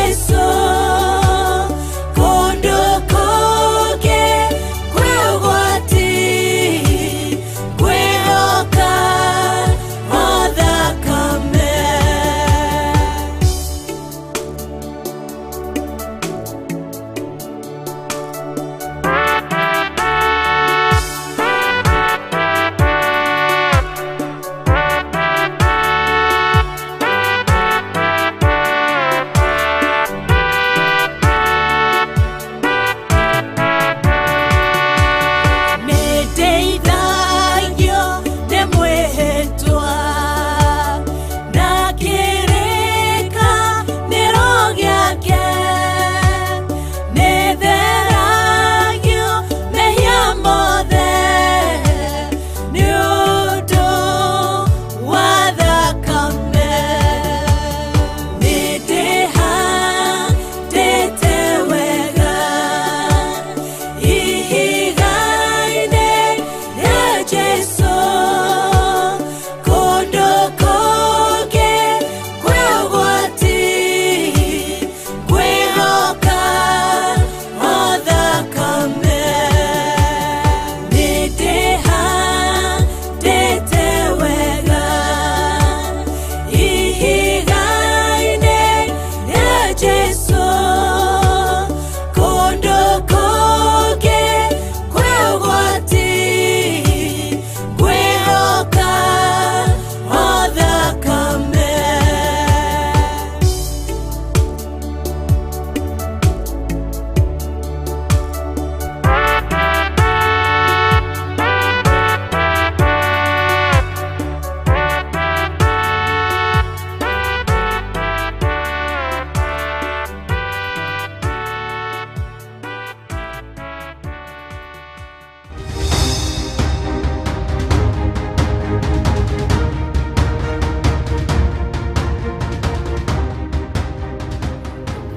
Jesu kundu kungi kwĩgwati kwĩhoka o thakame. Nĩndeithagio nĩ mwĩhĩtwa na kĩrĩkanĩro gĩake, nĩtheragio mehia mothe nĩ ũndũ wa thakame. Nĩndĩhandĩte wega ihiga-inĩ rĩa Jesu kũndũ kũngĩ kwĩgwati kwĩhoka o thakame. Nĩndĩhandĩte wega ihiga-inĩ rĩa Jesu kũndũ kũngĩ kwĩgwati kwĩhoka o thakame.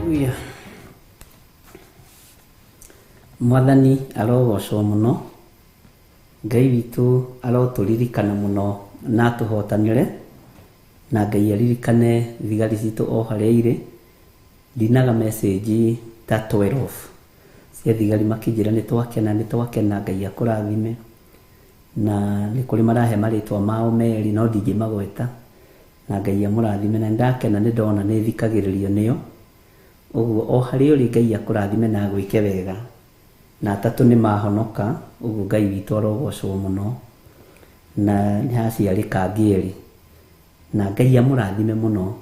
Haleluya. Mwathani arogocwo muno, Ngai witũ arotũririkana muno na atũhotanĩre, na Ngai aririkane thigari citũ o harĩa irĩ. Ndinaga message ta 12 cia thigari makĩnjĩra nĩ twakena Ngai akũrathime, na nĩ kũrĩ marahe marĩtwa mao merĩ no ndingĩmagweta, na Ngai amũrathime, na ndakena nĩ ndona nĩ thikagĩrĩrio nĩo. Ũguo o harĩa ũrĩ Ngai akũrathime na gwĩke wega, na atatũ nĩ mahonoka. Ũguo Ngai witũ arogocwo muno, na nĩ haciarĩka angĩ erĩ, na Ngai amũrathime muno.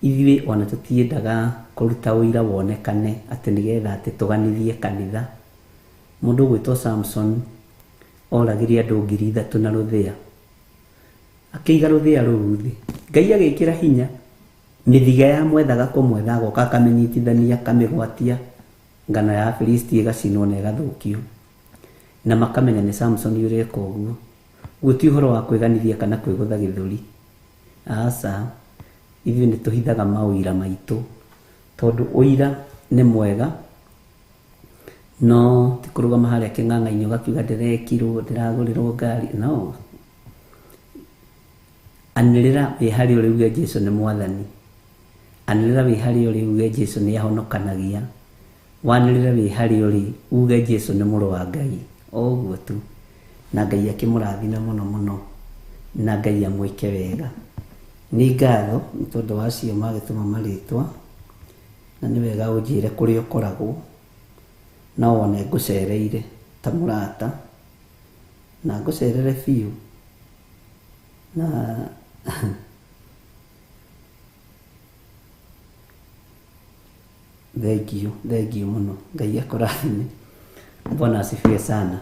Ithuĩ ona tũtiendaga kũruta ũira wonekane atĩ nĩgetha atĩ tũganithie kanitha. Mũndũ ũgwĩtwo Samson oragire andũ 3,000 na rũthĩa, akĩiga rũthĩa rũu thĩ. Ngai agĩkĩra hinya, mĩthiga ya mwethaga kũmwetha agoka akamĩnyitithania akamĩgwatia, ngano ya Filisti ĩgacinwo na ĩgathũkio, na makamenya nĩ Samson ũreka ũguo. Guti ũhoro wa kwĩganithia kana kwĩgũtha gĩthũri. Aca, ithuĩ nĩ tũhithaga maũira maitũ, tondũ ũira nĩ mwega, no ti kũrũgama harĩa kĩng'ang'a-inĩ ũgakiuga ndĩrekirwo ndĩragũrĩrwo ngari. No, anĩrĩra wĩ harĩa ũrĩ uge Jesũ nĩ mwathani, anĩrĩra wĩ harĩa ũrĩ uge Jesũ nĩ ahonokanagia, wanĩrĩra wĩ harĩa ũrĩ uge Jesũ nĩ mũrũ wa Ngai. O ũguo tu, na Ngai akĩmũrathime mũno mũno, na Ngai amwĩke wega. Nĩ ngatho nĩ tondũ wa acio magĩtũma marĩtwa, na nĩ wega ũnjĩre kũrĩa ũkoragwo, na wone ngũcereire ta mũrata, na ngũcerere biũ, na thengiũ mũno. Ngai akũrathime. Bwana asifiwe sana.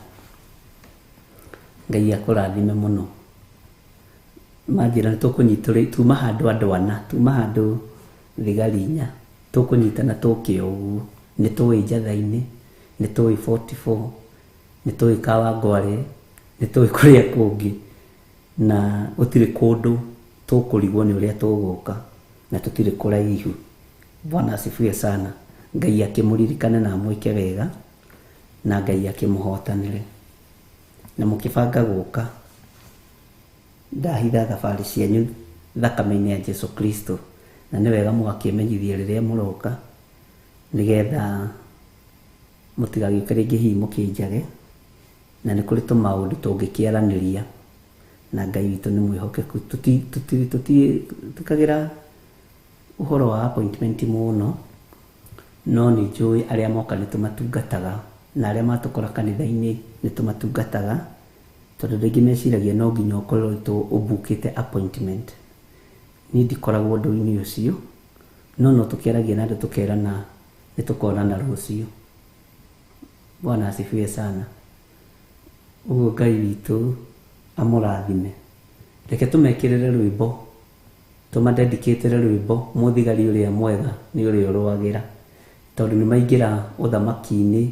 Ngai akũrathime mũno. Manjĩra nĩ tũkũnyitũrĩ tuma handũ andũ ana, tuma handũ thigari 4, tũkũnyitana tũke ũguo. Nĩ tũĩ Njatha-inĩ, nĩ tũĩ 44, nĩ tũĩ Kawangware, nĩ tũĩ kũrĩa kũngĩ, na gũtirĩ kũndũ tũkũrigwo nĩ ũrĩa tũgũka, na tũtirĩ kũraihu. Bwana asifiwe sana. Ngai akĩmũririkane na amwĩke wega, na Ngai akĩmũhotanĩre. Na mũkĩbanga gũka, ndahitha thabarĩ cianyu thakame-inĩ ya Jesũ Kristo, na nĩ wega mũgakĩmenyithia rĩrĩa mũroka nĩgetha mũtigagĩũke rĩngĩ hihi mũkĩnjage, na nĩ kũrĩ tũmaũndũ tũngĩkĩaranĩria na Ngai witũ nĩ mwĩhokeku. Tũtikagĩra ũhoro wa appointment mũno, no nĩ njũĩ arĩa moka nĩ tũmatungataga, na arĩa matũkora kanitha-inĩ nĩ tũmatungataga, tondũ rĩngĩ meciragia no nginya ũkorwo ũbukĩte appointment. Niĩ ndikoragwo ũndũ-inĩ ũcio, no tũkĩaragia na andũ tũkerana nĩ tũkonana rũciũ. Bwana asifiwe sana. Ũguo Ngai witũ amũrathime. Reke tũmekĩrĩre rwĩmbo, tũmadedicatĩre rwĩmbo, mũthigari ũrĩa mwega nĩ ũrĩa ũrũagĩra, tondũ nĩ maingĩra ũthamaki-inĩ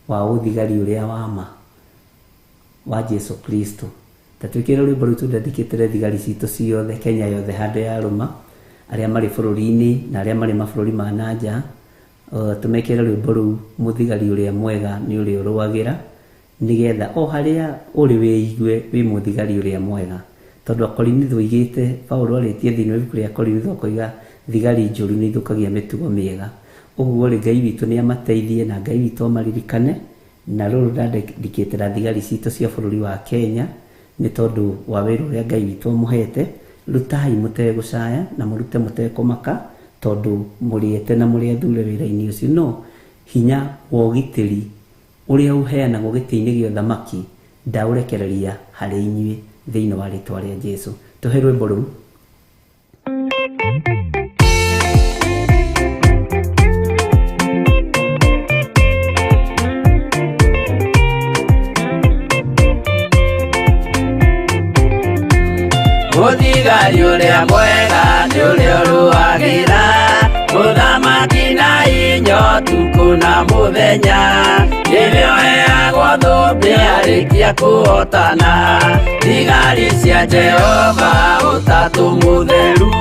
wa ũthigari ũrĩa wa ma wa Jesu Kristo. Ta twĩkĩrĩre rwĩmbo rũu tũdedicatĩre thigari citũ ciothe, Kenya yothe handũ ya rũma, arĩa marĩ bũrũri-inĩ na arĩa marĩ mabũrũri ma nanja. Tumekĩrĩre rwĩmbo rũu, mũthigari ũrĩa mwega nĩ ũrĩa ũrũagĩra, nĩgetha o harĩa ũrĩ wĩigue wĩ mũthigari ũrĩa mwega. Tondũ Akorinitho oigĩte, Paulo arĩtie thĩinĩ wa ibuku rĩa Akorinitho akoiga thigari njũru nĩ ithũkagia mĩtugo mĩega. Ũguo rĩ Ngai witũ nĩ amateithie na Ngai witũ amaririkane, na rũrũ ndandĩkĩtĩra thigari citũ cia bũrũri wa Kenya nĩ tondũ wa wĩra ũrĩa Ngai witũ amũhete. Rutai mũtegũcaya na mũrute mũtekũmaka, tondũ mũrĩete na mũrĩ athure wĩra-inĩ ũcio. No hinya wa ũgitĩri ũrĩa ũheanagwo gĩtĩ-inĩ gĩa ũthamaki ndaũrekereria harĩ inyuĩ thĩinĩ wa rĩtwa rĩa Jesu. Tũhe rwĩmbo rũu. Mũthigari ũrĩa mwega nĩ ũrĩa ũrũagĩra ũthamaki na hinya ũtukũ na mũthenya. Rĩrĩa ũheagwo thũmbĩ arĩkia kũhotana, thigari cia Jehova ũtatũ mũtheru,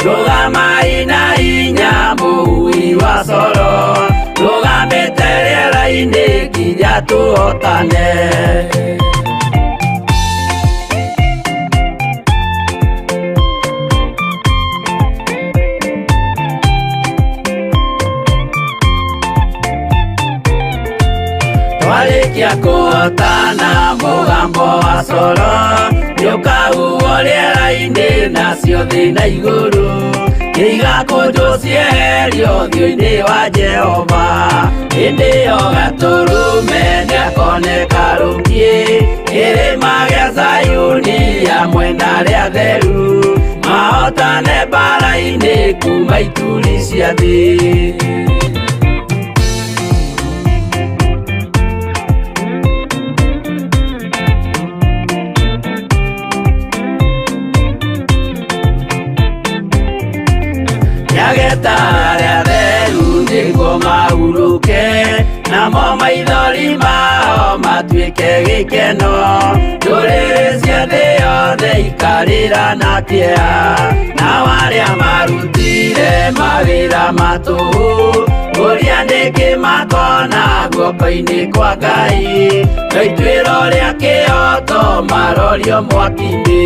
rũgamai na hinya mũui wa coro, rũgamĩte rĩera-inĩ nginya tũhotane. Twarĩkia kũhotana mũgambo wa coro nĩũkahuhwo rĩera-inĩ nacio thĩ na igũrũ, igakũnjwo cieherio ũthiũ-inĩ wa Jehova. Hĩndĩ ĩyo gatũrũme nĩakoneka rũngiĩ kĩrĩma gĩa Zayuni hamwe na arĩa atheru, mahotane mbara-inĩ kuma ituri cia thĩ. Nyageta arĩa atheru nĩguo mahurũke, namo maithori mao matuĩke gĩkeno. Ndũrĩrĩ cia thĩ yothe ikarĩra na kĩeha, nao arĩa marutire mawĩra matũhũ, ũrĩa nĩngĩ makona guoko-inĩ kwa Ngai, na ituĩro rĩa kĩhoto marorio mwaki-inĩ.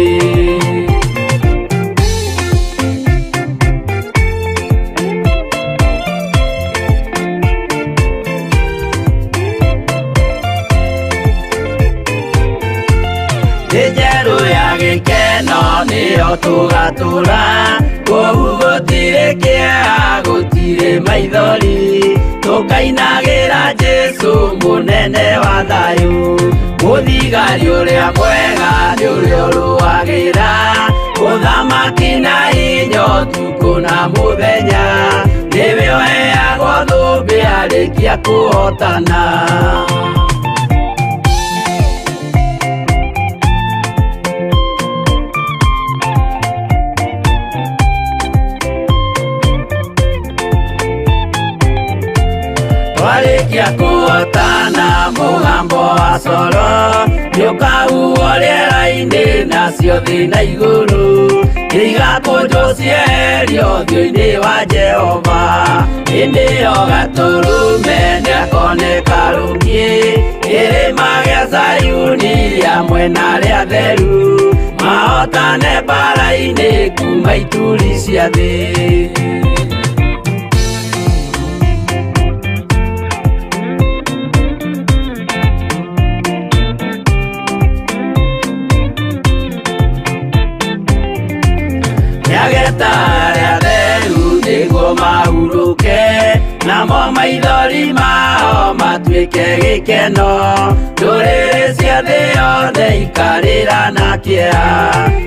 Njerũ ya gĩkeno nĩyo tũgatũra, kũu gũtirĩ kĩeha gũtirĩ maithori, tũkainagĩra Jesu mũnene wa thayũ. Mũthigari ũrĩa mwega nĩ ũrĩa ũrũagĩra ũthamaki na hinya ũtukũ na mũthenya, nĩwe ũheagwo thũmbĩ arĩkia kũhotana. Twarĩkia kũhotana mũgambo wa coro nĩũkahuhwo rĩera-inĩ nacio thĩ na igũrũ, igakũnjwo cieherio ũthiũ-inĩ wa Jehova. Hĩndĩ ĩyo gatũrũme nĩakoneka rũngiĩ kĩrĩma gĩa Zayuni hamwe na arĩa atheru, tuhotane mbara-inĩ kuma ituri cia thĩ. Nĩageta arĩa atheru nĩguo mahurũke, namo maithori mao matuĩke gĩkeno. Ndũrĩrĩ cia thĩ yothe ikarĩra na kĩeha,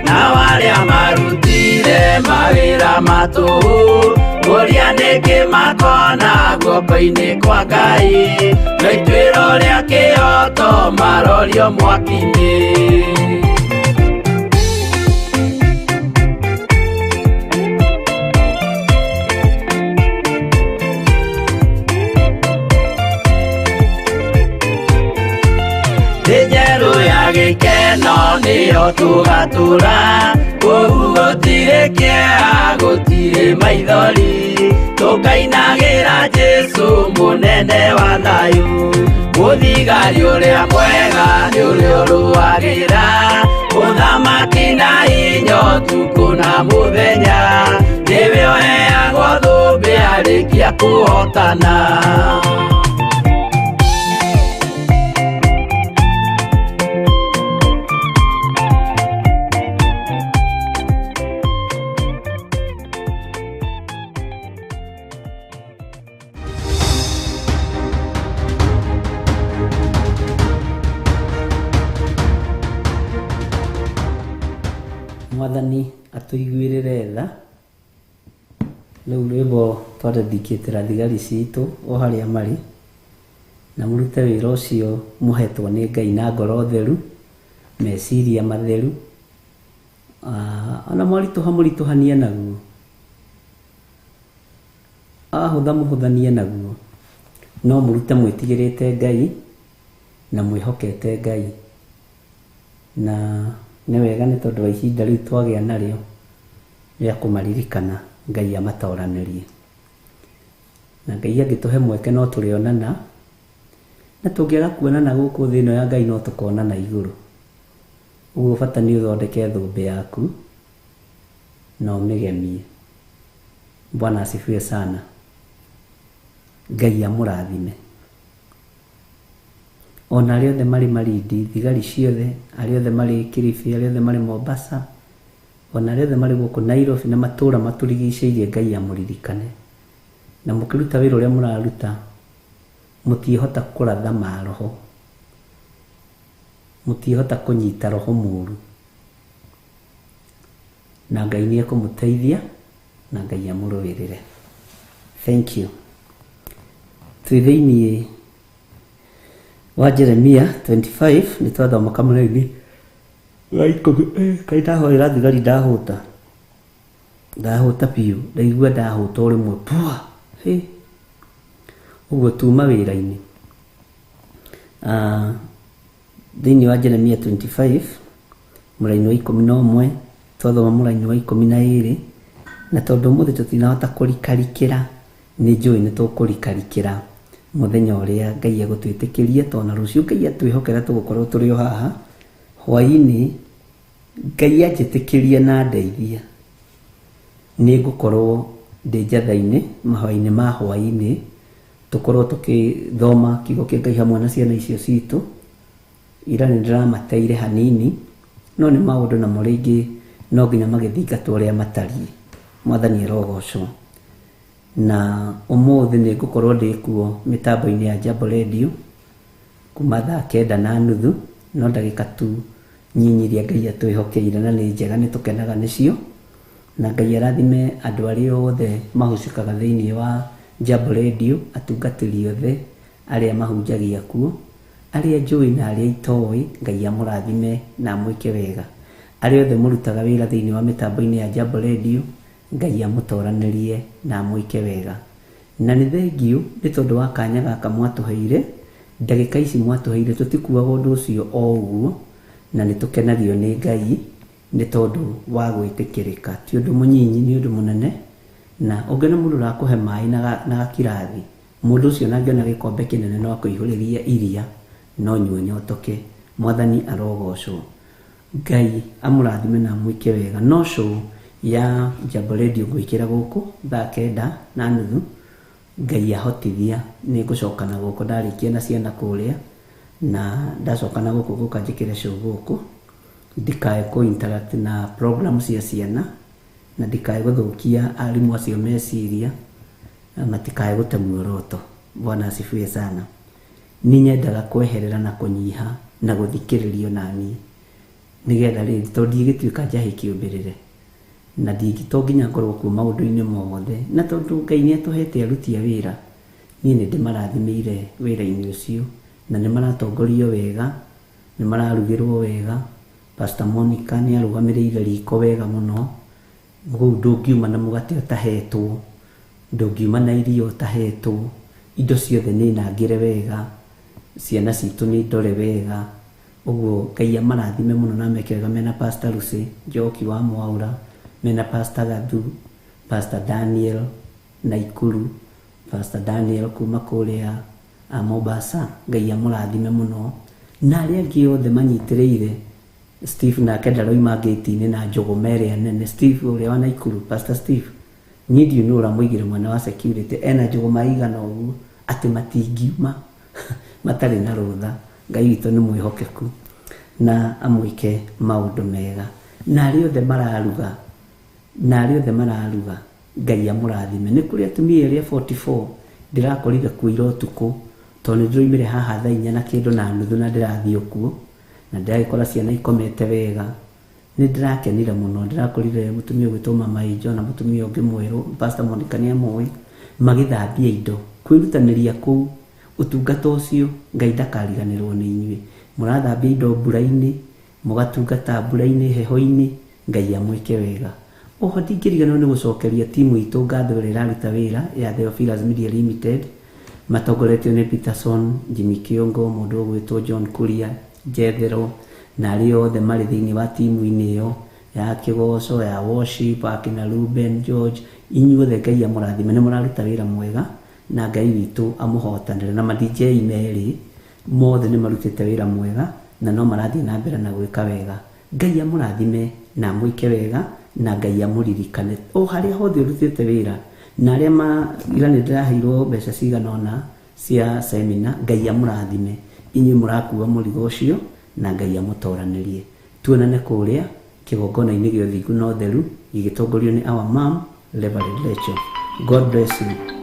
nao arĩa marutire mawĩra matũhũ ũrĩa nĩngĩ makona guoko-inĩ kwa Ngai, na ituĩro rĩa kĩhoto marorio mwaki-inĩ. Njerũ ya gĩkeno nĩyo tũgatũra, kũu gũtirĩ kĩeha gũtirĩ maithori, tũkainagĩra Jesũ mũnene wa thayũ. Mũthigari ũrĩa mwega nĩ ũrĩa ũrũagĩra ũthamaki na hinya ũtukũ na mũthenya, nĩwe ũheagwo thũmbĩ arĩkia kũhotana. Mwathani atũiguĩrĩre tha. Rĩu rwĩmbo twandĩkĩtĩra thigari citũ o harĩa marĩ, na mũrute wĩra ũcio mũhetwo nĩ Ngai na ngoro theru, meciria matheru, ona mwaritũha mũritũhanie naguo, ahũtha mũhũthanie naguo, no mũrute mwĩtigĩrĩte Ngai na mwĩhokete Ngai. Na nĩ wega nĩ tondũ wa ihinda rĩu twagĩa narĩo rĩa kũmaririkana Ngai amatoranĩrie. Na Ngai angĩtũhe mweke no tũrĩonana, na tũngĩaga kuonana gũkũ thĩ ĩno ya Ngai no tũkonana igũrũ. Ũguo bata nĩ ũthondeke thũmbĩ yaku na ũmĩgemie. Bwana asifiwe sana. Ngai amũrathime. Ona arĩa othe marĩ Malindi, thigari ciothe, arĩa othe marĩ Kilifi, arĩa othe marĩ Mombasa, ona arĩa othe marĩ gũkũ Nairobi na matũũra matũrigicĩirie, Ngai amũririkane. Na mũkĩruta wĩra ũrĩa mũraruta, mũtiĩhota kũratha maroho, mũtiĩhota kũnyita roho mũũru, na Ngai nĩ ekũmũteithia na Ngai amũrũĩrĩre. Thank you. Twĩ thĩinĩ wa Jeremia 25 nĩ twathoma kamũraini wa 10. Kai ndahoera thigari ndahũta piũ, ndaigua ndahũta o rĩmwe pua. Ũguo tuma wĩra-inĩ. Thĩinĩ wa Jeremia 25 mũraini wa 11 twathoma mũraini wa 12, na tondũ mũthĩ tũtinahota kũrikarikĩra, nĩ njũĩ nĩ tũkũrikarikĩra mũthenya ũrĩa Ngai egũtwĩtĩkĩria, tondũ rũciũ Ngai atwĩhokera tũgũkorwo tũrĩ o haha hwaĩ-inĩ. Ngai anjĩtĩkĩria na ndeithia, nĩ ngũkorwo ndĩ njatha-inĩ mahwaĩ-inĩ ma hwaĩ-inĩ, tũkorwo tũkĩthoma kiugo kĩa Ngai hamwe na ciana icio citũ. Ira nĩ ndĩramateire hanini, no nĩ maũndũ namo rĩngĩ no nginya magĩthingatwo ũrĩa matariĩ. Mwathani arogocwo. Na ũmũthĩ nĩ ngũkorwo ndĩ kuo mĩtambo-inĩ ya Jambo Radio kuma thaa 9:30, no ndagĩka tu nyinyi iria Ngai atwĩhokeire na nĩ njega, nĩ tũkenaga nĩcio. Na Ngai arathime andũ arĩa othe mahucĩkaga thĩinĩ wa Jambo Radio, atungatĩri othe arĩa mahunjagia kuo, arĩa njũĩ na arĩa itoĩ. Ngai amũrathime na amwĩke wega. Arĩa othe mũrutaga wĩra thĩinĩ wa mĩtambo-inĩ ya Jambo Radio, Ngai amũtoranĩrie na amwĩke wega. Na nĩ thengiũ nĩ tondũ wa kanya gaka mwatũheire, ndagĩka ici mwatũheire, tũtikuaga ũndũ ũcio o ũguo, na nĩ tũkenagio nĩ Ngai nĩ tondũ wa gwĩtĩkĩrĩka. Ti ũndũ mũnyinyi, nĩ ũndũ mũnene. Na ũngĩona mũndũ ũrakũhe maĩ na gakirathi, mũndũ ũcio nangĩona gĩkombe kĩnene no akũihũrĩria iria, no nyue nyotoke. Mwathani arogocwo. Ngai amurathime na mwike wega. No show ya Jambo Radio gwikira guku thaa 9:30 Ngai ahotithia ni gucoka na guku ndarikia na ciana kuria na ndacoka na guku gukanjikira show guku ndikae ku interact na program cia ciana na ndikae guthukia arimu acio meciria matikae gute muoroto. Bwana asifiwe sana. Ni nyendaga kweherera na kunyiha na guthikiririo nani nigetha ri tondi gituika njahi kiumbirire na ndingito nginya ngorwo ku maundu-ini mothe na tondu Ngai ni atuhete aruti a wira ni ndi marathimire wira-ini ucio na ni maratongorio wega ni mararugirwo wega. Pastor Monica ni arugamirire riko wega muno mugu ndungiuma na mugate utahetwo ndungiuma na irio utahetwo indo ciothe ni nangire wega ciana citu ni ndore wega. Uguo Ngai amarathime muno na mekega mena Pastor Lucy Njoki wa Mwaura, mena Pastor Gadu, Pastor Daniel Naikuru, Pastor Daniel kuma kuria Mombasa. Ngai amurathime muno na aria angi othe manyitireire. Steve na kenda roima gate-ini na njogomere nene. Steve uria wa Naikuru, Pastor Steve ni ndio nura muigire mwana wa security ena njogoma igana uguo ati matingiuma matari na rutha. Ngai witũ nĩ mwĩhokeku na amwike maũndũ mega na arĩa othe mararuga Ngai amũrathime. Nĩ kũrĩ atumia arĩa 44 ndĩrakorire kuira ũtukũ tondũ ndĩroimire haha thaa 4:30 na ndĩrathiĩ ũkuo na ndĩragĩkora ciana ikomete wega. Nĩ ndĩrakenire mũno. Ndĩrakorire mũtumia ũgwĩtwo Mama Ijo na mũtumia ũngĩ mwerũ Pastor Monica nĩ amũĩ magĩthambia indo kwĩrutanĩria kũu utungata ucio. Ngai ndakariganirwo ni inyuĩ murathambia indo mbura-ini mugatungata mbura-ini heho-ini. Ngai amwike wega. Oho ndingĩriganĩrwo nĩ gũcokeria timu itũ ngatho ĩrĩa ĩraruta wĩra ya Theophilus Media Limited matongoretio nĩ Peterson, Jimmy Kiongo, mũndũ ũgwĩtwo John Kuria, Jethero na arĩa othe marĩ thĩinĩ wa timu-inĩ ĩyo ya Kĩgoco, ya Worship, akina Ruben George. Inyuothe Ngai amũrathime nĩ mũraruta wĩra mwega na Ngai witũ amũhotanĩre. Na ma-DJ merĩ mothe nĩ marutĩte wĩra mwega na no marathiĩ na mbere na gwĩka wega. Ngai amũrathime na mwĩke wega na Ngai amũririkane o harĩa hothe ũrutĩte wĩra na arĩa ira nĩ ndĩraheirwo mbeca cigana ũna cia seminar. Ngai amũrathime inyuĩ mũrakua mũrigo ũcio na Ngai amũtoranĩrie. Tuonane kũrĩa kĩgongona-inĩ gĩa ũthingu na ũtheru gĩgĩtongorio nĩ our mom Reverend Rachel. God bless you.